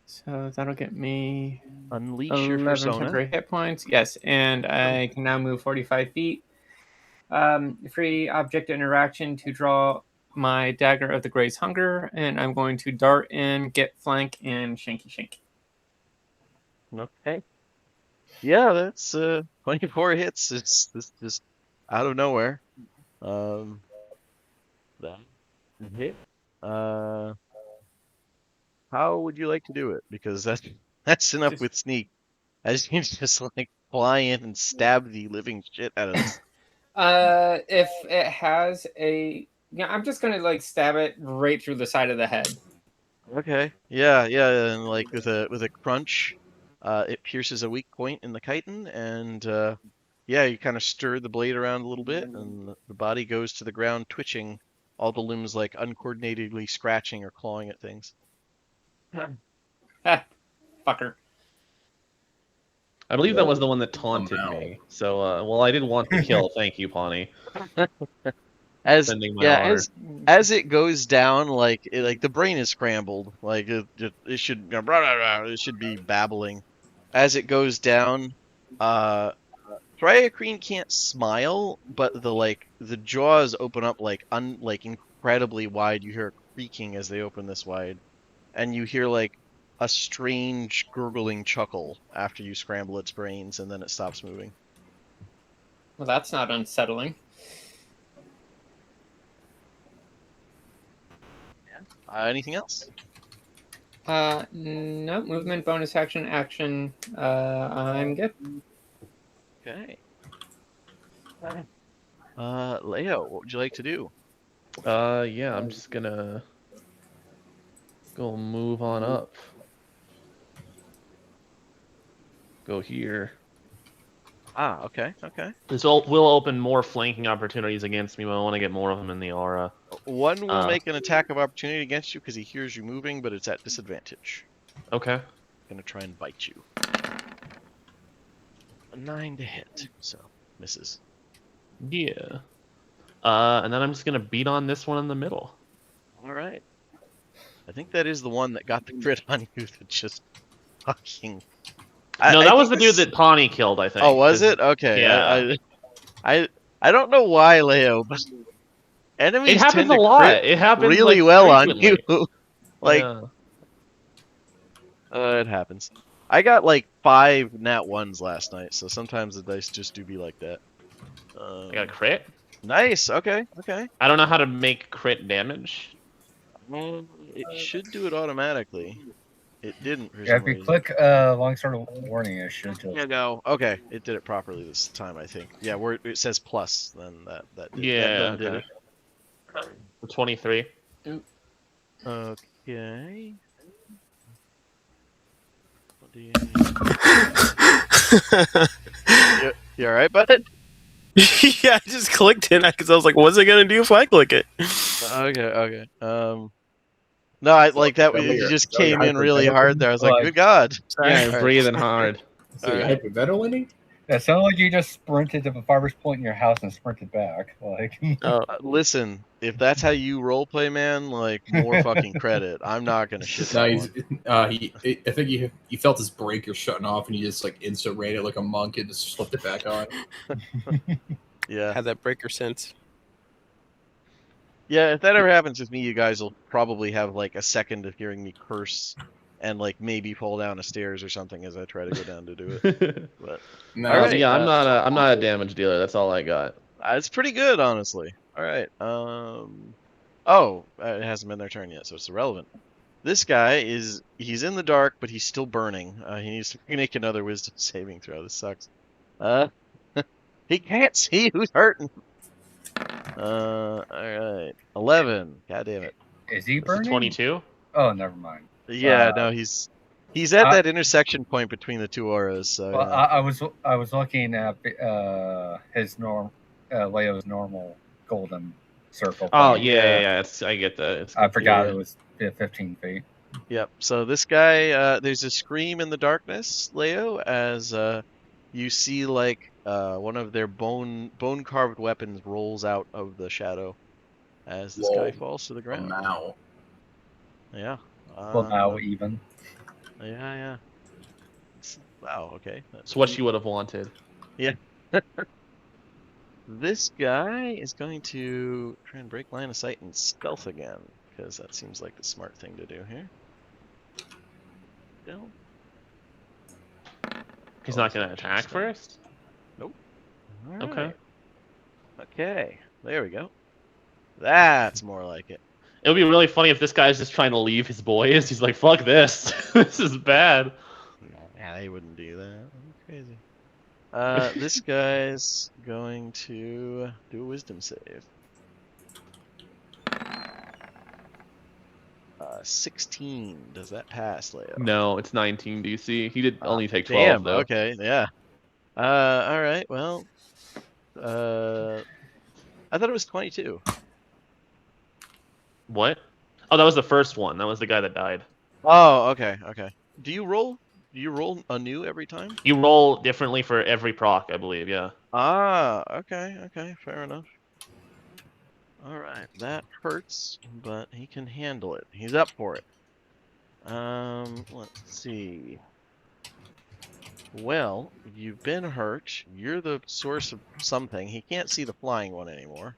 So that'll get me Unleash your 11 persona. temporary hit points. Yes, and I can now move 45 feet. Free object interaction to draw my Dagger of the Gray's Hunger, and I'm going to dart in, get flank, and shanky shank. Okay. Yeah, that's 24 hits. It's just out of nowhere. That hit. How would you like to do it? Because that's enough with sneak. I just need to just like fly in and stab the living shit out of this. If it has I'm just gonna like stab it right through the side of the head. Okay. Yeah, and like with a crunch, it pierces a weak point in the chitin, and you kind of stir the blade around a little bit, and the body goes to the ground, twitching, all the limbs like uncoordinatedly scratching or clawing at things. Fucker. I believe that was the one that taunted me. So, I did want to kill. Thank you, Pawnee. As Sending my yeah, order. as it goes down, like the brain is scrambled. Like it should it should be babbling. As it goes down, Thryacreen can't smile, but the jaws open up like incredibly wide. You hear it creaking as they open this wide, and you hear like a strange gurgling chuckle after you scramble its brains, and then it stops moving. Well, that's not unsettling. Anything else? No, movement, bonus action, action. I'm good. Okay. Leo, what would you like to do? Yeah, I'm just gonna go move on up. Go here. Okay. This will open more flanking opportunities against me, but I want to get more of them in the aura. One will make an attack of opportunity against you because he hears you moving, but it's at disadvantage. Okay. Gonna try and bite you. A 9 to hit, so misses. Yeah. And then I'm just gonna beat on this one in the middle. All right. I think that is the one that got the crit on you that just fucking. No, that was the think dude this- that Pawnee killed, I think. Oh, was it? Okay. Yeah. I don't know why, Leo, but enemies It happens tend a to lot. crit It happens really like, well on frequently. you. Like, Yeah. it happens. I got like 5 nat 1s last night, so sometimes the dice just do be like that. I got a crit. Nice. Okay. I don't know how to make crit damage. It should do it automatically. It didn't for Yeah, some if you reason. click longsword warning, it should just. Yeah, no. Okay, it did it properly this time, I think. Yeah, where it says plus, then that did, Yeah, that then did okay. 23. it. Okay. What do you You all right, bud? Yeah, I just clicked it because I was like, "What's it gonna do if I click it?" Okay. No, I like that. You just came in really hard there. I was like, good God. Yeah, All right. breathing hard. So you're Alright. hyperventilating? It sounded like you just sprinted to the farthest point in your house and sprinted back. Like, Listen, if that's how you roleplay, man, like more fucking credit. I'm not gonna shit No, that he's, one. I think he felt his breaker shutting off, and he just like instant rated like a monk and just flipped it back on. Yeah. Had that breaker sense. Yeah, if that ever happens with me, you guys will probably have like a second of hearing me curse and like maybe fall down the stairs or something as I try to go down to do it. But No, All right, Yeah, I'm not a damage dealer. That's all I got. it's pretty good, honestly. All right. Oh, it hasn't been their turn yet, so it's irrelevant. This guy he's in the dark, but he's still burning. He needs to make another wisdom saving throw. This sucks. He can't see who's hurting. All right. 11. God damn it. is he Is it burning? 22? Oh, never mind. Yeah, no, he's at that intersection point between the two auras. So Well, yeah. I was looking at Leo's normal golden circle. Oh point. yeah. I get that. It's I forgot yeah. it was 15 feet. Yep. So this guy, there's a scream in the darkness, Leo, as you see like one of their bone carved weapons rolls out of the shadow as this guy Whoa. falls to the ground. Now. Yeah. Well, now even. Yeah. Wow. Okay. It's what you would have wanted. This guy is going to try and break line of sight and stealth again, because that seems like the smart thing to do here. Stealth. He's not gonna attack first. All Okay. right. Okay. There we go. That's more like it. It would be really funny if this guy's just trying to leave his boys. He's like, "Fuck this. This is bad." Yeah, they wouldn't do that. That'd be crazy. This guy's going to do a wisdom save. 16. Does that pass, Leo? No, it's 19 DC. He did only take 12 Damn. though. Okay. Yeah. All right. Well. I thought it was 22. What? Oh, that was the first one. That was the guy that died. Oh, okay. Do you roll anew every time? You roll differently for every proc, I believe. Yeah. Ah, okay, fair enough. All right, that hurts, but he can handle it. He's up for it. Let's see. Well, you've been hurt. You're the source of something. He can't see the flying one anymore.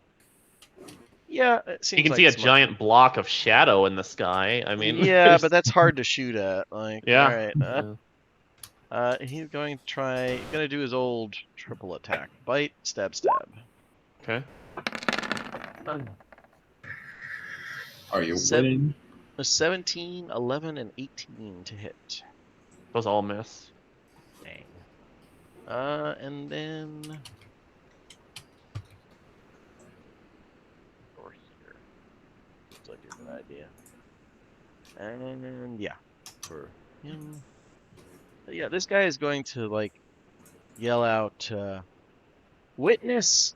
Yeah, it seems You can like see a smart. giant block of shadow in the sky. I mean, Yeah, but that's hard to shoot at. Like, yeah. all right. He's going to try. He's going to do his old triple attack: bite, stab, stab. Okay. Are you Seven- winning? 17, 11, and 18 to hit. Those all miss. Dang. And then or here. Looks like a good idea. And yeah, for him. Yeah, this guy is going to like yell out, "Witness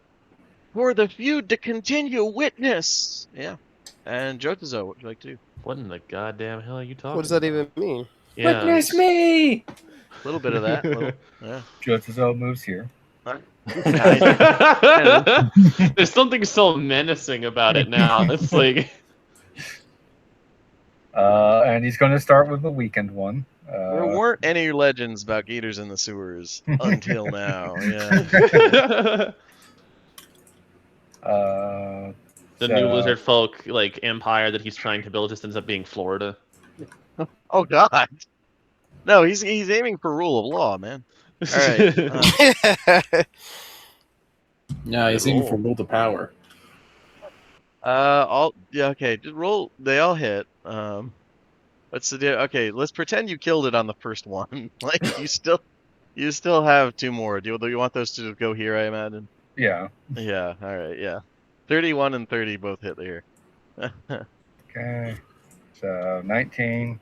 for the feud to continue! Witness!" Yeah. And Jotazo, what would you like to do? What in the goddamn hell are you talking? What does that about? even mean? Yeah. Witness me! A little bit of that. Yeah. Jotazo moves here. There's something so menacing about it now. It's like And he's going to start with the weakened one. There weren't any legends about gators in the sewers until now. Yeah. the new lizard folk like empire that he's trying to build just ends up being Florida. Oh God. No, he's aiming for rule of law, man. All right. No, he's aiming for will to power. Okay. Just roll. They all hit. What's the deal? Okay, let's pretend you killed it on the first one. Like you still have two more. Do you want those to go here? I imagine. Yeah. Yeah. All right. Yeah. 31 and 30 both hit here. Okay. So 19.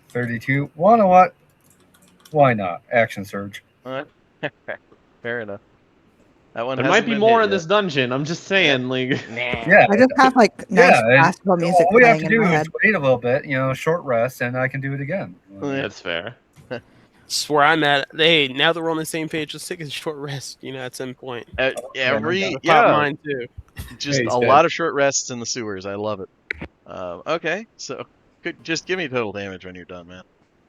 32. Wanna what? Why not? Action surge. Fair enough. That one There hasn't might be been more hit in this dungeon. I'm just saying, like. Yeah. I just have like nice Yeah, classical music All we have playing to in do my is head. wait a little bit, short rest, and I can do it again. Yeah. That's fair. That's where I'm at. Hey, now that we're on the same page, let's take a short rest. At some point. Pop mine too. Just Hey, a Stan. lot of short rests in the sewers. I love it. Okay, so just give me total damage when you're done,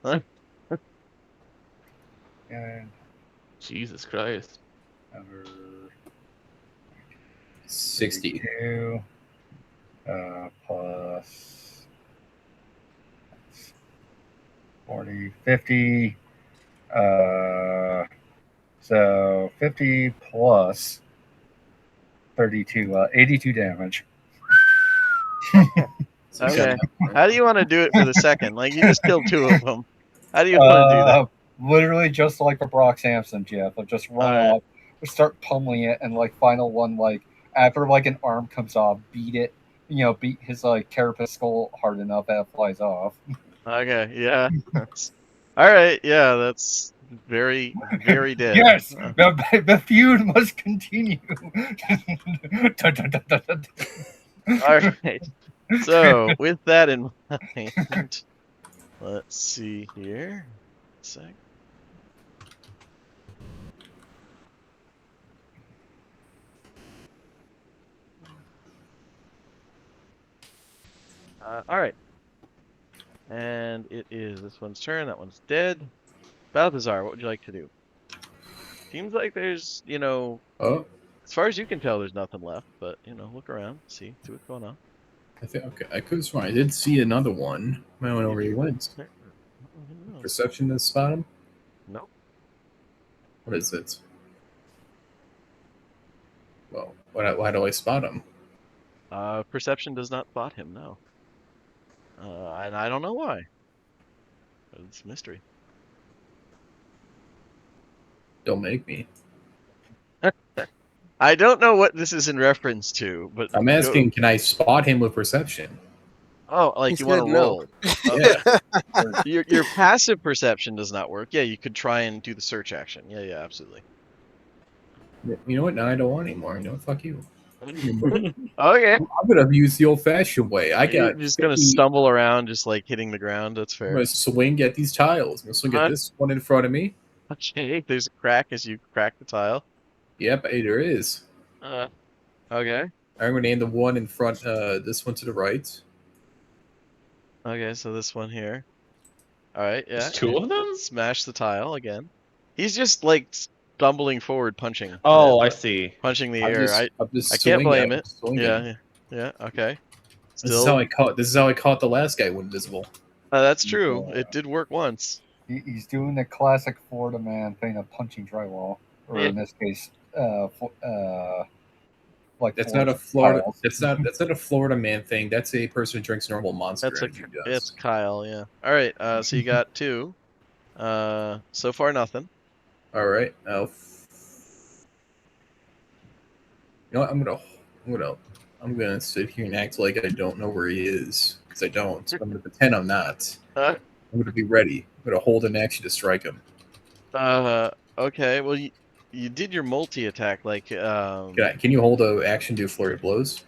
man. And Jesus Christ. number 60. 2 plus 40, 50. So 50 plus 32, 82 damage. Okay. How do you want to do it for the second? Like you just killed two of them. How do you want to do that? Literally just like a Brock Sampson, Jeff. I'll just run Alright. off, start pummeling it, and final one, after an arm comes off, beat it. Beat his carapace skull hard enough that it flies off. Okay, yeah. All right, yeah, that's very, very dead. Yes, the feud must continue. All right. So with that in mind, let's see here. Sec. All right. And it is this one's turn. That one's dead. Balthazar, what would you like to do? Seems like there's, Oh, as far as you can tell, there's nothing left. But look around, see what's going on. I think okay. I could have sworn I did see another one. I went over he went. Perception to spot him. Nope. What is it? Well, why do I spot him? Perception does not spot him. No. And I don't know why. It's a mystery. Don't make me. I don't know what this is in reference to, but I'm asking, can I spot him with perception? Oh, like He you want said to no. roll? Okay. Your passive perception does not work. Yeah, you could try and do the search action. Yeah, absolutely. You know what? Now I don't want anymore. Fuck you. Okay. I'm gonna use the old-fashioned way. You're just gonna stumble around, just like hitting the ground. That's I'm fair. gonna swing at these tiles. I'm gonna swing at this one in front of me. Okay, there's a crack as you crack the tile. Yep, there is. Okay. I'm going to name the one in front, this one to the right. Okay, so this one here. All right, yeah. There's two of them? Smash the tile again. He's just like stumbling forward, punching. Oh, I see. Punching the I'm air. just I can't swinging. blame I'm it. swinging. Yeah. Okay. This is how I caught. This is how I caught the last guy when invisible. That's true. It did work once. He's doing the classic Florida man thing of punching drywall, or in this case, like That's not a Florida. That's not a Florida man thing. That's a person who drinks normal Monster Energy. It's Kyle. Yeah. All right. So you got 2. So far nothing. All right. You know what? I'm gonna sit here and act like I don't know where he is because I don't. I'm gonna pretend I'm not. I'm gonna be ready. I'm gonna hold an action to strike him. Okay. Well, you did your multi attack like. Can you hold an action to flurry of blows?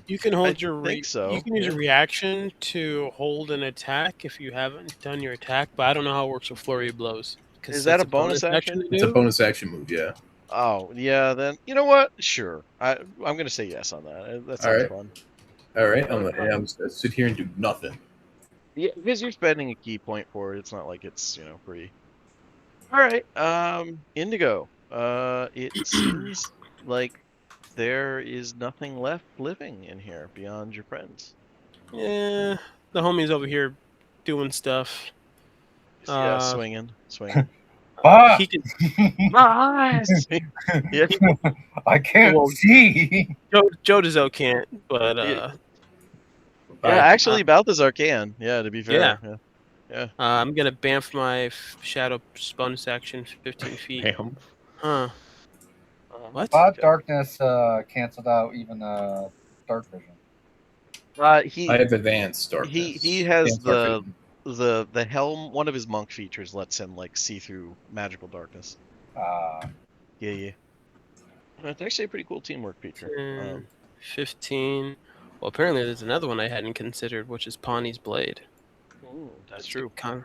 You can hold You can use a reaction to hold an attack if you haven't done your attack, but I don't know how it works with flurry of blows. Is that a bonus action? It's a bonus action move, yeah. Oh yeah, then you know what? Sure, I'm gonna say yes on that. That sounds fun. All right, I'm just gonna sit here and do nothing. Yeah, because you're spending a key point for it. It's not like it's free. All right, Indigo. It seems like there is nothing left living in here beyond your friends. Yeah, the homie's over here doing stuff. Yeah, swinging. Ah! He can. My eyes. Yeah. I can't see. Joe Dezo can't, but Yeah, actually, Balthazar can. Yeah, to be fair. Yeah. I'm gonna bamf my shadow bonus action 15 feet. Damn. Huh. What? Spot darkness canceled out even dark vision. I have advanced darkness. He has the helm. One of his monk features lets him see through magical darkness. Yeah. It's actually a pretty cool teamwork feature. 15. Well, apparently there's another one I hadn't considered, which is Pawnee's Blade. Ooh, that's true. 5,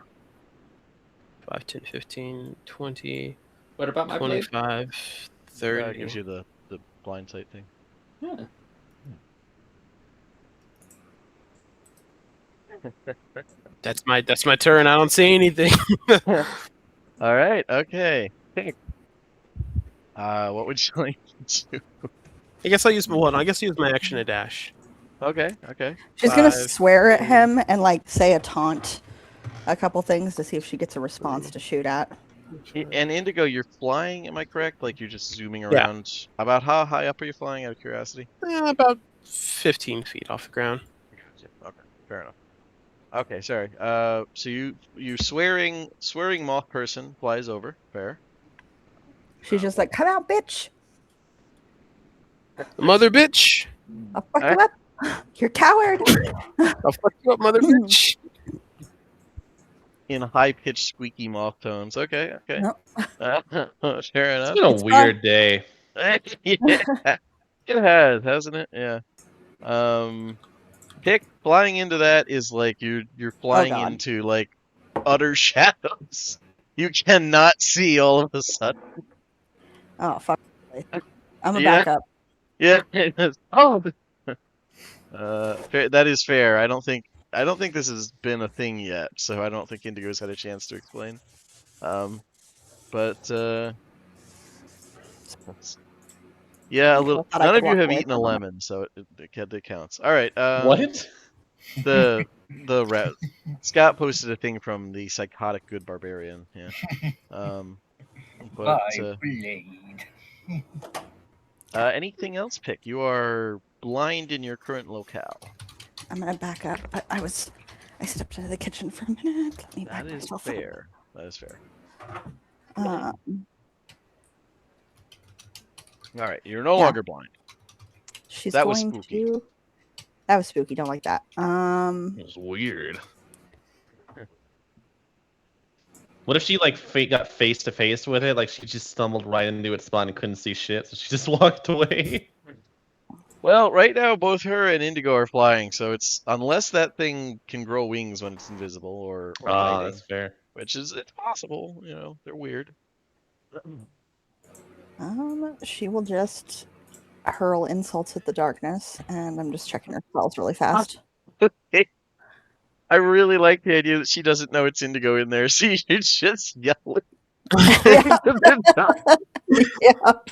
10, 15, 20. What about my 25, 30. That gives you the blind sight thing. Yeah. That's my turn. I don't see anything. All right. Okay. What would you like to do? I guess I'll use my action to dash. Okay. She's gonna swear at him and say a taunt, a couple things to see if she gets a response to shoot at. And Indigo, you're flying. Am I correct? You're just zooming around. Yeah. About how high up are you flying? Out of curiosity. About 15 feet off the ground. Okay. Fair enough. Okay. Sorry. So you swearing moth person flies over. Fair. She's just like, come out, bitch. Mother bitch. I'll fuck you up. You're a coward. I'll fuck you up, mother bitch. In high-pitched, squeaky moth tones. Okay. Nope. Fair enough. It's been a weird day. Yeah, it has, hasn't it? Yeah. Flying into that is you're flying into utter shadows. You cannot see all of a sudden. Oh fuck! I'm gonna back up. Yeah. Oh. Fair, that is fair. I don't think this has been a thing yet, so I don't think Indigo's had a chance to explain. But yeah, a little. None of you have eaten a lemon, so it counts. All right. What? The Scott posted a thing from the Psychotic Good Barbarian. Yeah. But blade. anything else, Pick? You are blind in your current locale. I'm gonna back up. I stepped into the kitchen for a minute. Let me back myself up. That is fair. Um, All right, you're no longer blind. That was spooky. That was spooky. Don't like that. It was weird. What if she got face to face with it? She just stumbled right into its spot and couldn't see shit, so she just walked away. Well, right now both her and Indigo are flying, so it's unless that thing can grow wings when it's invisible or that's fair. which is it's possible. You know, they're weird. She will just hurl insults at the darkness, and I'm just checking her spells really fast. I really like the idea that she doesn't know it's Indigo in there, so you're just yelling. Yeah. Yep.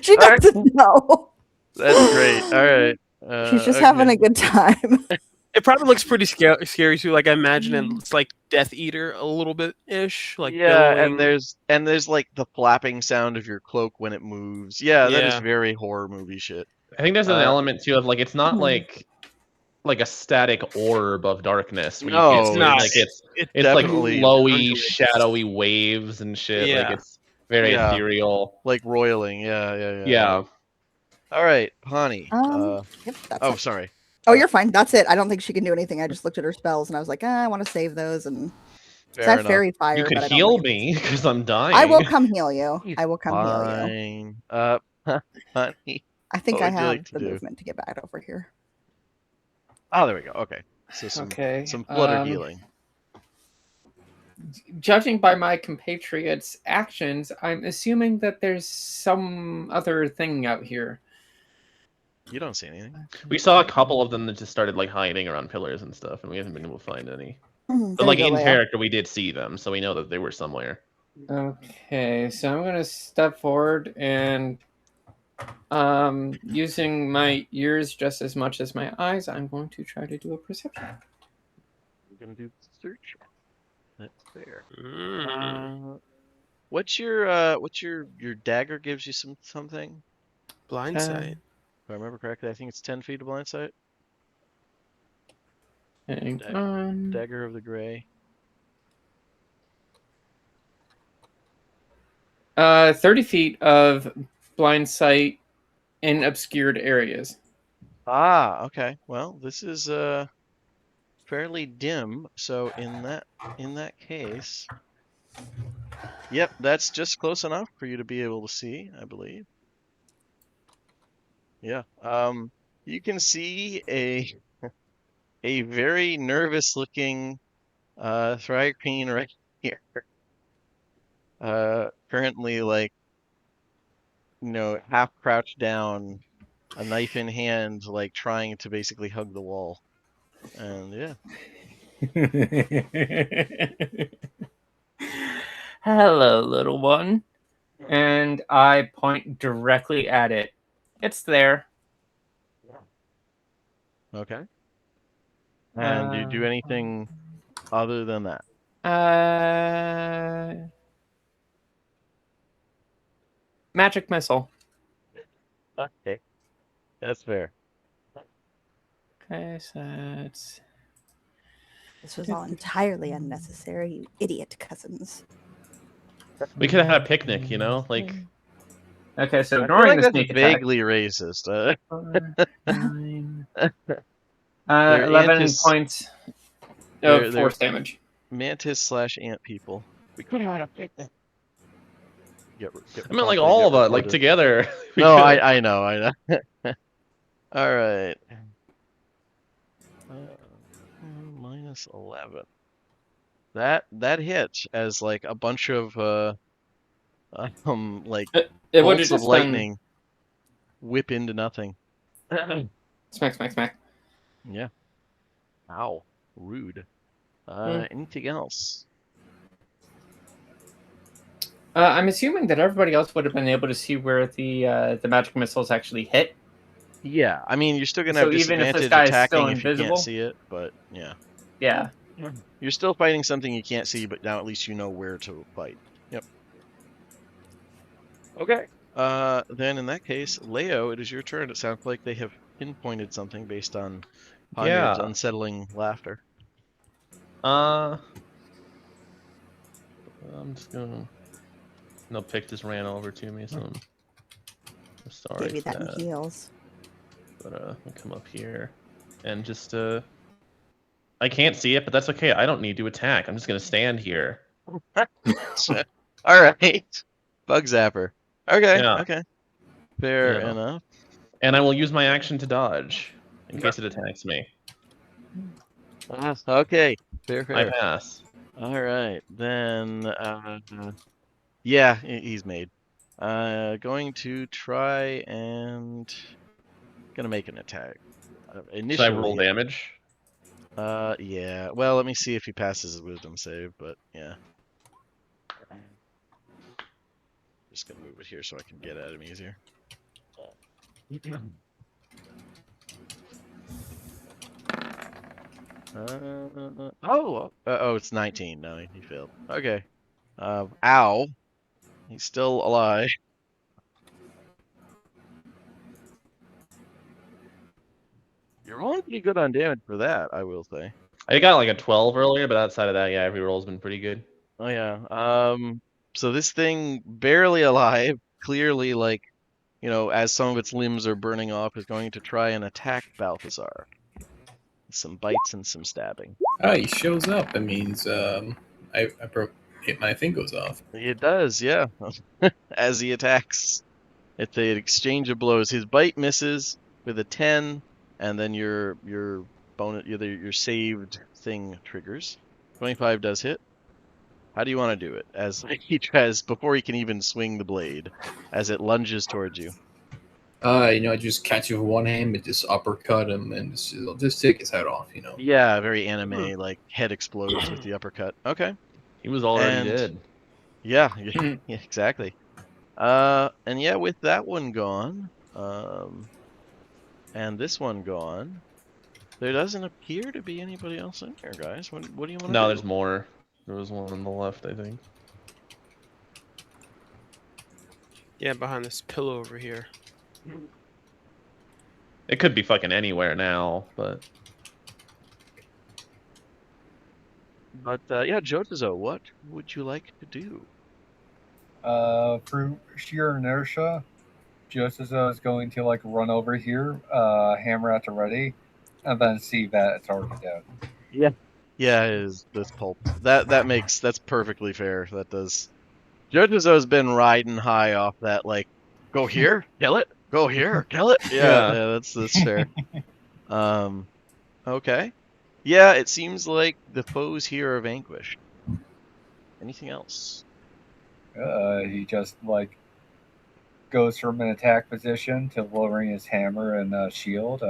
She All right. doesn't know. That's great. All right. She's just having a good time. It probably looks pretty scary too. Like I imagine it's like Death Eater a little bit ish, like yeah, billowing. and there's like the flapping sound of your cloak when it moves. Yeah, that is Yeah. very horror movie shit. I think there's an element too of like it's not Mhm. like a static orb of darkness where you No, can't It's see. not. Like it's definitely like flowy, undulating. shadowy waves and shit. Like Yeah. it's very Yeah. ethereal. like roiling. Yeah. Yeah. All right, Pawnee. Yep, that's Oh, it. sorry. Oh, you're fine. That's it. I don't think she can do anything. I just looked at her spells and I was like, I want to save those. And I Fair have enough. fairy fire, You could but I don't heal think me because I'm dying. I will come heal you. He's I will come heal you. Fine. Honey. I think What I would you like have to the do? movement to get back over here. Oh, there we go. Okay. So some flutter healing. Judging by my compatriots' actions, I'm assuming that there's some other thing out here. You don't see anything. We saw a couple of them that just started like hiding around pillars and stuff, and we haven't been able to find any. But There like you go, in Leia. character, we did see them, so we know that they were somewhere. Okay, so I'm gonna step forward and using my ears just as much as my eyes, I'm going to try to do a perception. We're gonna do search. That's fair. Mm. What's your dagger gives you something? Blind sight. If I remember correctly, I think it's 10 feet of blind sight. Hang on. Dagger of the Gray. 30 feet of blind sight in obscured areas. Ah, okay. Well, this is fairly dim, so in that case, yep, that's just close enough for you to be able to see, I believe. Yeah. You can see a very nervous looking Thrycreen right here. Currently like half crouched down, a knife in hand, like trying to basically hug the wall. And yeah. Hello, little one. And I point directly at it. It's there. Okay. And do you do anything other than that? Magic missile. Okay. That's fair. Okay, so it's... This was all entirely unnecessary, you idiot cousins. We could have had a picnic, like. Okay, so I feel ignoring like the that's sneak attack. vaguely racist. 9, They're 11 points they're of force damage. Mantis/ant people. We could have had a picnic. I meant like all of us, like together. No, I know. All right. Minus 11. That hit as like a bunch of like It would have bolts of just lightning whip into nothing. Smack. Yeah. Ow. Rude. Anything else? I'm assuming that everybody else would have been able to see where the magic missiles actually hit. Yeah, I mean, you're still gonna So have even if this disadvantage guy is attacking still if you invisible? can't see it, but yeah. Yeah. You're still fighting something you can't see, but now at least you know where to fight. Yep. Okay. Then in that case, Leo, it is your turn. It sounds like they have pinpointed something based on Poniard's Yeah. unsettling laughter. I'm just gonna. No, Pick just ran over to me, so I'm sorry. Gave you for that in heels. But I'll come up here and just I can't see it, but that's okay. I don't need to attack. I'm just gonna stand here. All right. Bug zapper. Okay. Yeah. Okay. Fair Yeah. enough. And I will use my action to dodge in case it attacks me. Okay. I Fair. pass. All right, then. Yeah, he's made. Going to try and gonna make an attack. Should I roll Initially, damage? yeah. Well, let me see if he passes his wisdom save, but yeah. Just gonna move it here so I can get at him easier. Oh, it's 19. No, he failed. Okay. Ow. He's still alive. You're rolling pretty good on damage for that, I will say. I got like a 12 earlier, but outside of that, yeah, every roll's been pretty good. Oh yeah. So this thing barely alive, clearly like, as some of its limbs are burning off, is going to try and attack Balthazar. Some bites and some stabbing. Oh, he shows up. That means I broke hit. My thing goes off. It does, yeah. As he attacks, it's an exchange of blows. His bite misses with a 10, and then your bonus, your saved thing triggers. 25 does hit. How do you want to do it? As he tries, before he can even swing the blade, as it lunges towards you. I just catch him with one hand, but just uppercut him and just take his head off. Yeah, very anime, like head explodes with the uppercut. Okay. He was already And dead. yeah, yeah, exactly. And yeah, with that one gone, and this one gone, there doesn't appear to be anybody else in here, guys. What do you want to No, do? there's more. There was one on the left, I think. Yeah, behind this pillow over here. It could be fucking anywhere now, but But yeah, Jotazo, what would you like to do? For sheer inertia, Joseph is going to run over here, hammer at the ready, and then see that it's already dead. Yeah. Yeah, it is this pulped. That's perfectly fair. That does. Jotazo's been riding high off that, like, go here, kill it, go here, kill it. Yeah, that's fair. Okay. Yeah, it seems like the foes here are vanquished. Anything else? He just goes from an attack position to lowering his hammer and shield.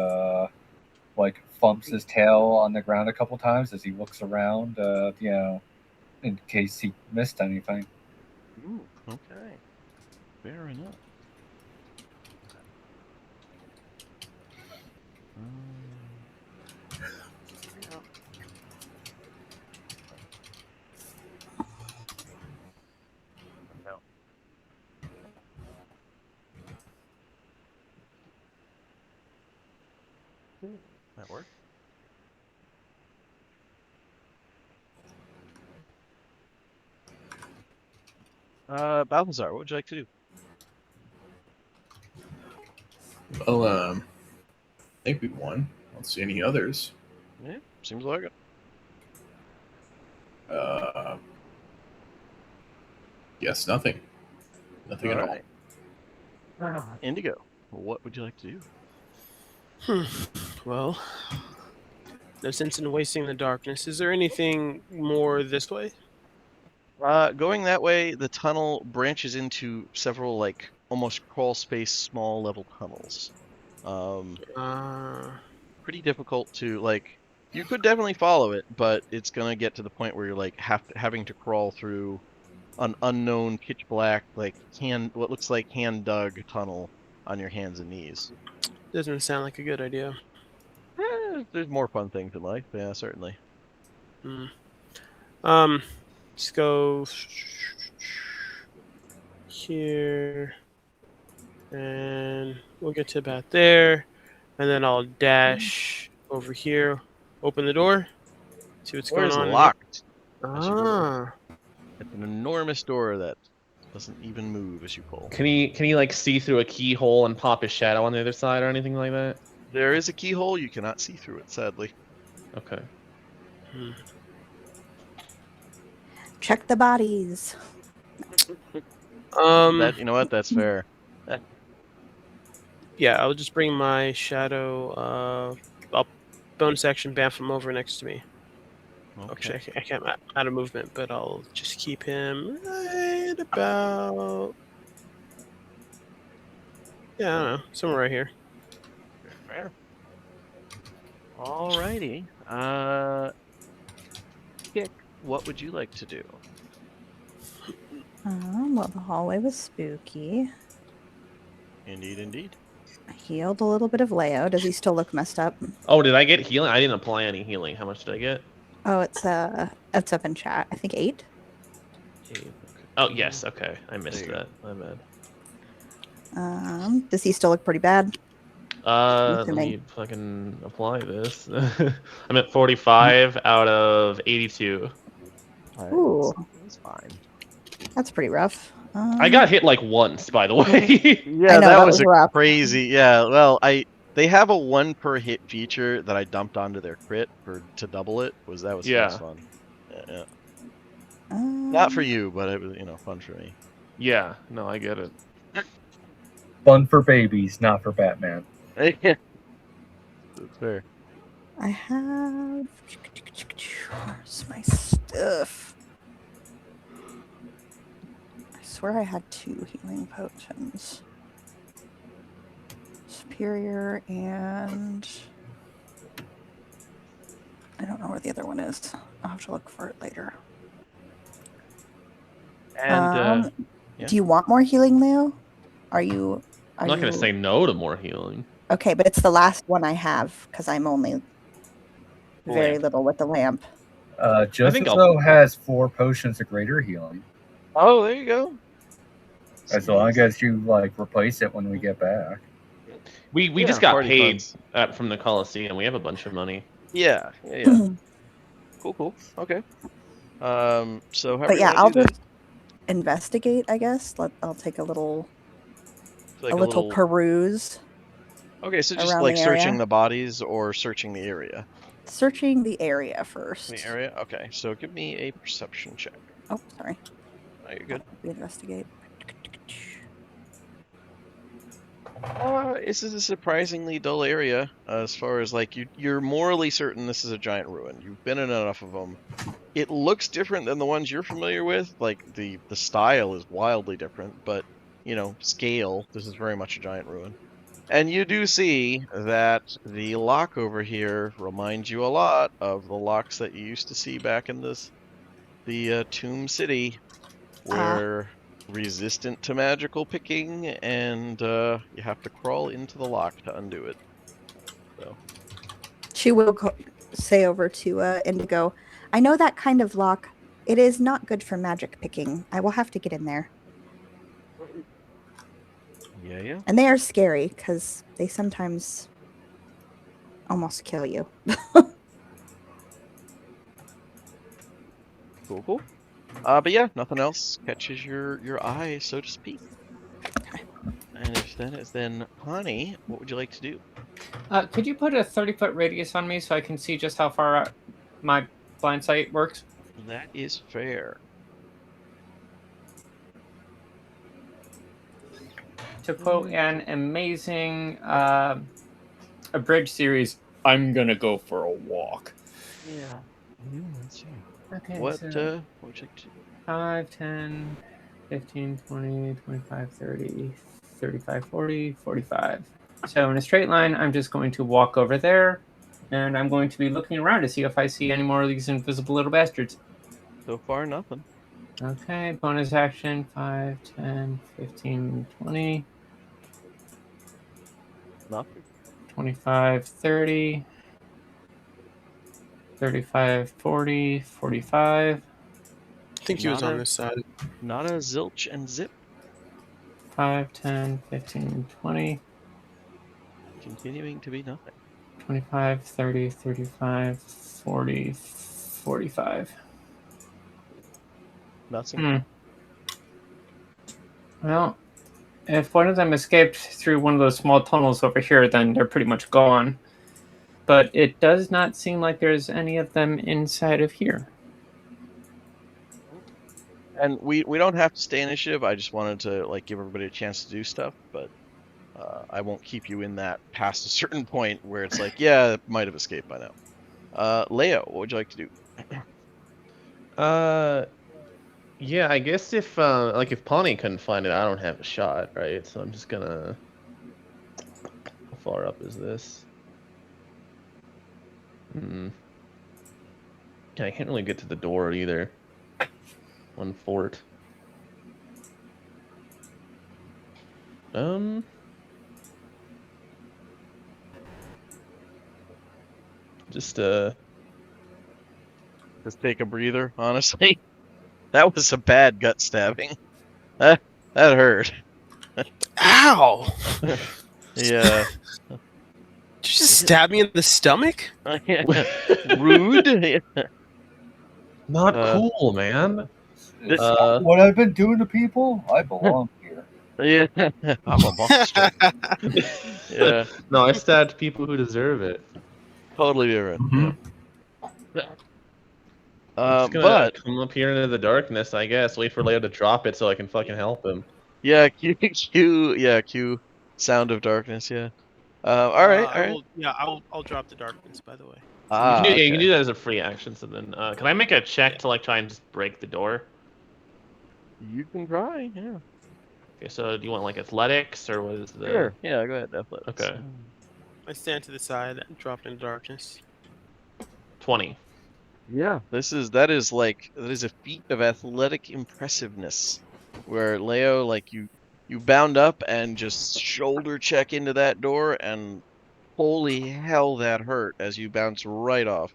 Thumps his tail on the ground a couple times as he looks around. In case he missed anything. Ooh, okay. Fair enough. Yeah. No. That worked. Balthazar, what would you like to do? Well, I think we won. I don't see any others. Yeah, seems like it. Guess nothing. Nothing at all. Right. Indigo, what would you like to do? Well, no sense in wasting the darkness. Is there anything more this way? Going that way, the tunnel branches into several, like, almost crawl space, small level tunnels. Pretty difficult to, like, you could definitely follow it, but it's gonna get to the point where you're, like, having to crawl through an unknown pitch black, like, what looks like hand-dug tunnel on your hands and knees. Doesn't sound like a good idea. There's more fun things in life, yeah, certainly. Let's go here, and we'll get to about there, and then I'll dash over here, open the door, see what's Door going is on. locked. Ah, It's an enormous door that doesn't even move as you pull. can he like see through a keyhole and pop his shadow on the other side or anything like that? There is a keyhole, you cannot see through it, sadly. Okay. Check the bodies. You know what? That's fair. Yeah, I'll just bring my shadow. I'll bonus action bamf him over next to me. Actually, Okay. I can't out of movement, but I'll just keep him right about. Yeah, I don't know, somewhere right here. Fair. Alrighty. Kick, what would you like to do? Well, the hallway was spooky. Indeed, indeed. I healed a little bit of Leo. Does he still look messed up? Oh, did I get healing? I didn't apply any healing. How much did I get? Oh, it's up in chat. I think 8. 8. Okay. Oh, yes. Okay. I missed There you that. My bad. Does he still look pretty bad? Let assuming. me fucking apply this. I'm at 45 out of 82. Ooh, That's fine. that's pretty rough. I got hit like once, by the way. Yeah, know, that that was was a rough. crazy. Yeah, well, they have a 1 per hit feature that I dumped onto their crit to double it. That was Yeah. fun. Yeah. Not for you, but it was fun for me. Yeah. No, I get it. Fun for babies, not for Batman. Yeah, that's fair. I have. Where's my stuff? I swear I had 2 healing potions. Superior and I don't know where the other one is. I'll have to look for it later. And yeah. Do you want more healing, Leo? Are you? I'm not gonna say no to more healing. Okay, but it's the last one I have because I'm only very Lamp. little with the lamp. Justice though has 4 potions of greater healing. Oh, there you go. As long as you replace it when we get back. We just got paid from the Coliseum. We have a bunch of money. Yeah. Cool. Okay. So how But do you yeah, want I'll to do just investigate. I guess I'll take a little this? a little peruse. Okay, so just around like the searching area. the bodies or searching the area. Searching the area first. The area. Okay, so give me a perception check. Oh, sorry. Oh, you're good. We investigate. This is a surprisingly dull area as far as you're morally certain this is a giant ruin. You've been in enough of them. It looks different than the ones you're familiar with. Like the style is wildly different, but scale, this is very much a giant ruin. And you do see that the lock over here reminds you a lot of the locks that you used to see back in the Tomb City, where resistant to magical picking, and you have to crawl into the lock to undo it. So She will say over to Indigo, I know that kind of lock. It is not good for magic picking. I will have to get in there. yeah. And they are scary because they sometimes almost kill you. Cool. But yeah, nothing else catches your eye, so to speak. And if that is then Honey, what would you like to do? Could you put a 30-foot radius on me so I can see just how far out my blind sight works? That is fair. To quote an amazing abridged series, I'm gonna go for a walk. Yeah. That's fair. Okay, What so would you like to do? 5, 10, 15, 20, 25, 30, 35, 40, 45. So in a straight line, I'm just going to walk over there, and I'm going to be looking around to see if I see any more of these invisible little bastards. So far, nothing. Okay, bonus action, 5, 10, 15, 20. Nothing. 25, 30, 35, 40, 45. I think he was on this side. Not a zilch and zip. 5, 10, 15, 20. Continuing to be nothing. 25, 30, 35, 40, 45. Nothing. Well, if one of them escaped through one of those small tunnels over here, then they're pretty much gone. But it does not seem like there's any of them inside of here. And we don't have to stay initiative. I just wanted to give everybody a chance to do stuff, but I won't keep you in that past a certain point where it's yeah, it might have escaped by now. Leo, what would you like to do? Yeah, I guess if if Pawnee couldn't find it, I don't have a shot, right? So I'm just gonna. How far up is this? Hmm. Yeah, I can't really get to the door either. One fort. Just Just take a breather, honestly. That was a bad gut stabbing. That hurt. Ow! Yeah. Did you just stab me in the stomach? Rude. not Uh, cool, man. Is Uh, that what I've been doing to people? I belong here. Yeah. I'm a monster. Yeah. No, I stabbed people who deserve it. Totally different. Mhm. Yeah. I'm just gonna But come up here into the darkness, I guess. Wait for Leo to drop it so I can fucking help him. yeah, cue sound of darkness. Yeah. All right. I will. Yeah, I'll drop the darkness. By the way. You can do, Ah, yeah, you can okay. do that as a free action. So then, can I make a check to like try and just break the door? You can try. Yeah. Okay, so do you want like athletics or what is the? Sure. Yeah. Go ahead. Athletics. Okay. I stand to the side and drop into darkness. 20. Yeah. That is a feat of athletic impressiveness, where Leo, like you bound up and just shoulder check into that door, and holy hell, that hurt as you bounce right off.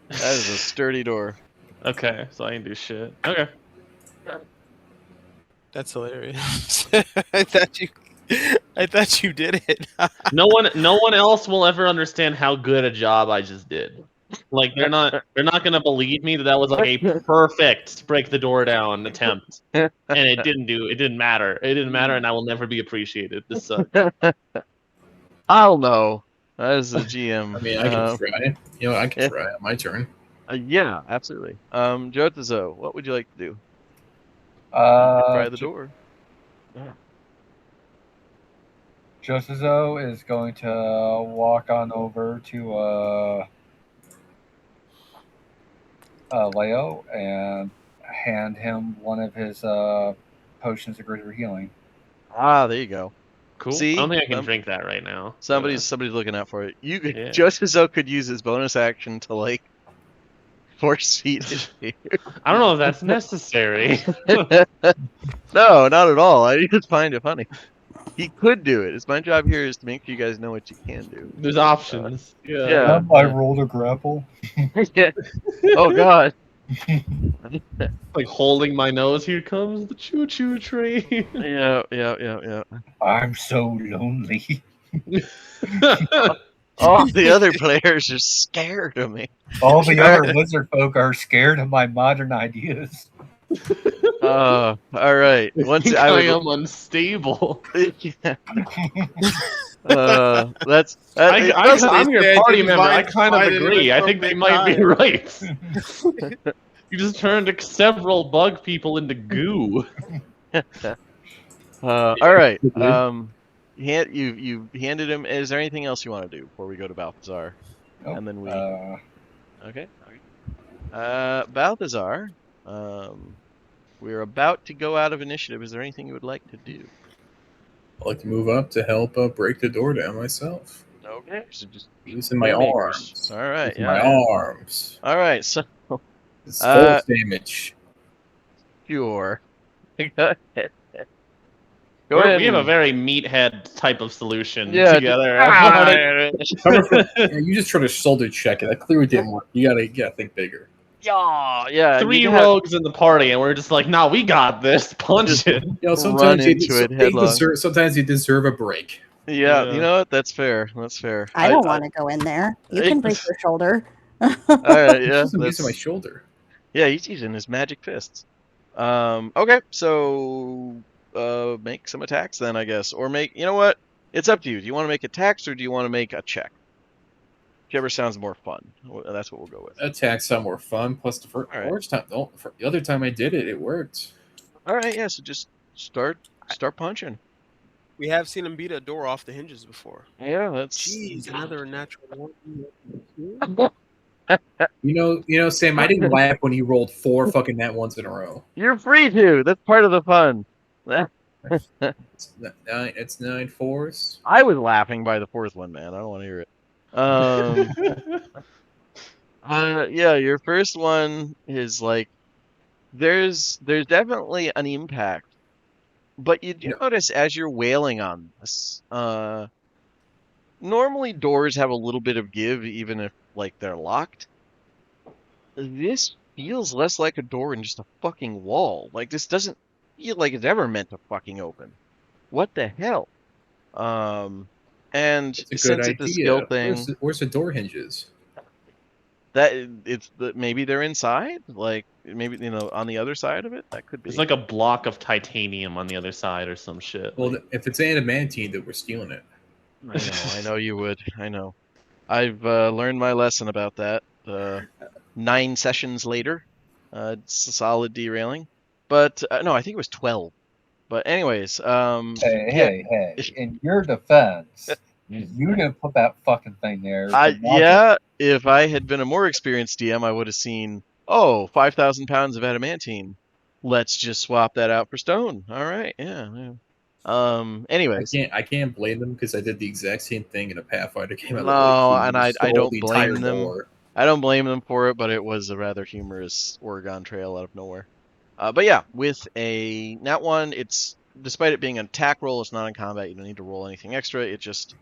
That is a sturdy door. Okay, so I can do shit. Okay. That's hilarious. I thought you did it. No one else will ever understand how good a job I just did. Like they're not gonna believe me that was like a perfect break the door down attempt, and it didn't matter. It didn't matter, and I will never be appreciated. This sucks. I'll know. As the GM. I mean, I can try. You know, I can yeah. try. My turn. Yeah, absolutely. Jotazo, what would you like to do? You can try the door. Yeah. Josizo is going to walk on over to Leo and hand him one of his potions of greater healing. Ah, there you go. Cool. See? I don't think I can drink that right now. Somebody's looking out for it. You could Yeah. Jotazo could use his bonus action to like force feed it to you. I don't know if that's necessary. No, not at all. I just find it funny. He could do it. It's my job here is to make sure you guys know what you can do. There's options. Yeah. I rolled a grapple. Yeah. Oh God. Like holding my nose. Here comes the choo-choo train. Yeah. I'm so lonely. All the other players are scared of me. All the other lizard folk are scared of my modern ideas. All right. Once I am unstable. Yeah. I'm your say party I member. I kind of find it agree. an I think they might be right. You just turned several bug people into goo. All right. You handed him. Is there anything else you want to do before we go to Balthazar? Nope. And then we. Okay. Balthazar. We're about to go out of initiative. Is there anything you would like to do? I'd like to move up to help break the door down myself. Okay. So just Using my arms. All right. Using Yeah. my arms. All right. So. It's force damage. Sure. Go ahead. Go ahead. We have a very meathead type of solution Yeah, together. You just tried to shoulder check it. That clearly didn't work. You gotta think bigger. Yeah. Three rogues in the party, and we're just like, nah, we got this. Punch it. You know, sometimes headlong. sometimes you deserve a break. Yeah, you know what? That's fair. I don't want to go in there. You can break your shoulder. All right, yeah. I'm using my shoulder. Yeah, he's using his magic fists. Okay, so make some attacks then, I guess, or you know what? It's up to you. Do you want to make attacks or do you want to make a check? Whichever sounds more fun. That's what we'll go with. Attacks sound more fun. Plus the first time, the other time I did it, it worked. All right, yeah. So just start punching. We have seen him beat a door off the hinges before. Yeah, that's. Jeez, another natural one. You know, Sam. I didn't laugh when he rolled 4 fucking nat ones in a row. You're free to. That's part of the fun. It's 9 fours. I was laughing by the fourth one, man. I don't want to hear it. Yeah, your first one is like there's definitely an impact, but you do notice as you're wailing on this, normally doors have a little bit of give even if like they're locked. This feels less like a door and just a fucking wall. Like this doesn't feel like it's ever meant to fucking open. What the hell? And It's a good since it's a skill idea. thing, Where's the door hinges? that maybe they're inside, like maybe on the other side of it. That could be. There's like a block of titanium on the other side or some shit. Well, like... if it's adamantine, then we're stealing it. I know you would. I know. I've learned my lesson about that. 9 sessions later, it's a solid derailing. But no, I think it was 12. But anyways, Hey! In your defense, you didn't put that fucking thing there. Yeah, if I had been a more experienced DM, I would have seen, 5,000 pounds of adamantine. Let's just swap that out for stone. All right, yeah. Anyways, I can't blame them because I did the exact same thing in a Pathfinder game. No, and I don't the blame entire them. door. I don't blame them for it, but it was a rather humorous Oregon Trail out of nowhere. But yeah, with a nat 1, it's despite it being an attack roll, it's not in combat. You don't need to roll anything extra. It just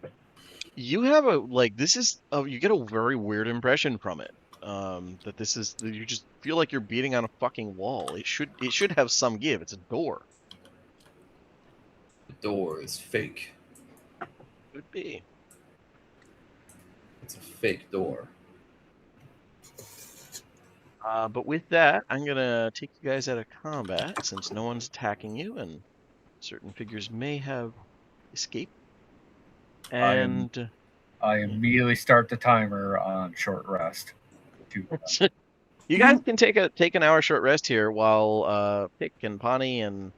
you have you get a very weird impression from it. That this is you just feel like you're beating on a fucking wall. It should have some give. It's a door. The door is fake. Could be. It's a fake door. But with that, I'm gonna take you guys out of combat since no one's attacking you, and certain figures may have escaped. And I immediately start the timer on short rest. you guys can take an hour short rest here while Pick and Pawnee and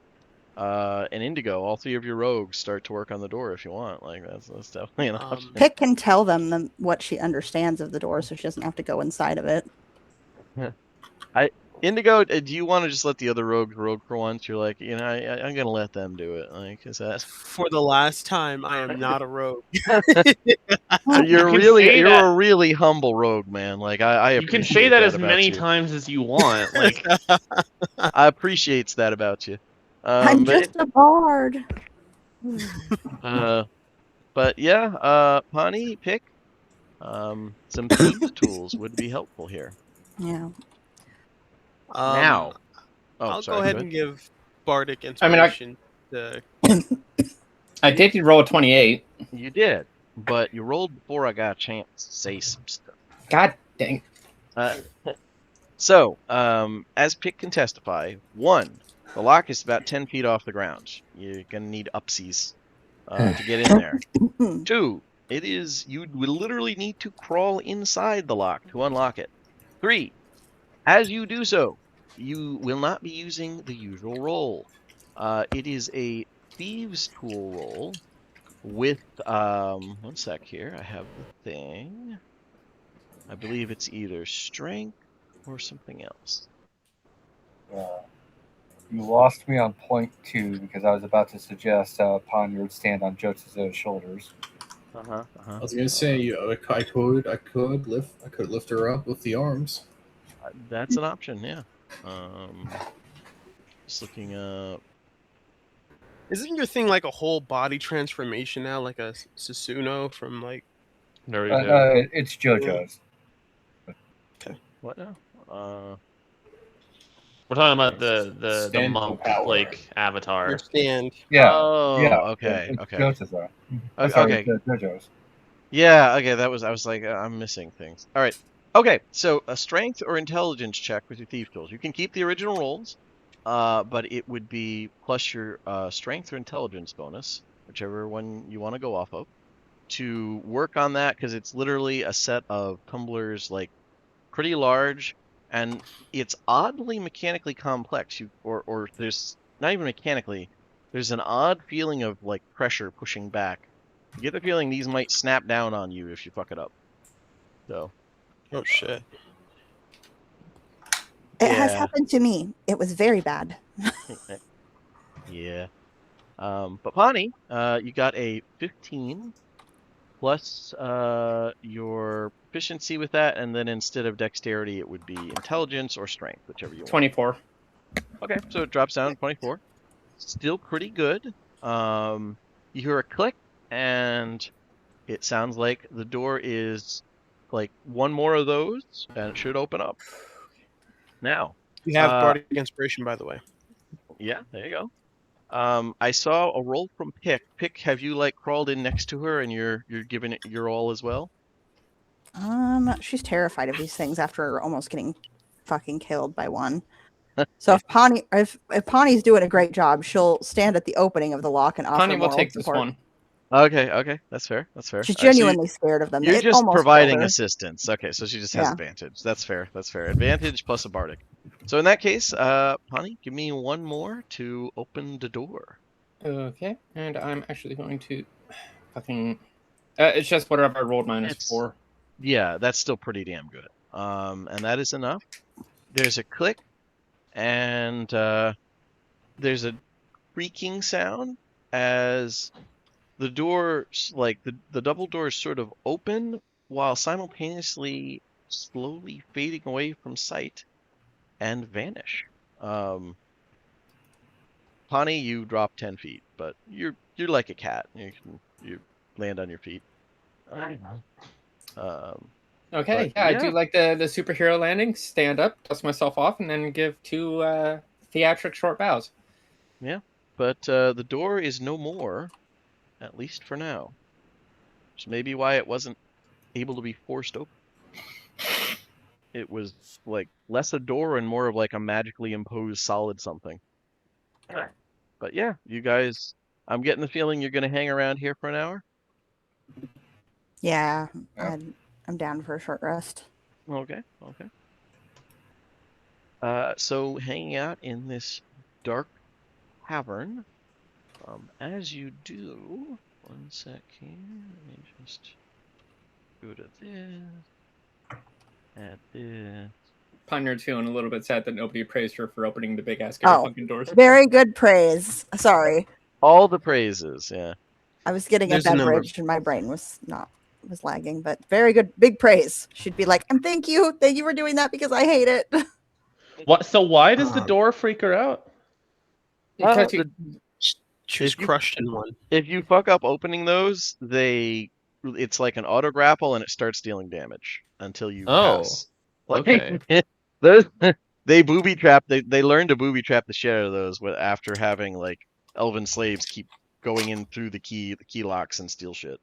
Indigo, all 3 of your rogues, start to work on the door if you want. Like that's definitely an option. Pick can tell them what she understands of the door, so she doesn't have to go inside of it. Indigo, do you want to just let the other rogue for once? You're like, I'm gonna let them do it. Like, is that For the last time, I am not a rogue. you're a really humble rogue, man. Like I you can say that as many you. times as you want. Like I appreciate that about you. I'm just a bard. But yeah, Pawnee, Pick, some thieves tools would be helpful here. Yeah. Now, I'll sorry, go ahead and give bardic inspiration. I did roll a 28. You did, but you rolled before I got a chance to say some stuff. God dang. So, as Pick can testify, 1, the lock is about 10 feet off the ground. You're gonna need upsies to get in there. 2, you will literally need to crawl inside the lock to unlock it. 3, as you do so, you will not be using the usual roll. It is a thieves tool roll with 1 sec here. I have the thing. I believe it's either strength or something else. You lost me on point 2 because I was about to suggest Panya would stand on Joseph's shoulders. I was gonna say I could lift her up with the arms. That's an option, yeah. Just looking up. Isn't your thing like a whole body transformation now, like a Susuno from like? It's JoJo's. Okay. What now? we're talking about the Stand monk power. like avatar. Your stand. Yeah. Oh, yeah. okay. It's JoJo's. Okay. JoJo's. Yeah, okay, I was like, I'm missing things. All right. Okay, so a strength or intelligence check with your thief tools. You can keep the original rolls, but it would be plus your strength or intelligence bonus, whichever one you want to go off of, to work on that, because it's literally a set of tumblers, like, pretty large, and it's oddly mechanically complex. Or there's, not even mechanically, there's an odd feeling of, like, pressure pushing back. You get the feeling these might snap down on you if you fuck it up. So, Oh shit. It has Yeah. happened to me. It was very bad. Yeah. But Pawnee, you got a 15 plus your proficiency with that, and then instead of dexterity, it would be intelligence or strength, whichever you want. 24. Okay, so it drops down to 24. Still pretty good. You hear a click, and it sounds like the door is like one more of those, and it should open up. Now, We have bardic inspiration, by the way. yeah, there you go. I saw a roll from Pick. Pick, have you like crawled in next to her and you're giving it your all as well? She's terrified of these things after almost getting fucking killed by one. So if Pawnee's doing a great job, she'll stand at the opening of the lock and offer Connie will moral take this support. one. Okay, that's fair. That's fair. She's All right, so genuinely scared of them. you're It just almost killed providing her. assistance. Okay, so she just has Yeah. advantage. That's fair. That's fair. Advantage plus a bardic. So in that case, Pawnee, give me one more to open the door. Okay, and I'm actually going to fucking. It's just whatever I rolled minus It's- 4. Yeah, that's still pretty damn good. And that is enough. There's a click, and there's a creaking sound as the door, like the double doors, sort of open while simultaneously slowly fading away from sight and vanish. Pawnee, you drop 10 feet, but you're like a cat. You land on your feet. Okay, But yeah, I yeah. do like the superhero landing. Stand up, dust myself off, and then give 2 theatric short bows. But the door is no more, at least for now. Which may be why it wasn't able to be forced open. It was like less a door and more of like a magically imposed solid something. But yeah, you guys, I'm getting the feeling you're going to hang around here for an hour. Yeah, Yeah. I'm down for a short rest. Okay. So hanging out in this dark cavern, as you do, one sec here, let me just go to this, add this. Pioneer's feeling a little bit sad that nobody praised her for opening the big ass scary Oh. fucking doors. Very good praise. Sorry, All the praises, yeah. I was getting There's a a number. beverage and my brain was lagging, but very good, big praise. She'd be like, and thank you for doing that because I hate it. What? So why does the door freak her out? Because She was If you- crushed in one. If you fuck up opening those, it's like an auto grapple and it starts dealing damage until you Oh, pass. Like, okay. those they booby trap. They learn to booby trap the shit out of those after having like elven slaves keep going in through the key locks and steal shit.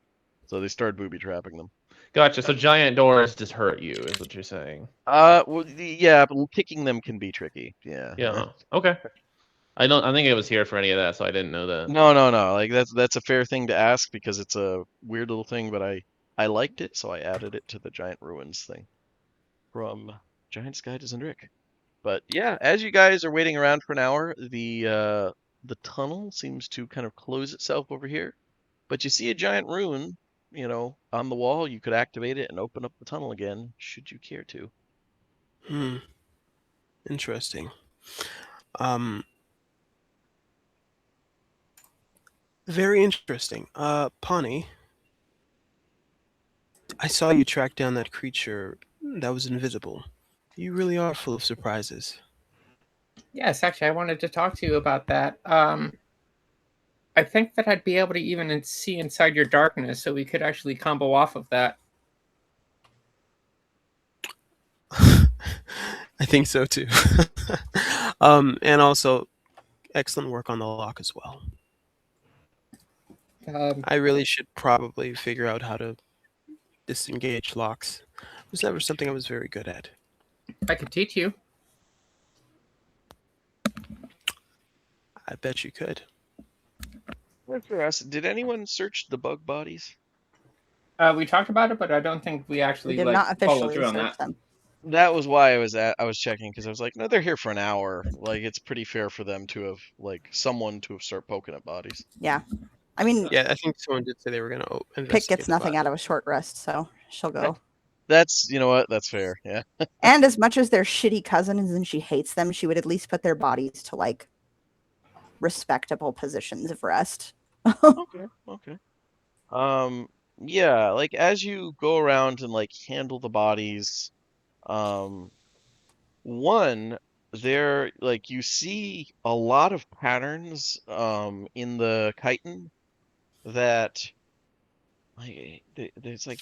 So they started booby trapping them. Gotcha. So giant doors just hurt you, is what you're saying. Well, yeah, but kicking them can be tricky. Yeah. Yeah. Okay. I think it was here for any of that, so I didn't know that. No. Like that's a fair thing to ask because it's a weird little thing, but I liked it, so I added it to the Giant Ruins thing from Giant's Guide to Zendrick. But yeah, as you guys are waiting around for an hour, the tunnel seems to kind of close itself over here. But you see a giant rune, on the wall. You could activate it and open up the tunnel again, should you care to. Interesting. Very interesting. Pawnee, I saw you track down that creature that was invisible. You really are full of surprises. yes, actually, I wanted to talk to you about that. I think that I'd be able to even see inside your darkness, so we could actually combo off of that. I think so too. And also, excellent work on the lock as well. I really should probably figure out how to disengage locks. It was never something I was very good at. I could teach you. I bet you could. Did anyone search the bug bodies? We talked about it, but I don't think we actually We did not followed officially through on search that. them. That was why I was checking because I was like, no, they're here for an hour. Like it's pretty fair for them to have someone to have started poking at bodies. Yeah, I mean, Yeah, I think someone did say they were going to Pick gets nothing out of a short rest, so she'll go. That's, you know what? That's fair. Yeah. And as much as they're shitty cousins and she hates them, she would at least put their bodies to like respectable positions of rest. Okay. Okay. Um, yeah, like as you go around and like handle the bodies, um, one, there like you see a lot of patterns in the chitin that like it's like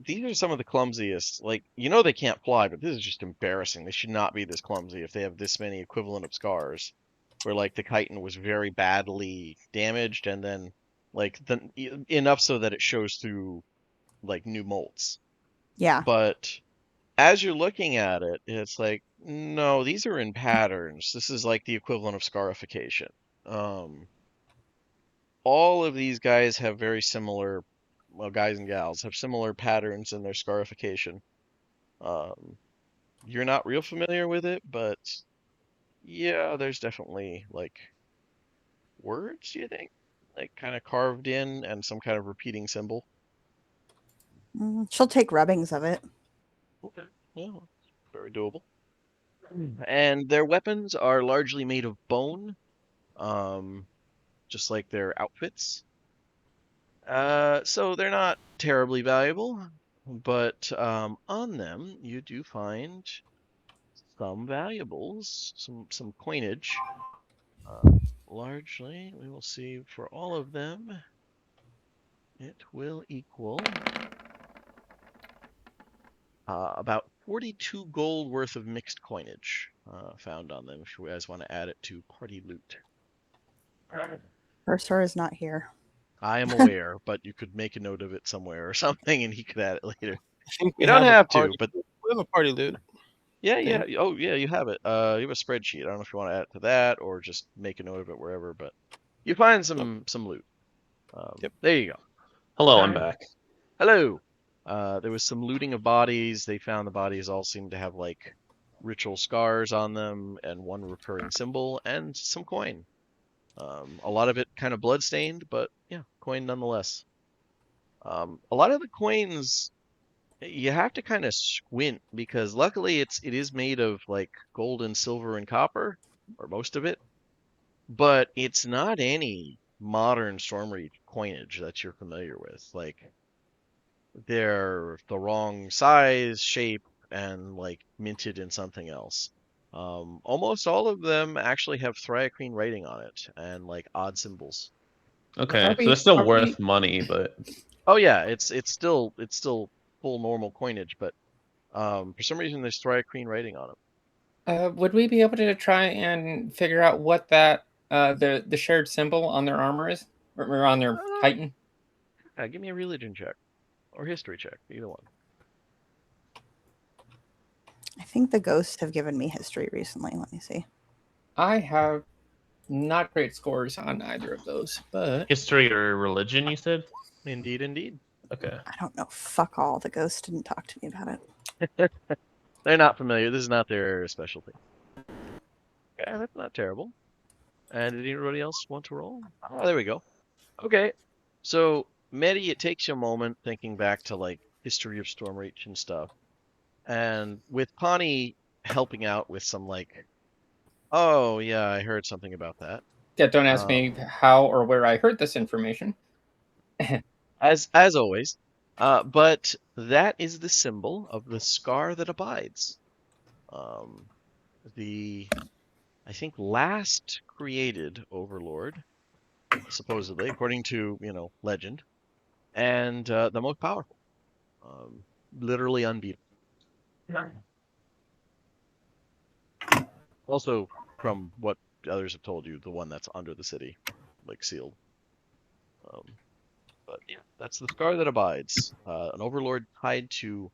these are some of the clumsiest. Like you know they can't fly, but this is just embarrassing. They should not be this clumsy if they have this many equivalent of scars. Where like the chitin was very badly damaged, and then like enough so that it shows through like new molts. Yeah. But as you're looking at it, it's like no, these are in patterns. This is like the equivalent of scarification. Um, all of these guys have very similar, well, guys and gals have similar patterns in their scarification. Um, you're not real familiar with it, but yeah, there's definitely like words, you think? Like kind of carved in and some kind of repeating symbol. She'll take rubbings of it. Okay. Yeah, very doable. And their weapons are largely made of bone, um, just like their outfits. So they're not terribly valuable, but on them you do find some valuables, some coinage. Largely, we will see for all of them, it will equal about 42 gold worth of mixed coinage found on them. If you guys want to add it to party loot. Cursor is not here. I am aware, but you could make a note of it somewhere or something, and he could add it later. I think You don't have to, but we have a party loot. yeah, yeah. thing. Oh, yeah, you have it. You have a spreadsheet. I don't know if you want to add it to that or just make a note of it wherever, but you find some loot. Yep. There you go. Hello, I'm back. Hello. There was some looting of bodies. They found the bodies all seemed to have like ritual scars on them and one recurring symbol and some coin. A lot of it kind of bloodstained, but yeah, coin nonetheless. A lot of the coins you have to kind of squint because luckily it is made of like gold and silver and copper, or most of it, but it's not any modern Stormreach coinage that you're familiar with. Like they're the wrong size, shape, and like minted in something else. Almost all of them actually have Thriacrine writing on it and like odd symbols. Okay, so they're still worth money, but Oh yeah, it's still full normal coinage, but for some reason there's Thriacrine writing on it. Would we be able to try and figure out what that the shared symbol on their armor is, or on their chitin? Give me a religion check or history check, either one. I think the ghosts have given me history recently. Let me see. I have not great scores on either of those, but history or religion, you said? Indeed, indeed. Okay. I don't know. Fuck all. The ghosts didn't talk to me about it. They're not familiar. This is not their specialty. Okay, that's not terrible. And did anybody else want to roll? Oh, there we go. Okay, so Medi, it takes you a moment thinking back to like history of Stormreach and stuff, and with Pawnee helping out with some like, oh yeah, I heard something about that. yeah, don't ask me how or where I heard this information. As always, but that is the symbol of the scar that abides. The I think last created overlord, supposedly, according to legend, and the most powerful, literally unbeatable. Also, from what others have told you, the one that's under the city, like sealed. But yeah, that's the scar that abides. An overlord tied to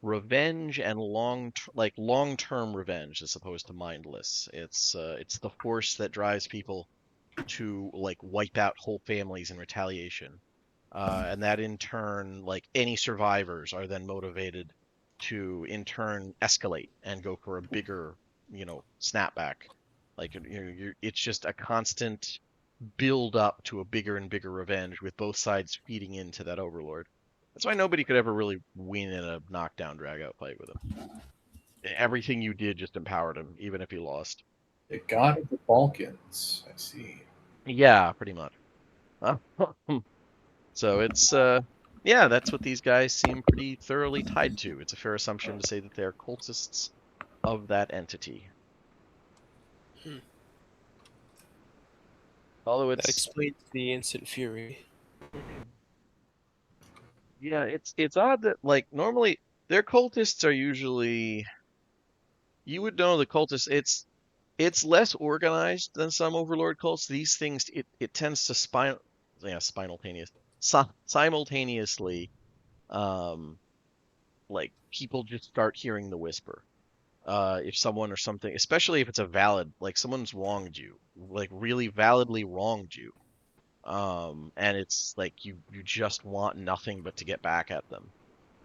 revenge and long-term revenge as opposed to mindless. It's the force that drives people to like wipe out whole families in retaliation. And that in turn, like any survivors are then motivated to in turn escalate and go for a bigger, snapback. Like it's just a constant build up to a bigger and bigger revenge with both sides feeding into that overlord. That's why nobody could ever really win in a knockdown drag-out fight with him. Everything you did just empowered him, even if he lost. The god of the Balkans. I see. Yeah, pretty much. So it's yeah, that's what these guys seem pretty thoroughly tied to. It's a fair assumption to say that they're cultists of that entity. Although That it's explains the instant fury. yeah, it's odd that like normally their cultists are usually you would know the cultists it's less organized than some overlord cults. These things it tends to simultaneously like people just start hearing the whisper. If someone or something, especially if it's a valid, like someone's wronged you, like really validly wronged you, and it's like you just want nothing but to get back at them.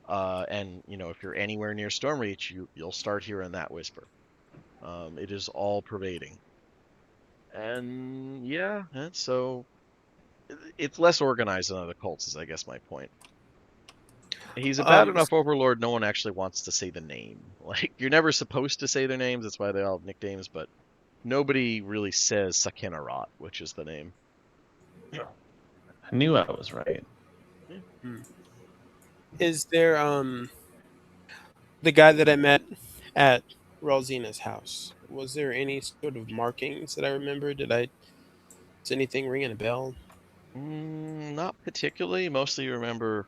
And you know, if you're anywhere near Stormreach, you'll start hearing that whisper. It is all pervading. And yeah, and so it's less organized than other cults, is I guess my point. He's a bad enough overlord, no one actually wants to say the name. Like, you're never supposed to say their names, that's why they all have nicknames, but nobody really says Sakinarat, which is the name. I knew I was right. Is there the guy that I met at Ralzina's house? Was there any sort of markings that I remember? Is anything ringing a bell? Not particularly. Mostly remember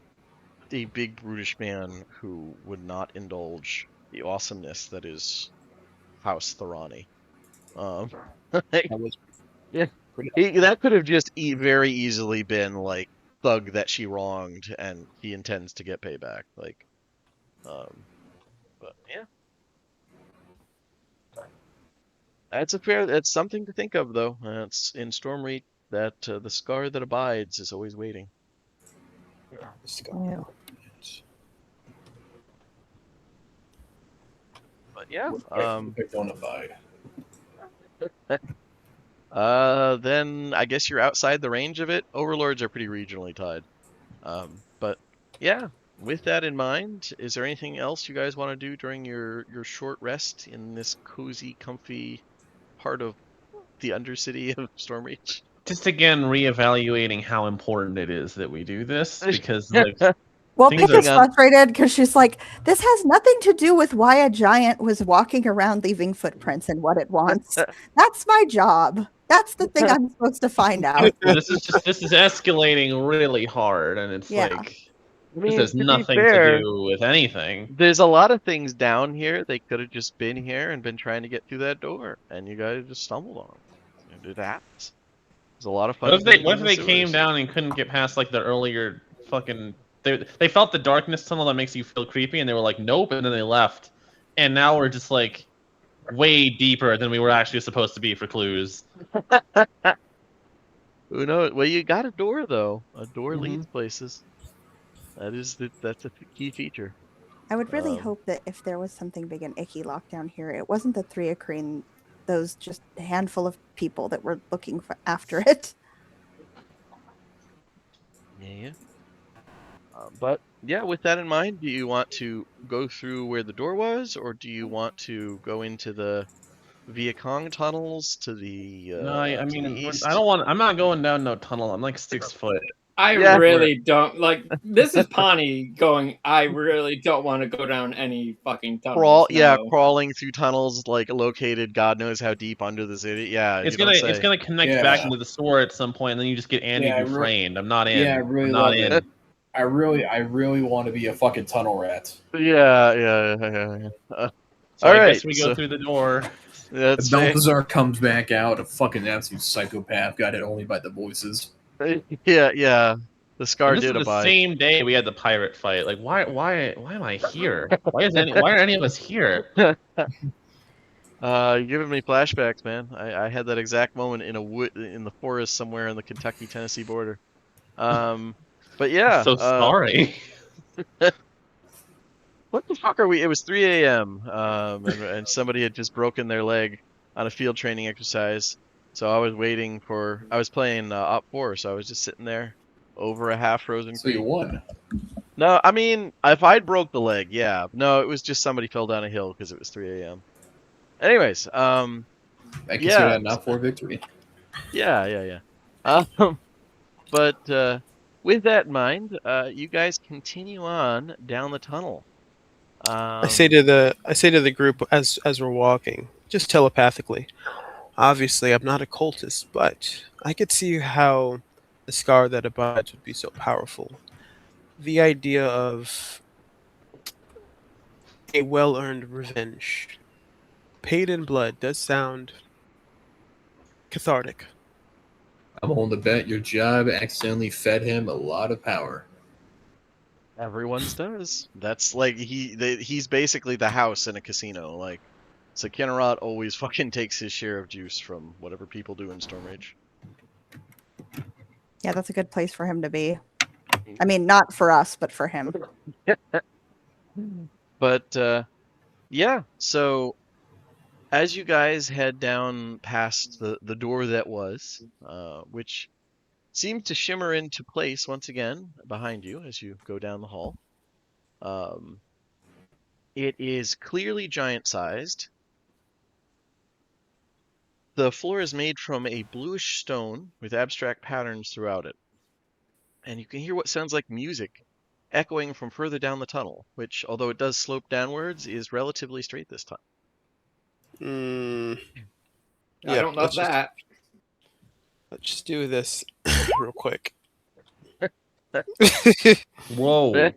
a big brutish man who would not indulge the awesomeness that is House Thorani. Like, That was yeah, pretty. that could have just very easily been like thug that she wronged, and he intends to get payback. Like, but yeah, that's something to think of though. It's in Stormreach that the scar that abides is always waiting. Yeah. But yeah, Don't abide. then I guess you're outside the range of it. Overlords are pretty regionally tied. But yeah, with that in mind, is there anything else you guys want to do during your short rest in this cozy, comfy part of the Undercity of Stormreach? Just again reevaluating how important it is that we do this because like Well, things Pick is are- frustrated because she's like, this has nothing to do with why a giant was walking around leaving footprints and what it wants. That's my job. That's the thing I'm supposed to find out. this is escalating really hard and it's Yeah. like I this mean, has to be nothing fair, to do with anything. there's a lot of things down here. They could have just been here and been trying to get through that door, and you guys just stumbled on them. It happens. There's a lot of funny things What in if the they came sewers. down and couldn't get past like the earlier fucking they felt the darkness tunnel that makes you feel creepy and they were like nope and then they left and now we're just like way deeper than we were actually supposed to be for clues. Who knows? Well, you got a door though. A door Mhm. leads places. That's a key feature. I would really Um, hope that if there was something big and icky locked down here, it wasn't the 3 Akreen, those just handful of people that were looking after it. Yeah. But yeah, with that in mind, do you want to go through where the door was, or do you want to go into the Viacong tunnels to the No, I to the mean east? I'm not going down no tunnel. I'm like 6 foot. I Yeah. really don't like. This is Pawnee going. I really don't want to go down any fucking tunnels. No. Crawling through tunnels like located God knows how deep under the city. Yeah, It's you don't gonna say. connect back into the sewer at some point, and then you just get Andy Yeah, Dufresne. I'm not in. Yeah, I really I'm not love in. it. I really want to be a fucking tunnel rat. Yeah. So All I right, guess we go through the door. That's fair. Balthazar comes back out, a fucking absolute psychopath, guided only by the voices. Yeah. The scar And this is did the abide. same day we had the pirate fight. Like, why am I here? Why are any of us here? You're giving me flashbacks, man. I had that exact moment in a wood in the forest somewhere on the Kentucky-Tennessee border. But yeah, So sorry. what the fuck are we? It was 3 a.m. And somebody had just broken their leg on a field training exercise. So I was waiting for. I was playing Op 4, so I was just sitting there over a half frozen So you creek. won. No, I mean, if I'd broke the leg, yeah. No, it was just somebody fell down a hill because it was 3 a.m. Anyways, I consider yeah, that not for victory. yeah. But with that in mind, you guys continue on down the tunnel. I say to the group as we're walking, just telepathically. Obviously, I'm not a cultist, but I could see how the scar that abides would be so powerful. The idea of a well-earned revenge, paid in blood, does sound cathartic. I'm willing to bet your job accidentally fed him a lot of power. Everyone's does. That's like he's basically the house in a casino. Like, so Kinnerat always fucking takes his share of juice from whatever people do in Storm Rage. Yeah, that's a good place for him to be. I mean, not for us, but for him. But yeah, so as you guys head down past the door that was, which seems to shimmer into place once again behind you as you go down the hall. It is clearly giant-sized. The floor is made from a bluish stone with abstract patterns throughout it, and you can hear what sounds like music echoing from further down the tunnel, which, although it does slope downwards, is relatively straight this time. Mm, I yeah, don't love that. let's just do this real quick. Whoa.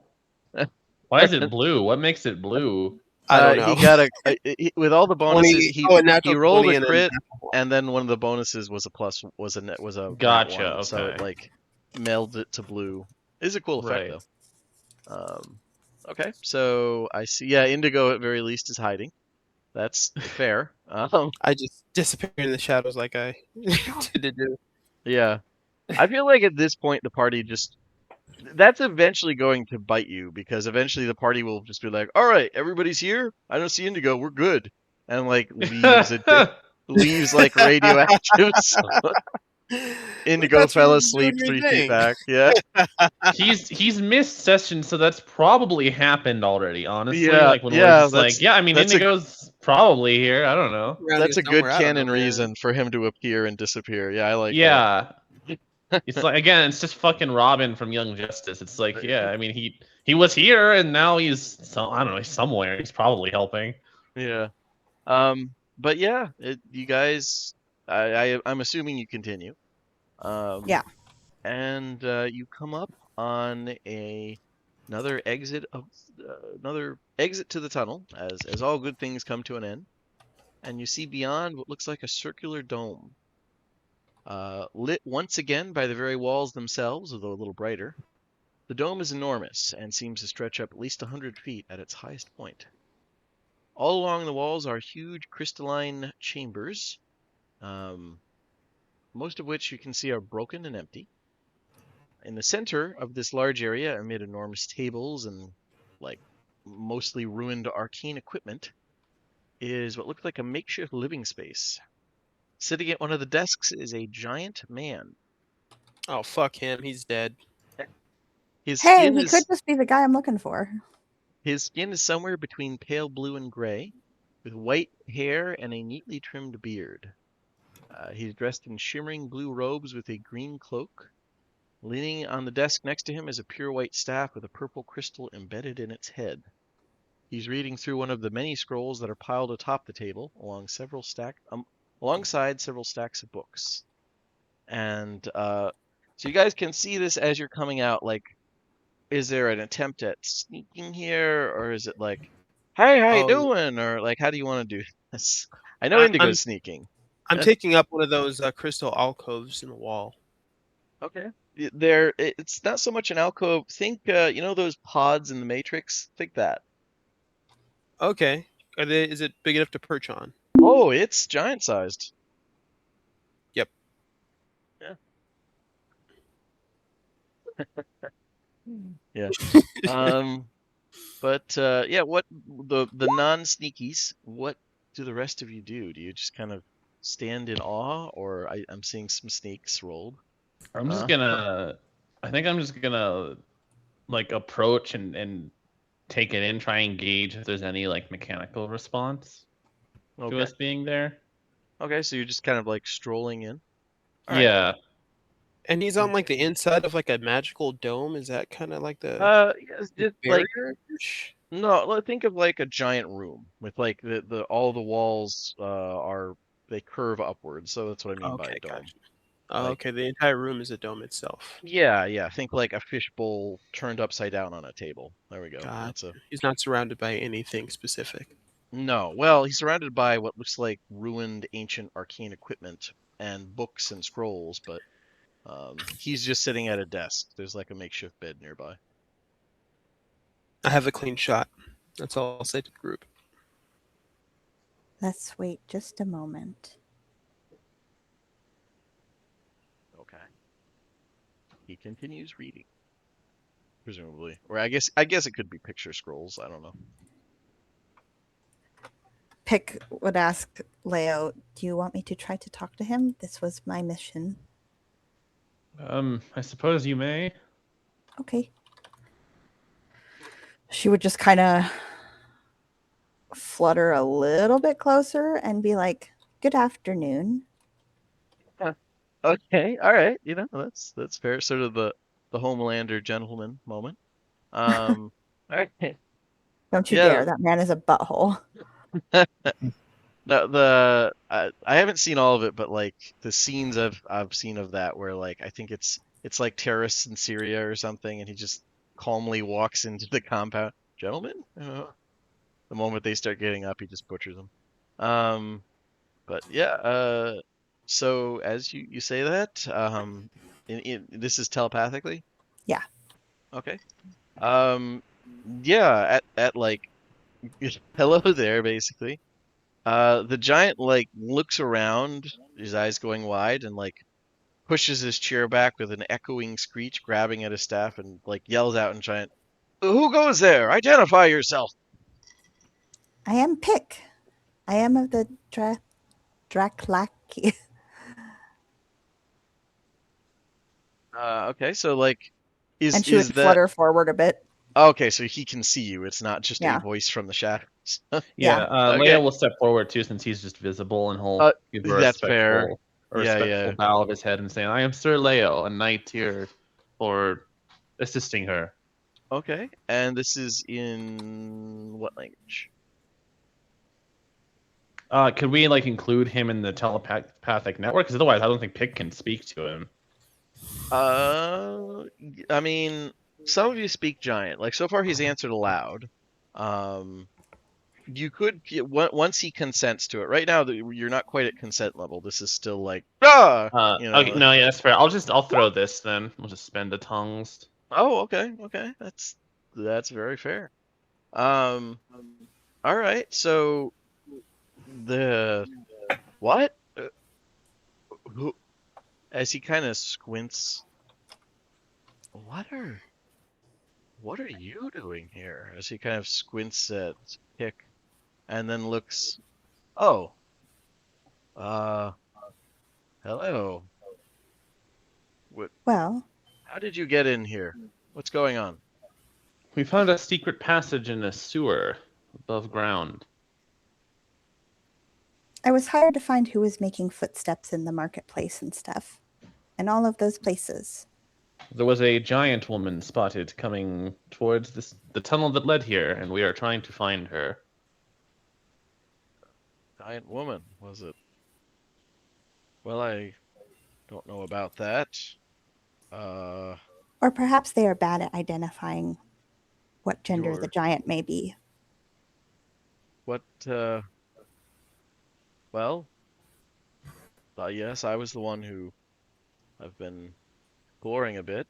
Why is it blue? What makes it blue? I don't know. He got with all the bonuses. 20, a He natural rolled 20 a and a crit, natural one. and then one of the bonuses was a nat Gotcha, one, so it okay. like melded it to blue. It is a cool effect Right. though. Okay, so I see. Yeah, Indigo at very least is hiding. That's fair. I just disappear in the shadows like I did to do. Yeah, I feel like at this point the party just that's eventually going to bite you because eventually the party will just be like, "All right, everybody's here. I don't see Indigo. We're good," and like leaves like radioactive. But Indigo that's what fell was asleep doing 3 feet your thing. back. Yeah, He's missed session, so that's probably happened already, honestly. yeah, Like when we're yeah. just like, yeah, I mean That's a Indigo's probably here. I don't know. Around here that's a good somewhere. I don't know, canon man. reason for him to appear and disappear. Yeah, I like that. Yeah. It's like again, it's just fucking Robin from Young Justice. It's like, yeah, I mean he was here and now I don't know, he's somewhere. He's probably helping. Yeah. But yeah, you guys, I'm assuming you continue. Yeah. And you come up on another exit to the tunnel, as all good things come to an end, and you see beyond what looks like a circular dome, lit once again by the very walls themselves, although a little brighter. The dome is enormous and seems to stretch up at least 100 feet at its highest point. All along the walls are huge crystalline chambers, um, most of which you can see are broken and empty. In the center of this large area, amid enormous tables and like mostly ruined arcane equipment, is what looks like a makeshift living space. Sitting at one of the desks is a giant man. Oh, fuck him. He's dead. His Hey, skin he could is just be the guy I'm looking for. his skin is somewhere between pale blue and gray, with white hair and a neatly trimmed beard. He's dressed in shimmering blue robes with a green cloak. Leaning on the desk next to him is a pure white staff with a purple crystal embedded in its head. He's reading through one of the many scrolls that are piled atop the table, alongside several stacks of books. And so you guys can see this as you're coming out. Like, is there an attempt at sneaking here, or is it like, "Hey, how you Oh, doing?" Or like, how do you want to do this? I know I, I'm Indigo's sneaking. I'm taking up one of those crystal alcoves in the wall. Okay. It's not so much an alcove. Think, you know those pods in the Matrix? Think that. Okay. Is it big enough to perch on? Oh, it's giant sized. Yep. Yeah. Yeah. But yeah, what the non-sneakies, what do the rest of you do? Do you just kind of stand in awe, or I'm seeing some sneaks rolled? I'm just Uh, gonna I think I'm just gonna like approach and take it in, try and gauge if there's any like mechanical response to Okay. us being there. Okay, so you're just kind of like strolling in. All right. Yeah. And he's on like the inside of like a magical dome. Is that kind of like the Yes, just like barrier? no. Think of like a giant room with like the all the walls are they curve upwards. So that's what I mean by Okay, a dome. gotcha. Oh, Like okay, the entire room is a dome itself. yeah. Think like a fishbowl turned upside down on a table. There we go. God, That's a he's not surrounded by anything specific. no. Well, he's surrounded by what looks like ruined ancient arcane equipment and books and scrolls, but he's just sitting at a desk. There's like a makeshift bed nearby. I have a clean shot. That's all I'll say to the group. Let's wait just a moment. Okay. He continues reading, presumably, or I guess it could be picture scrolls. I don't know. Pick would ask Leo, do you want me to try to talk to him? This was my mission. I suppose you may. Okay. She would just kind of flutter a little bit closer and be like, good afternoon. Okay, all right. You know, that's fair. Sort of the Homelander gentleman moment. All right. Don't you Yeah. dare. That man is a butthole. I haven't seen all of it, but like the scenes I've seen of that where like I think it's like terrorists in Syria or something, and he just calmly walks into the compound. Gentlemen, the moment they start getting up, he just butchers them. But yeah, so as you say that, this is telepathically? Yeah. Okay. Yeah, at like hello there, basically. The giant like looks around, his eyes going wide, and like pushes his chair back with an echoing screech, grabbing at his staff, and like yells out in giant, "Who goes there? Identify yourself!" I am Pick. I am of the Draklaki. Okay, so like, And she would is that flutter forward a bit. okay? So he can see you. It's not just a Yeah. voice from the shadows. Yeah. Okay. Leia will step forward too, since he's just visible, and he'll give her That's fair. a Yeah, respectful bow of his head and say, "I am Sir Leo, a knight here for assisting her." Okay, and this is in what language? Could we like include him in the telepathic network? Because otherwise, I don't think Pick can speak to him. I mean, some of you speak giant. Like so far, he's answered aloud. You could once he consents to it. Right now, you're not quite at consent level. This is still like Okay, no, yeah, that's fair. I'll throw this then. We'll just spend the tongues. Oh, okay, that's very fair. All right. So the what? Who? As he kind of squints, what are you doing here? As he kind of squints at Pick, and then looks. Oh. Hello. What? Well, How did you get in here? What's going on? We found a secret passage in a sewer above ground. I was hired to find who was making footsteps in the marketplace and stuff. And all of those places. There was a giant woman spotted coming towards the tunnel that led here, and we are trying to find her. Giant woman, was it? Well, I don't know about that. Or perhaps they are bad at identifying what gender the giant may be. What, well, yes, I was the one who I've been exploring a bit.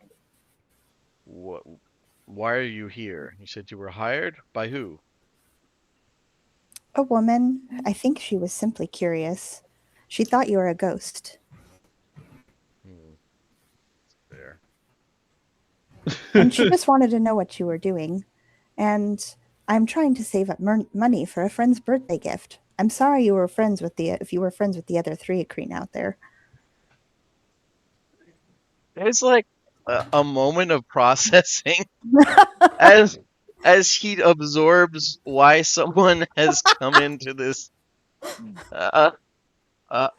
Why are you here? You said you were hired? By who? A woman. I think she was simply curious. She thought you were a ghost. There. And she just wanted to know what you were doing. And I'm trying to save up money for a friend's birthday gift. I'm sorry if you were friends with the other 3 Akreen out there. It's like a moment of processing as he absorbs why someone has come into this. Uh, uh,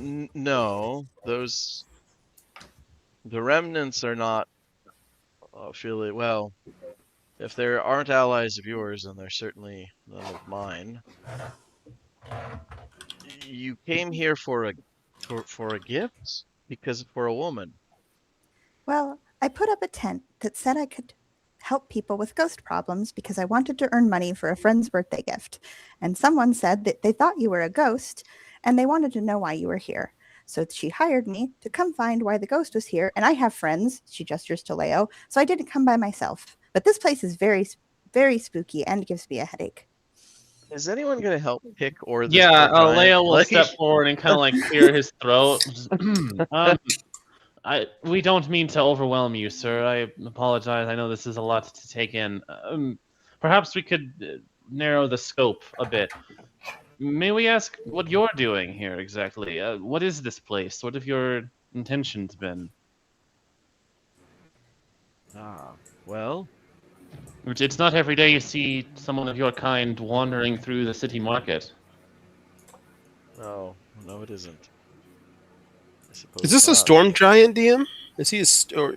no, the remnants are not affiliated. Well, if there aren't allies of yours, then they're certainly none of mine. You came here for a gift? Because for a woman. Well, I put up a tent that said I could help people with ghost problems because I wanted to earn money for a friend's birthday gift. And someone said that they thought you were a ghost and they wanted to know why you were here. So she hired me to come find why the ghost was here. And I have friends, she gestures to Leo, so I didn't come by myself. But this place is very, very spooky and gives me a headache. Is anyone gonna help pick or this Yeah, poor giant? Leo will step forward and kind of like clear his throat. We don't mean to overwhelm you, sir. I apologize. I know this is a lot to take in. Perhaps we could narrow the scope a bit. May we ask what you're doing here exactly? What is this place? What have your intentions been? Well, It's not every day you see someone of your kind wandering through the city market. no, it isn't. I suppose Is this a not. storm giant, DM? Is he or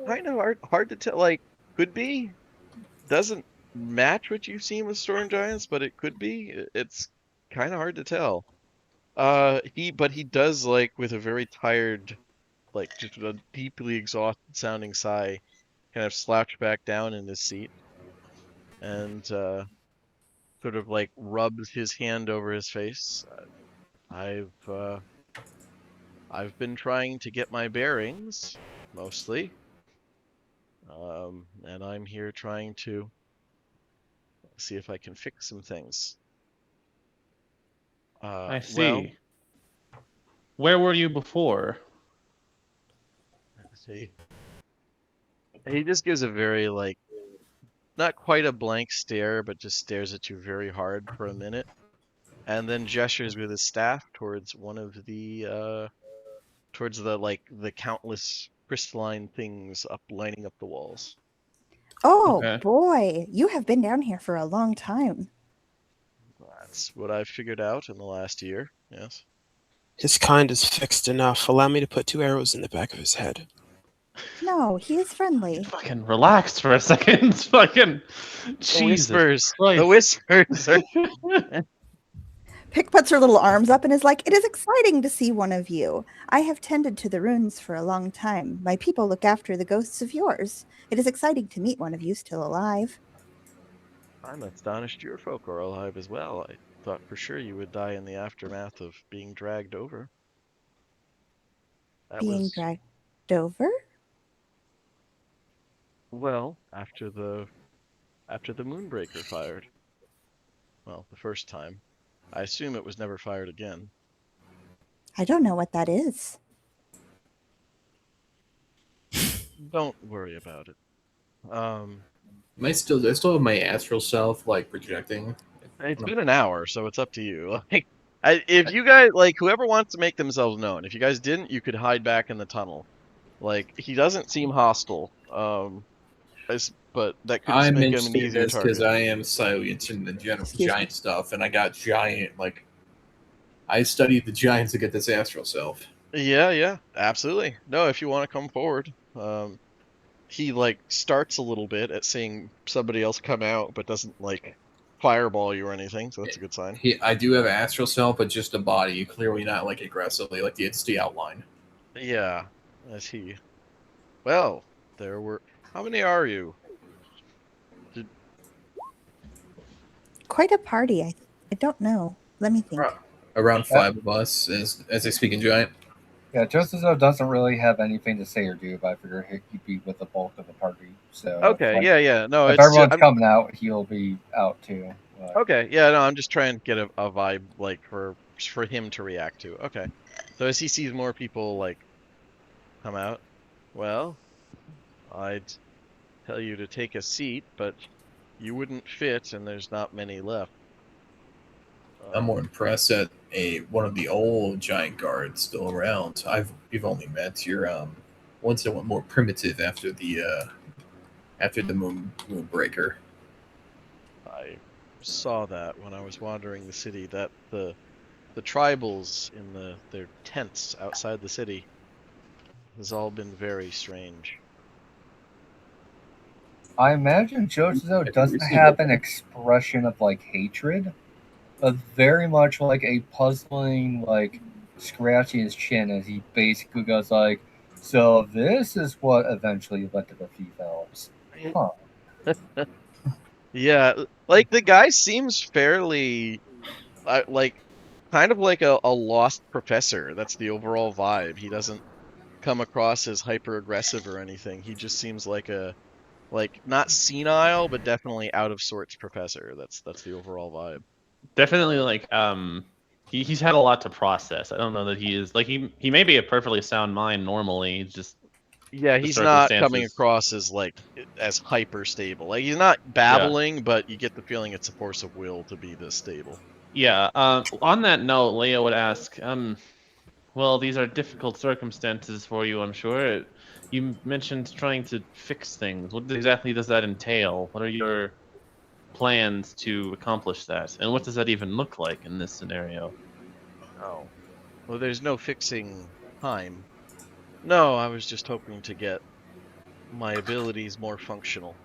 Kind of hard to tell. Like, could be. Doesn't match what you've seen with storm giants, but it could be. It's kind of hard to tell. But he does, like, with a very tired, like just a deeply exhausted sounding sigh, kind of slouch back down in his seat and sort of like rubs his hand over his face. I've been trying to get my bearings, mostly, and I'm here trying to see if I can fix some things. I see. Well, Where were you before? let's see. He just gives a very, like, not quite a blank stare, but just stares at you very hard for a minute, and then gestures with his staff towards one of the towards the countless crystalline things lining up the walls. Oh Okay. boy, you have been down here for a long time. That's what I've figured out in the last year. Yes. his kind is fixed enough? Allow me to put 2 arrows in the back of his head. No, he is friendly. Fucking relax for a second. Fucking The Jesus whispers. Christ. The whispers. Pick puts her little arms up and is like, "It is exciting to see one of you. I have tended to the runes for a long time. My people look after the ghosts of yours. It is exciting to meet one of you still alive." I'm astonished your folk are alive as well. I thought for sure you would die in the aftermath of being dragged over. That Being was, dragged over? well, after the Moonbreaker fired. Well, the first time. I assume it was never fired again. I don't know what that is. Don't worry about it. Do I still have my astral self like projecting? It's been an hour, so it's up to you. Like, if you guys, like, whoever wants to make themselves known, if you guys didn't, you could hide back in the tunnel. Like, he doesn't seem hostile. But that could just I'm make him an interested in easier this because target. I am so into the Excuse me. giant stuff, and I got giant like. I studied the giants to get this astral self. Yeah, absolutely. No, if you want to come forward. He, like, starts a little bit at seeing somebody else come out, but doesn't, like, fireball you or anything, so that's a good sign. I do have astral self, but just a body. Clearly not like aggressively, like it's the outline. Yeah, that's he. Well, there were. How many are you? Quite a party. I don't know. Let me think. Around 5 of us, as I speak in giant. Yeah, Joseph doesn't really have anything to say or do, but I figure he'd be with the bulk of the party. So Okay, yeah. No, if it's everyone's coming out, he'll be out too. But okay, yeah. No, I'm just trying to get a vibe, like, for him to react to. Okay, so as he sees more people, like, come out, well, I'd tell you to take a seat, but you wouldn't fit, and there's not many left. I'm more impressed that one of the old giant guards still around. We've only met your ones that went more primitive after the Moonbreaker. I saw that when I was wandering the city, that the tribals in their tents outside the city has all been very strange. I imagine Jojo doesn't have an expression of like hatred, but very much like a puzzling, like scratching his chin as he basically goes like, "So this is what eventually led to the thief elves." Huh. Yeah, like the guy seems fairly like kind of like a lost professor. That's the overall vibe. He doesn't come across as hyper aggressive or anything. He just seems like a not senile, but definitely out of sorts professor. That's the overall vibe. Definitely, like he's had a lot to process. I don't know that he is like he may be a perfectly sound mind normally. It's just Yeah, the he's not coming circumstances. across as like as hyper stable. Like he's not babbling, but you get the feeling it's a force of will to be this stable. Yeah. On that note, Leah would ask, well, these are difficult circumstances for you, I'm sure. You mentioned trying to fix things. What exactly does that entail? What are your plans to accomplish that? And what does that even look like in this scenario? Oh, well, there's no fixing time. No, I was just hoping to get my abilities more functional.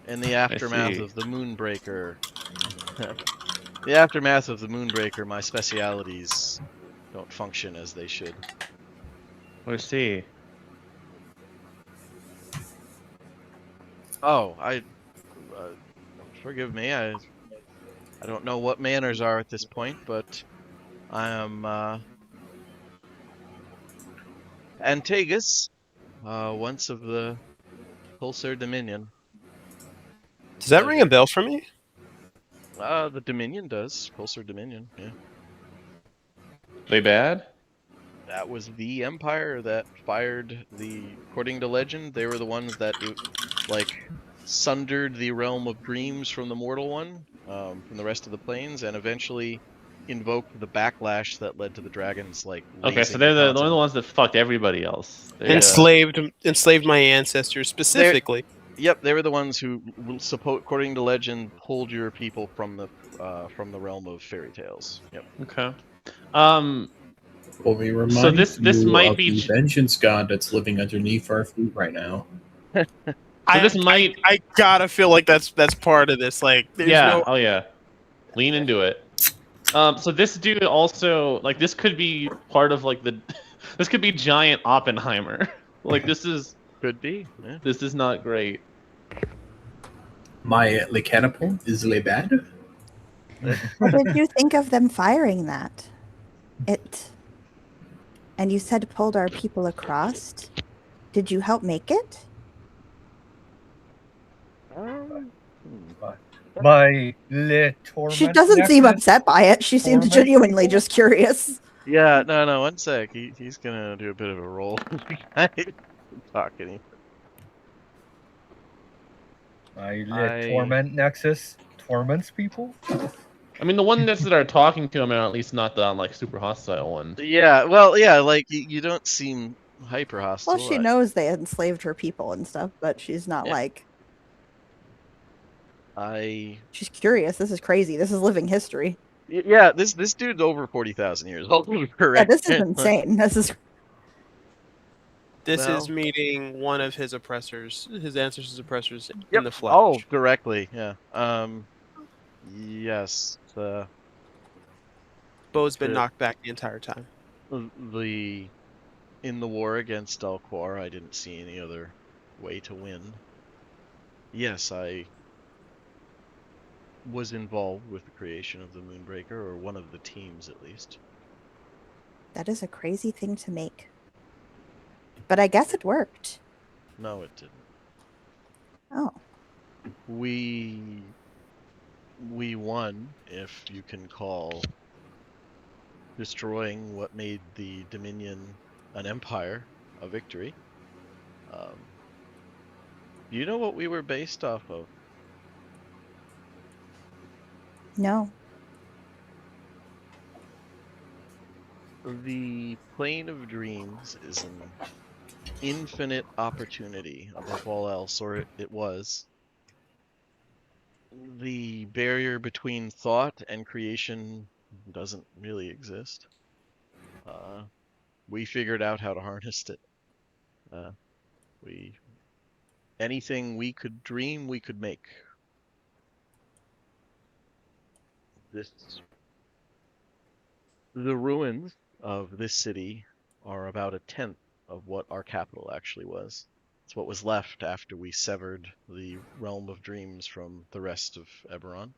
In the I aftermath see. of the Moonbreaker, the aftermath of the Moonbreaker, my specialities don't function as they should. I see. Oh, uh, forgive me. I don't know what manners are at this point, but I am Antagus, once of the Pulsar Dominion. Does that ring a Pleasure. bell for me? The Dominion does. Pulsar Dominion, yeah. They bad? That was the Empire that fired according to legend, they were the ones that like sundered the realm of dreams from the mortal one, from the rest of the planes, and eventually invoked the backlash that led to the dragons like Okay, so razing the they're the continent. ones that fucked everybody else. They Yeah. Enslaved my ancestors They're specifically. Yep, they were the ones who according to legend, pulled your people from the realm of fairy tales. Yep. okay. Well, we So remind this you might of be the vengeance god that's living underneath our feet right now. so this might I gotta feel like that's part of this. Like, there's yeah, no. oh yeah. Lean into it. So this dude also like this could be part of like the this could be giant Oppenheimer. Like Could be. Yeah. this is not great. My le catapult is le bad. What did you think of them firing that? And you said pulled our people across. Did you help make it? Hmm. My le torment She doesn't seem necklace? upset by it. She seems Torment genuinely people? just curious. Yeah, no, 1 sec. He's gonna do a bit of a roll. Talking. My le torment nexus torments people? I mean the ones that are talking to him are at least not the like super hostile ones. Yeah, well, yeah, like you don't seem hyper Well, hostile. she knows they enslaved her people and stuff, but she's not Yeah. like. She's curious. This is crazy. This is living history. Yeah, this dude's over 40,000 years old. Correct. Yeah, this is insane. This is Well, meeting one of his oppressors, his ancestors' oppressors in yep. the flesh. Oh, directly. Yeah. Yes. Bo's been The knocked back the entire time. in the war against Alquar, I didn't see any other way to win. Yes, I was involved with the creation of the Moonbreaker, or one of the teams at least. That is a crazy thing to make. But I guess it worked. No, it didn't. Oh. We won, if you can call destroying what made the Dominion an empire a victory. Do you know what we were based off of? No. The plane of dreams is an infinite opportunity above all else, or it was. The barrier between thought and creation doesn't really exist. We figured out how to harness it. Uh, we anything we could dream, we could make. This The ruins of this city are about a tenth of what our capital actually was. It's what was left after we severed the realm of dreams from the rest of Eberron.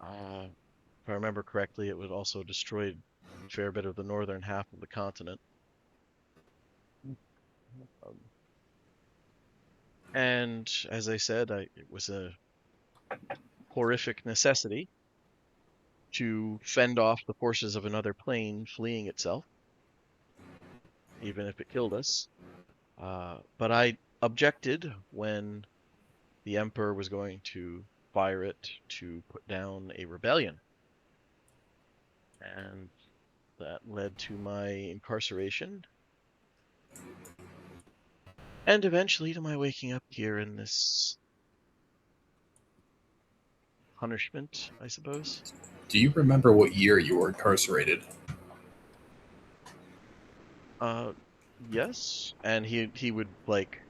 If I remember correctly, it was also destroyed a fair bit of the northern half of the continent. And as I said, it was a horrific necessity to fend off the forces of another plane fleeing itself, even if it killed us. But I objected when the Emperor was going to fire it to put down a rebellion. And that led to my incarceration. And eventually to my waking up here in this punishment, I suppose. Do you remember what year you were incarcerated? Yes. And he would like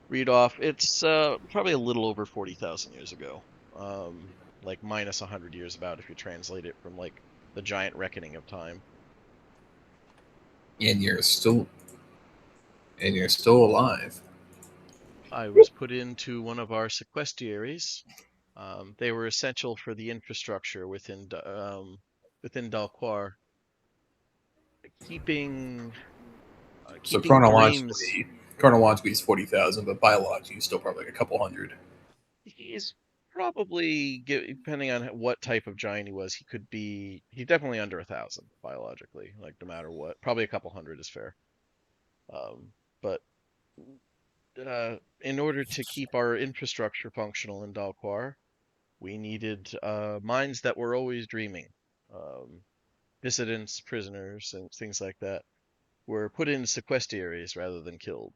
read off. It's probably a little over 40,000 years ago. Like minus 100 years about if you translate it from like the giant reckoning of time. And you're still alive. I was put into one of our sequestiaries. They were essential for the infrastructure within Dalquar, keeping So keeping dreams. chronologically is 40,000, but biologically it's still probably like a couple hundred. He's probably, depending on what type of giant he was, he's definitely under 1,000 biologically, like no matter what. Probably a couple hundred is fair. But in order to keep our infrastructure functional in Dalquar, we needed minds that were always dreaming. Dissidents, prisoners, and things like that were put in sequestiaries rather than killed.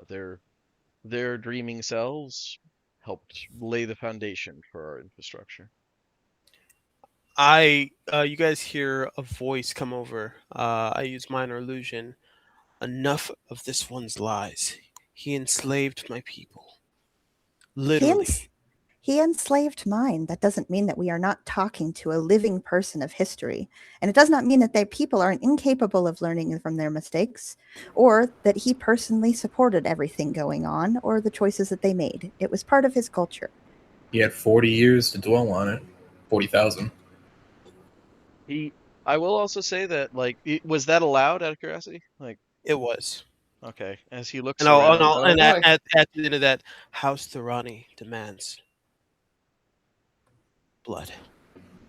Their dreaming selves helped lay the foundation for our infrastructure. You guys hear a voice come over. I use minor illusion. Enough of this one's lies. He enslaved my people. Literally. He enslaved mine. That doesn't mean that we are not talking to a living person of history. And it does not mean that their people are incapable of learning from their mistakes, or that he personally supported everything going on, or the choices that they made. It was part of his culture. He had 40 years to dwell on it. 40,000. I will also say that, like, was that allowed out of curiosity? Like, It was. okay, as he looks And around. at the end of that, House Thorani demands blood.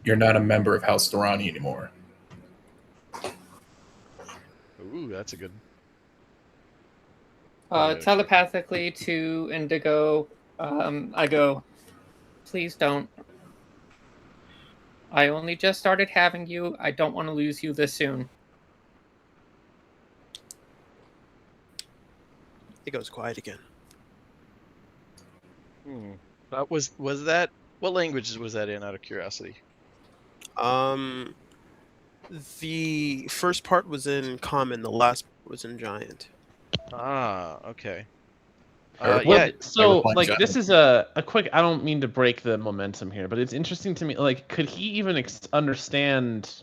You're not a member of House Thorani anymore. Ooh, that's a good. Telepathically to Indigo, I go, please don't. I only just started having you. I don't want to lose you this soon. It goes quiet again. Was that what languages was that in? Out of curiosity. The first part was in Common. The last part was in Giant. Ah, okay. Well, so like Giant. this is a quick. I don't mean to break the momentum here, but it's interesting to me. Like, could he even understand?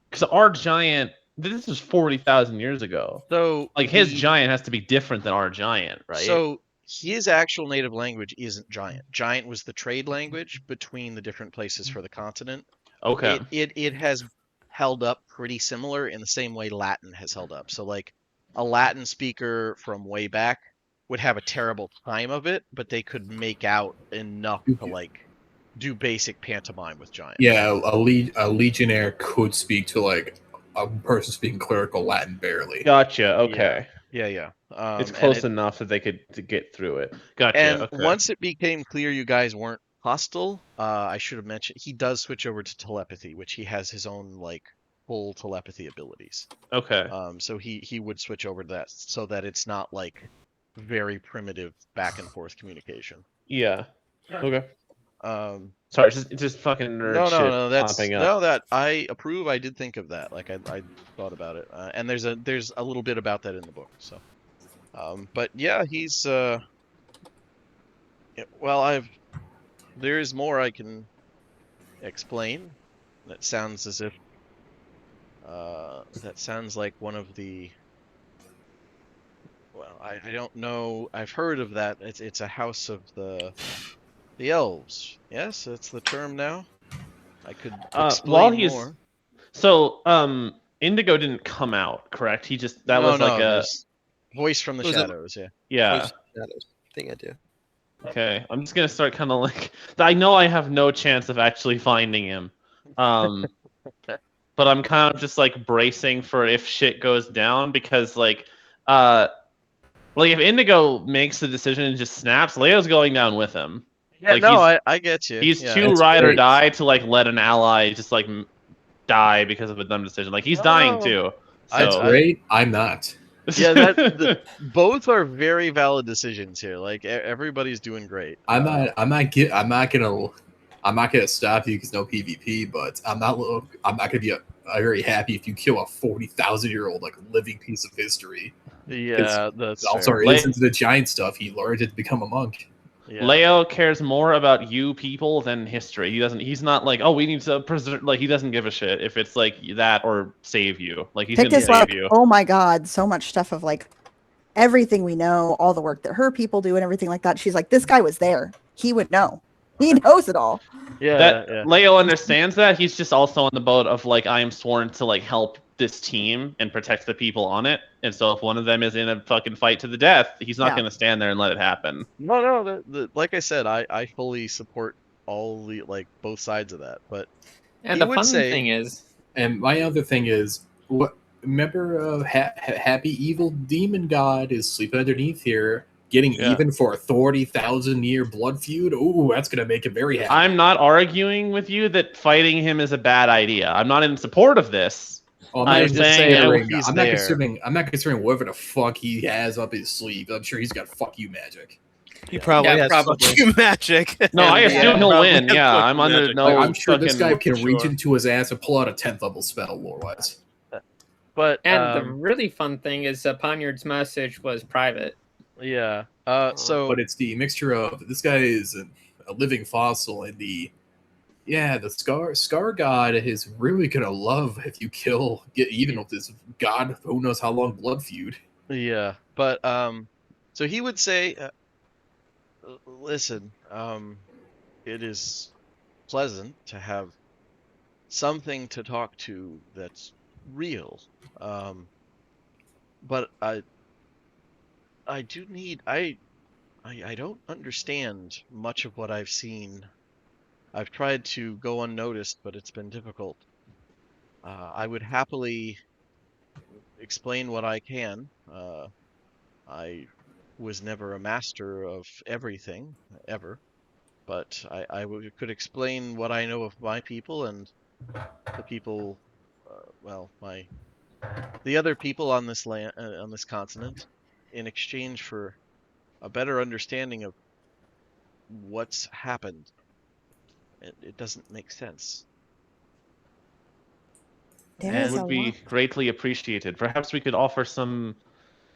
Because our giant, this is 40,000 years ago. So like his giant has to be different than our giant, right? So his actual native language isn't Giant. Giant was the trade language between the different places for the continent. Okay. It has held up pretty similar in the same way Latin has held up. So like a Latin speaker from way back would have a terrible time of it, but they could make out enough to like do basic pantomime with Giant. Yeah, a legionnaire could speak to like a person speaking clerical Latin barely. Gotcha. Okay. Yeah. It's close enough that they could get through it. Gotcha. And okay. Once it became clear you guys weren't hostile, I should have mentioned he does switch over to telepathy, which he has his own like full telepathy abilities. Okay. So he would switch over to that so that it's not like very primitive back and forth communication. Yeah. Okay. Um, Sorry, it's just fucking nerd no, shit that's popping up. no, that I approve. I did think of that. Like I thought about it, and there's a little bit about that in the book. So, but yeah, he's well, there is more I can explain. That sounds as if that sounds like one of the. Well, I don't know. I've heard of that. It's a house of the elves. Yes, that's the term now. I could While explain he's more. so Indigo didn't come out, correct? He just that was like a there's voice from the Was it- shadows. Yeah. yeah. Voice shadows thing I do. Okay, I'm just gonna start kind of like I know I have no chance of actually finding him, but I'm kind of just like bracing for if shit goes down because like if Indigo makes the decision and just snaps, Leo's going down with him. Yeah. Like No, I get you. he's Yeah. too That's ride or great. die to like let an ally just like die because of a dumb decision. Like he's dying No, too. That's So great. I'm not. Yeah, both are very valid decisions here. Like everybody's doing great. I'm not gonna stop you because no PvP, but I'm not gonna be very happy if you kill a 40,000-year-old like living piece of history. Yeah, that's Also, fair. is into the giant stuff. He learned it to become a monk. Yeah. Leo cares more about you people than history. He's not like, oh, we need to preserve. Like he doesn't give a shit if it's like that or save you. Like he's Pick gonna is save like, you. oh my god, so much stuff of like everything we know, all the work that her people do and everything like that. She's like, this guy was there. He would know. He knows it all. Yeah. Leo understands that. He's just also on the boat of like, I am sworn to like help this team and protect the people on it. And so if one of them is in a fucking fight to the death, he's not Yeah. gonna stand there and let it happen. No. Like I said, I fully support all the like both sides of that. But And He the would fun say- thing is, And my other thing is, what? Remember, Happy Evil Demon God is sleeping underneath here, getting Yeah. even for a 40,000-year blood feud. Ooh, that's gonna make him very happy. I'm not arguing with you that fighting him is a bad idea. I'm not in support of this. Well, I'm I'm just not saying, considering. he's I'm not there. considering. I'm not considering whatever the fuck he has up his sleeve. I'm sure he's got fuck you magic. He probably Yeah, has probably. fuck you magic. No, I And assume he'll probably win. has Yeah, fuck I'm you under magic. no. Like, I'm sure this fucking- guy can reach Sure. into his ass and pull out a 10th level spell, lore-wise. but and the really fun thing is, Poniard's message was private. yeah. So But it's the mixture of this guy is a living fossil, and the Scar God is really gonna love if you get even with this God who knows how long blood feud. yeah, but so he would say, listen, it is pleasant to have something to talk to that's real. But I do need I don't understand much of what I've seen. I've tried to go unnoticed, but it's been difficult. I would happily explain what I can. I was never a master of everything, ever, but could explain what I know of my people and the people, the other people on this land, on this continent, in exchange for a better understanding of what's happened. It doesn't make sense. There And is would a be lot. greatly appreciated. Perhaps we could offer some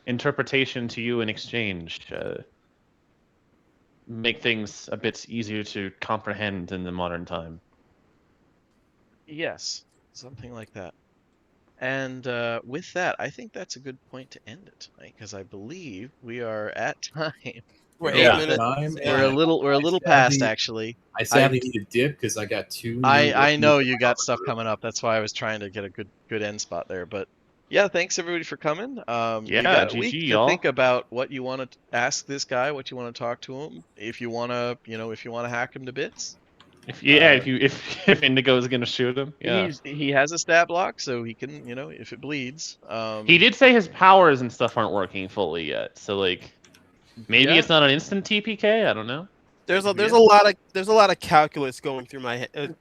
interpretation to you in exchange. Make things a bit easier to comprehend in the modern time. Yes, something like that. And with that, I think that's a good point to end it tonight, because I believe we are at time. We're Yeah. 8 minutes. Time, We're a little past, actually. I sadly need a dip because I got two. I know you got stuff coming up. That's why I was trying to get a good end spot there. But yeah, thanks everybody for coming. You Yeah, got a GG, week to y'all. think about what you want to ask this guy, what you want to talk to him. If you want to, if you want to hack him to bits. If Indigo is gonna shoot him, yeah. He has a stat block, so he can, if it bleeds. He did say his powers and stuff aren't working fully yet, so like maybe Yeah. it's not an instant TPK. I don't know. There's a Yeah. lot of calculus going through my head.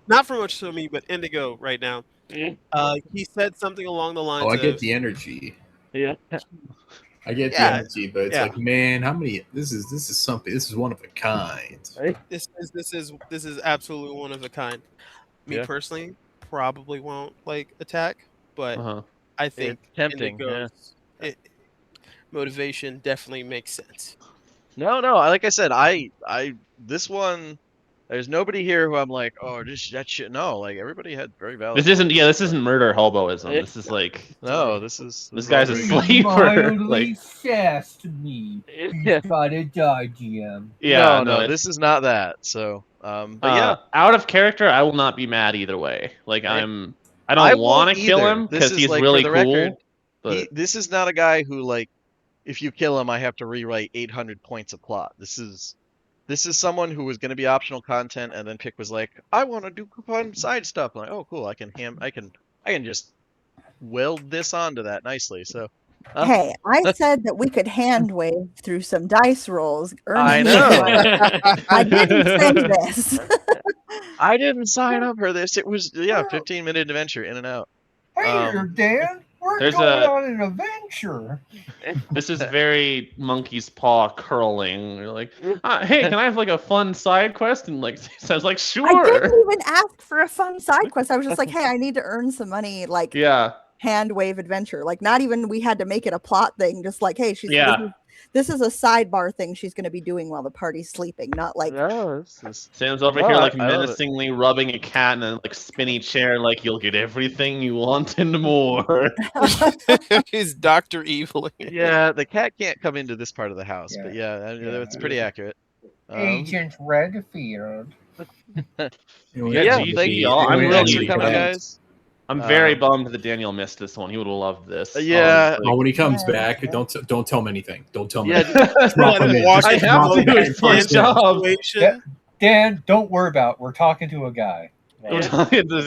Not for much so me, but Indigo right now. He said something along the lines Oh, I of, get the energy. Yeah. I get the Yeah, energy, but it's yeah. like, man, how many? This is something. This is one of a kind. This is absolutely one of a kind. Me Yeah. personally probably won't like attack, but Uh-huh. I think It's tempting. Indigo's motivation definitely makes sense. No, like I said, this one, there's nobody here who I'm like, oh, that shit. No, like everybody had very valid. This isn't. points, Yeah, this so- isn't murder hoboism. Eh, This is like No, this this is guy's all a very slave. good. Sleeper, Mildly like- sassed me. Yeah. He's got a die, GM. yeah, No, it's- this is not that. So, but yeah, out of character, I will not be mad either way. Like I- I I don't won't want to kill either. him This because is he's like, really for the cool. record, but this is not a guy who, like, if you kill him, I have to rewrite 800 points of plot. This is someone who was going to be optional content, and then Pick was like, I want to do fun side stuff. I'm like, oh, cool. I can just weld this onto that nicely. So, Hey, I said that we could hand wave through some dice rolls. I Ernest, know. I didn't say this. I didn't sign up for this. It was 15-minute adventure in and out. Hey there, Dan. We're there's going a- on an adventure. this is very monkey's paw curling. You're like, hey, can I have like a fun side quest? And like sounds like I sure. didn't even ask for a fun side quest. I was just like, hey, I need to earn some money, like Yeah. hand wave adventure. Like, not even we had to make it a plot thing. Just like, hey, Yeah. this is a sidebar thing she's going to be doing while the party's sleeping. Not like, No, this is Sam's over No, here like I love it. menacingly rubbing a cat in a like spinny chair, like you'll get everything you want and more. He's Dr. Evil. yeah. The cat can't come into this part of the house, but Yeah. it's pretty accurate. Agent Redfield. Yeah, Yeah, GG. thank you. I'm Anyway, really Thanks for coming, bummed. guys. I'm very Um, bummed that Daniel missed this one. He would have loved this. Yeah. Oh, when he comes Yeah. back, don't tell him anything. Don't tell him. Yeah, anything. Drop him in. Watch I Just it have drop to him do in his first first thing. job. Situation. Dan, don't worry about it. We're talking to a guy. We're talking to